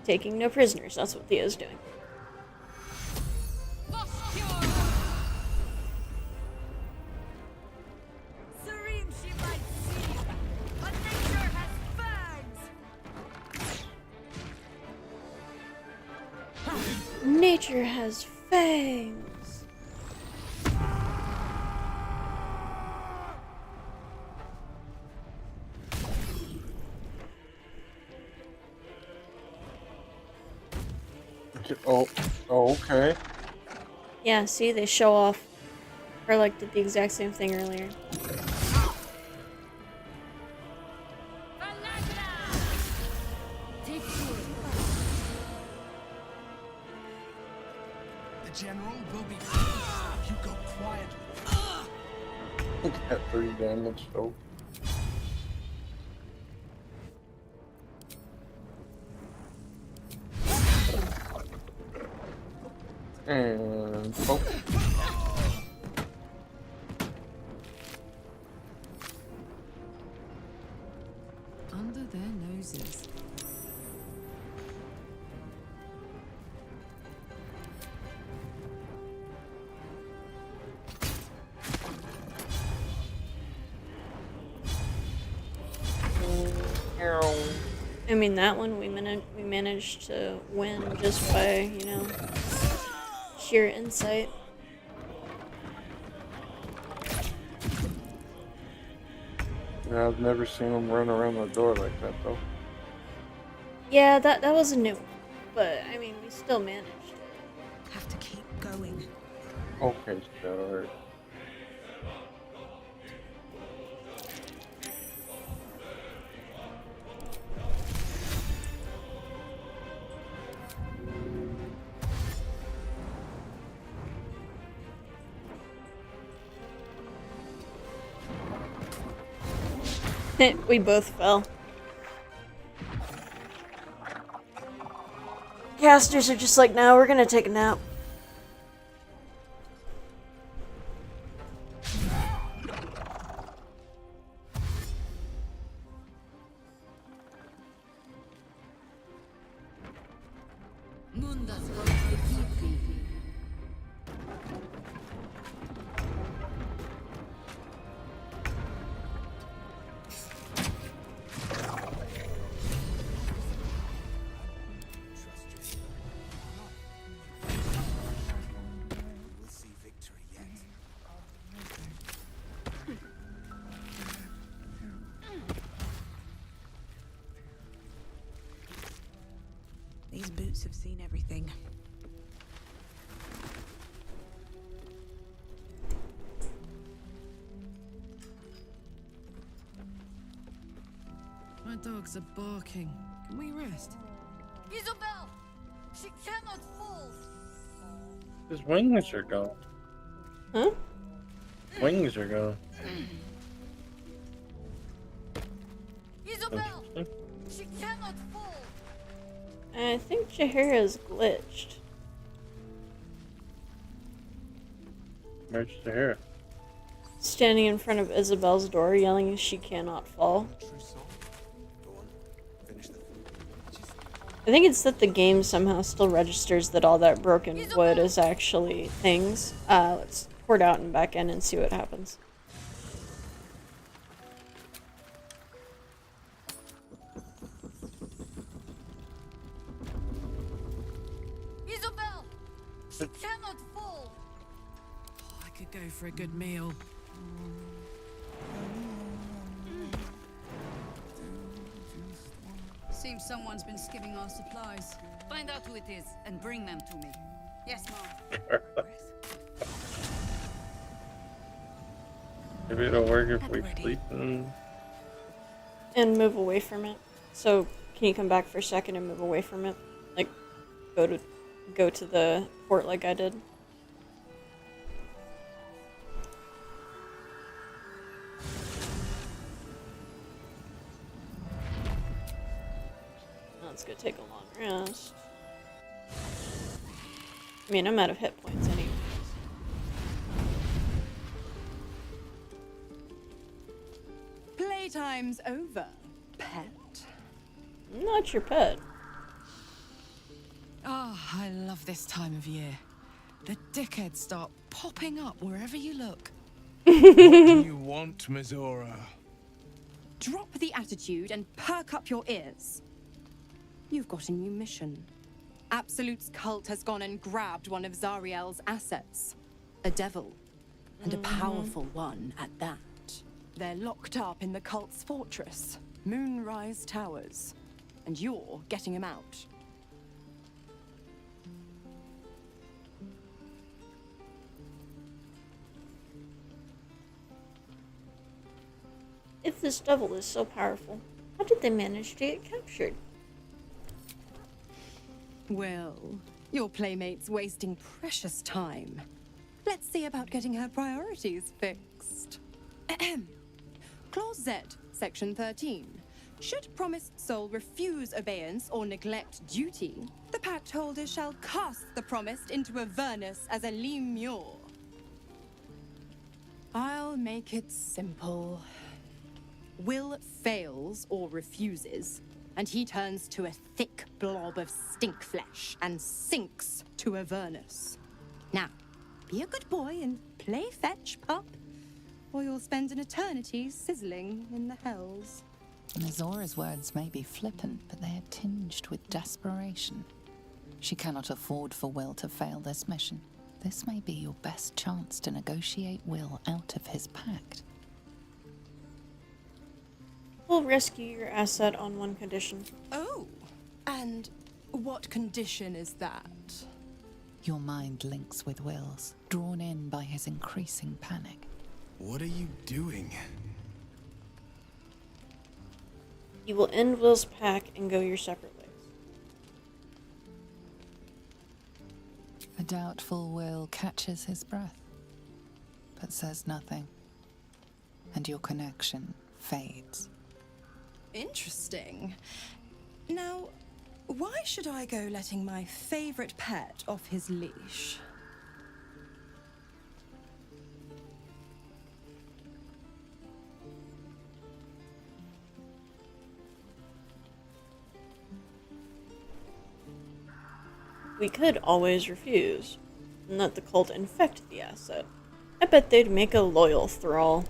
Taking no prisoners, that's what Theo's doing. Serene creature has fangs. Oh, okay. Yeah, see, they show off. Herlock did the exact same thing earlier. The general will be. You go quietly. Got 3 damage, so. And oh. Under their noses. I mean, that one we managed to win just by, you know, sheer insight. Yeah, I've never seen them run around the door like that though. Yeah, that was a new one, but I mean, we still managed. Have to keep going. Okay, alright. We both fell. Casters are just like, no, we're gonna take a nap. These boots have seen everything. My dogs are barking. Can we rest? Isabel! She cannot fall! His wings are gone. Huh? Wings are gone. Isabel! She cannot fall! I think Jaheira's glitched. Where's Jahira? Standing in front of Isabel's door, yelling she cannot fall. I think it's that the game somehow still registers that all that broken wood is actually things. Let's port out and back in and see what happens. Isabel! She cannot fall! I could go for a good meal. Seems someone's been skimming our supplies. Find out who it is and bring them to me. Yes, Mom. Maybe it'll work if we sleep And move away from it. So, can you come back for a second and move away from it? Like, go to the port like I did. That's gonna take a long rest. I mean, I'm out of hit points anyways. Playtime's over, pet. I'm not your pet. Oh, I love this time of year. The dickheads start popping up wherever you look. What do you want, Mizora? Drop the attitude and perk up your ears. You've got a new mission. Absolute's cult has gone and grabbed one of Zariel's assets. A devil. And a powerful one at that. They're locked up in the cult's fortress, Moonrise Towers. And you're getting him out. If this devil is so powerful, how did they manage to get captured? Well, your playmate's wasting precious time. Let's see about getting her priorities fixed. Clause Z, Section 13. Should promised soul refuse obeyance or neglect duty, the pact holder shall cast the promised into Avernus as a lemure. I'll make it simple. Will fails or refuses, and he turns to a thick blob of stink flesh and sinks to Avernus. Now, be a good boy and play fetch, pup, or you'll spend an eternity sizzling in the hells. Mizora's words may be flippant, but they are tinged with desperation. She cannot afford for Will to fail this mission. This may be your best chance to negotiate Will out of his pact. We'll rescue your asset on one condition. Oh, and what condition is that? Your mind links with Will's, drawn in by his increasing panic. What are you doing? You will end Will's pack and go your separate ways. A doubtful Will catches his breath, but says nothing, and your connection fades. Interesting. Now, why should I go letting my favorite pet off his leash? We could always refuse, and let the cult infect the asset. I bet they'd make a loyal thrall.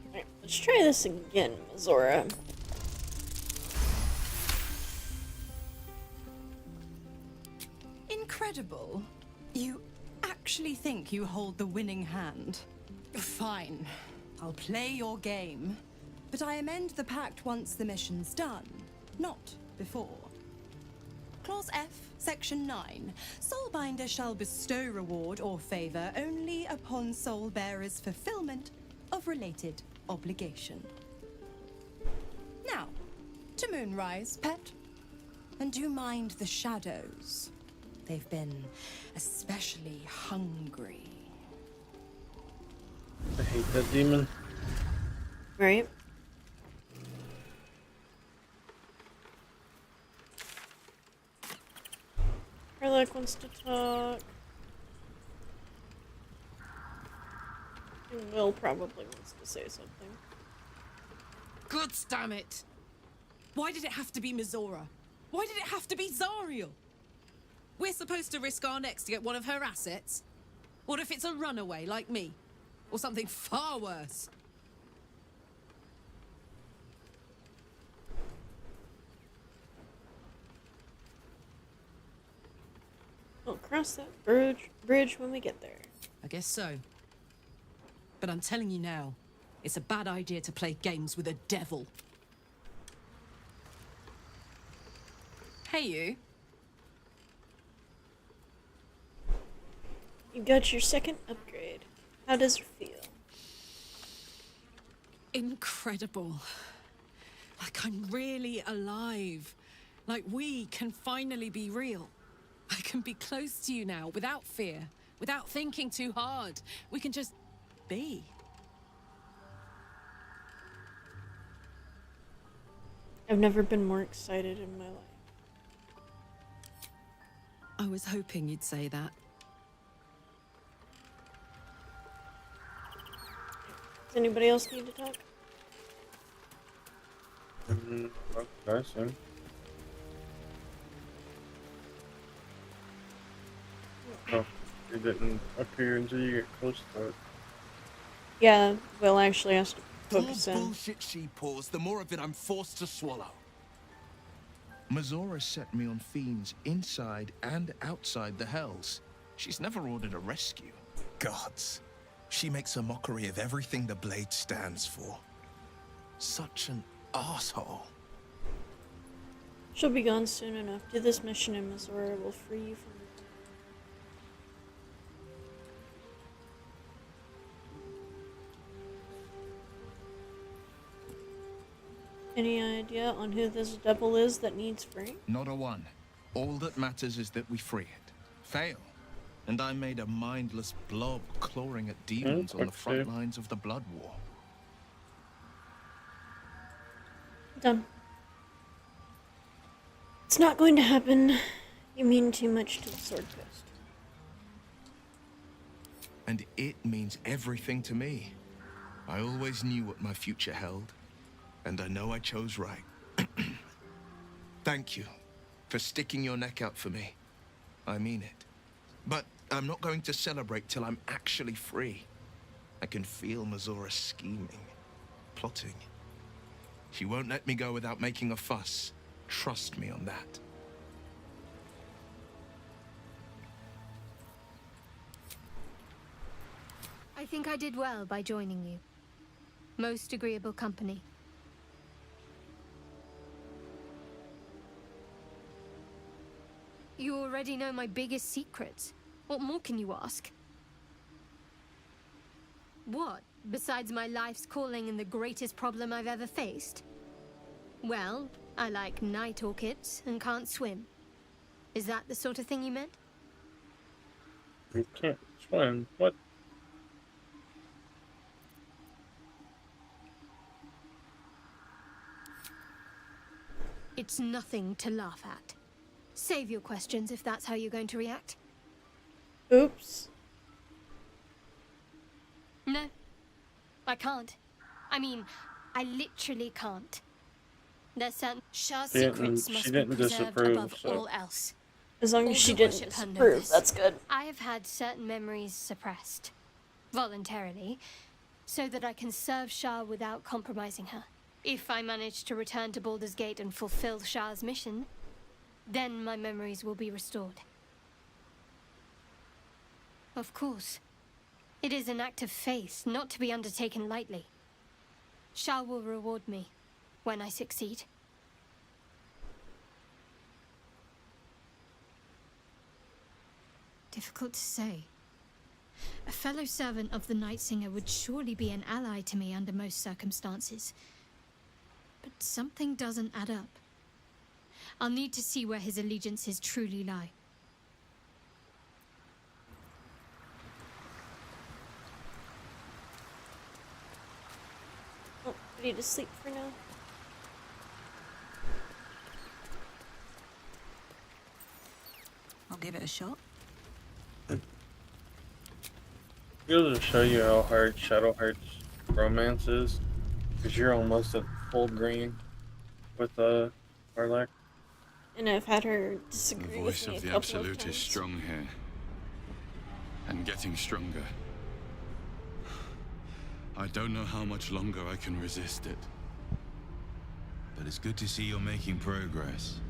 Alright, let's try this again, Mizora. Incredible. You actually think you hold the winning hand? Fine. I'll play your game. But I amend the pact once the mission's done, not before. Clause F, Section 9. Soulbinder shall bestow reward or favor only upon soul bearer's fulfillment of related obligation. Now, to Moonrise, pet. And do mind the shadows. They've been especially hungry. I hate that demon. Right? Harlock wants to talk. And Will probably wants to say something. God damn it! Why did it have to be Mizora? Why did it have to be Zariel? We're supposed to risk our necks to get one of her assets? What if it's a runaway like me? Or something far worse? We'll cross that bridge when we get there. I guess so. But I'm telling you now, it's a bad idea to play games with a devil. Hey, you. You got your second upgrade. How does it feel? Incredible. Like I'm really alive. Like we can finally be real. I can be close to you now, without fear, without thinking too hard. We can just be. I've never been more excited in my life. I was hoping you'd say that. Does anybody else need to talk? Okay, soon. Oh, It didn't appear until you get close to it. Yeah, Will actually has to The more focus in. bullshit she pours, the more of it I'm forced to swallow. Mazora set me on fiends inside and outside the Hells. She's never ordered a rescue. Gods. She makes a mockery of everything the Blade stands for. Such an asshole. She'll be gone soon enough. Do this mission in Missouri will free you from Any idea on who this devil is that needs freeing? Not a one. All that matters is that we free it. Fail, and I'm made a mindless blob clawing at demons on the front lines of the Blood War. Done. It's not going to happen. You mean too much to the Sword Coast. And it means everything to me. I always knew what my future held, and I know I chose right. Thank you for sticking your neck out for me. I mean it. But I'm not going to celebrate till I'm actually free. I can feel Mazora scheming, plotting. She won't let me go without making a fuss. Trust me on that. I think I did well by joining you. Most agreeable company. You already know my biggest secrets. What more can you ask? What, besides my life's calling and the greatest problem I've ever faced? Well, I like night orchids and can't swim. Is that the sort of thing you meant? You can't swim. What? It's nothing to laugh at. Save your questions if that's how you're going to react. Oops. No, I can't. I mean, I literally can't. There's certain Shah's secrets must be preserved above all else. As long as she didn't disapprove, that's good. I have had certain memories suppressed, voluntarily, so that I can serve Shah without compromising her. If I manage to return to Baldur's Gate and fulfill Shah's mission, then my memories will be restored. Of course. It is an act of faith, not to be undertaken lightly. Shah will reward me when I succeed. Difficult to say. A fellow servant of the Night Singer would surely be an ally to me under most circumstances. But something doesn't add up. I'll need to see where his allegiances truly lie. Oh, ready to sleep for now? I'll give it a shot. It'll just show you how hard Shadowheart's romance is, because you're almost at full green with Arlac. And I've had her The disagree voice with me of a the couple Absolute of times. is strong here. And getting stronger. I don't know how much longer I can resist it. But it's good to see you're making progress.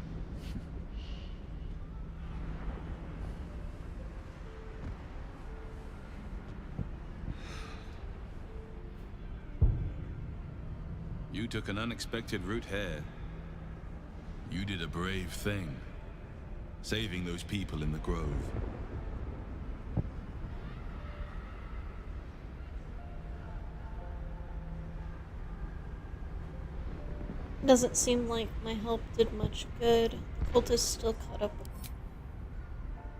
You took an unexpected route here. You did a brave thing, saving those people in the grove. Doesn't seem like my help did much good. The cultists still caught up with me.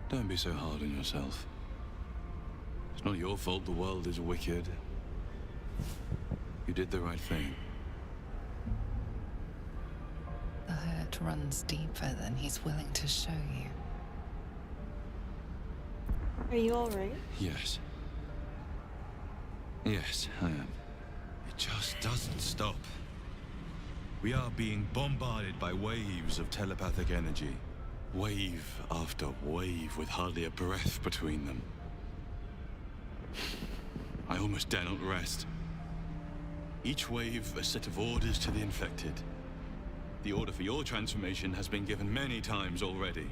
Don't be so hard on yourself. It's not your fault the world is wicked. You did the right thing. The hurt runs deeper than he's willing to show you. Are you alright? Yes. Yes, I am. It just doesn't stop. We are being bombarded by waves of telepathic energy. Wave after wave with hardly a breath between them. I almost dare not rest. Each wave, a set of orders to the infected. The order for your transformation has been given many times already.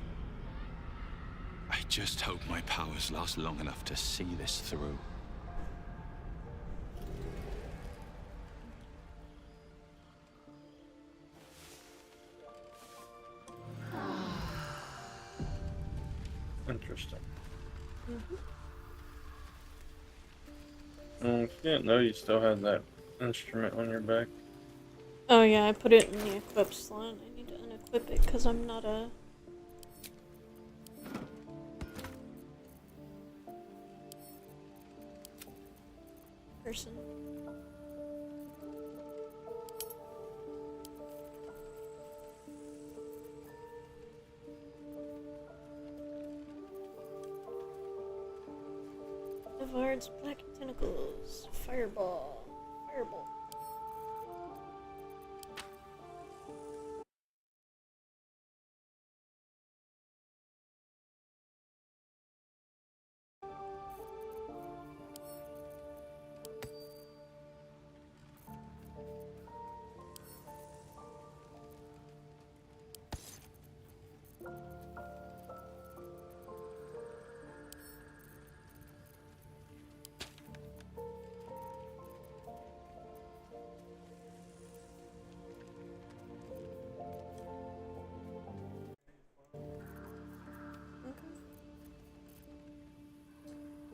I just hope my powers last long enough to see this through. Interesting. I didn't know you still had that instrument on your back. Oh yeah, I put it in the equip slot. I need to unequip it because I'm not a person. Devard's black tentacles. Fireball. Fireball.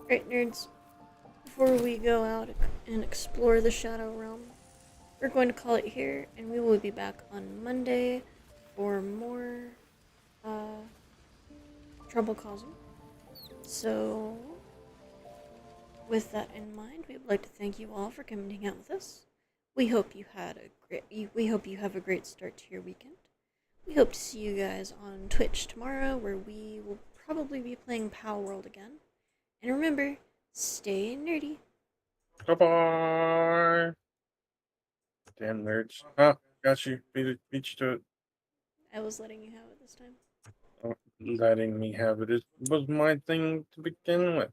Alright, nerds. Before we go out and explore the Shadow Realm, we're going to call it here, and we will be back on Monday for more trouble causing. So, with that in mind, we would like to thank you all for coming to hang out with us. We hope you had we hope you have a great start to your weekend. We hope to see you guys on Twitch tomorrow, where we will probably be playing Power World again. And remember, stay nerdy. Bye-bye. Damn nerds. Ah, got you. Beat you to it. I was letting you have it this time. Oh, letting me have it. It was my thing to begin with.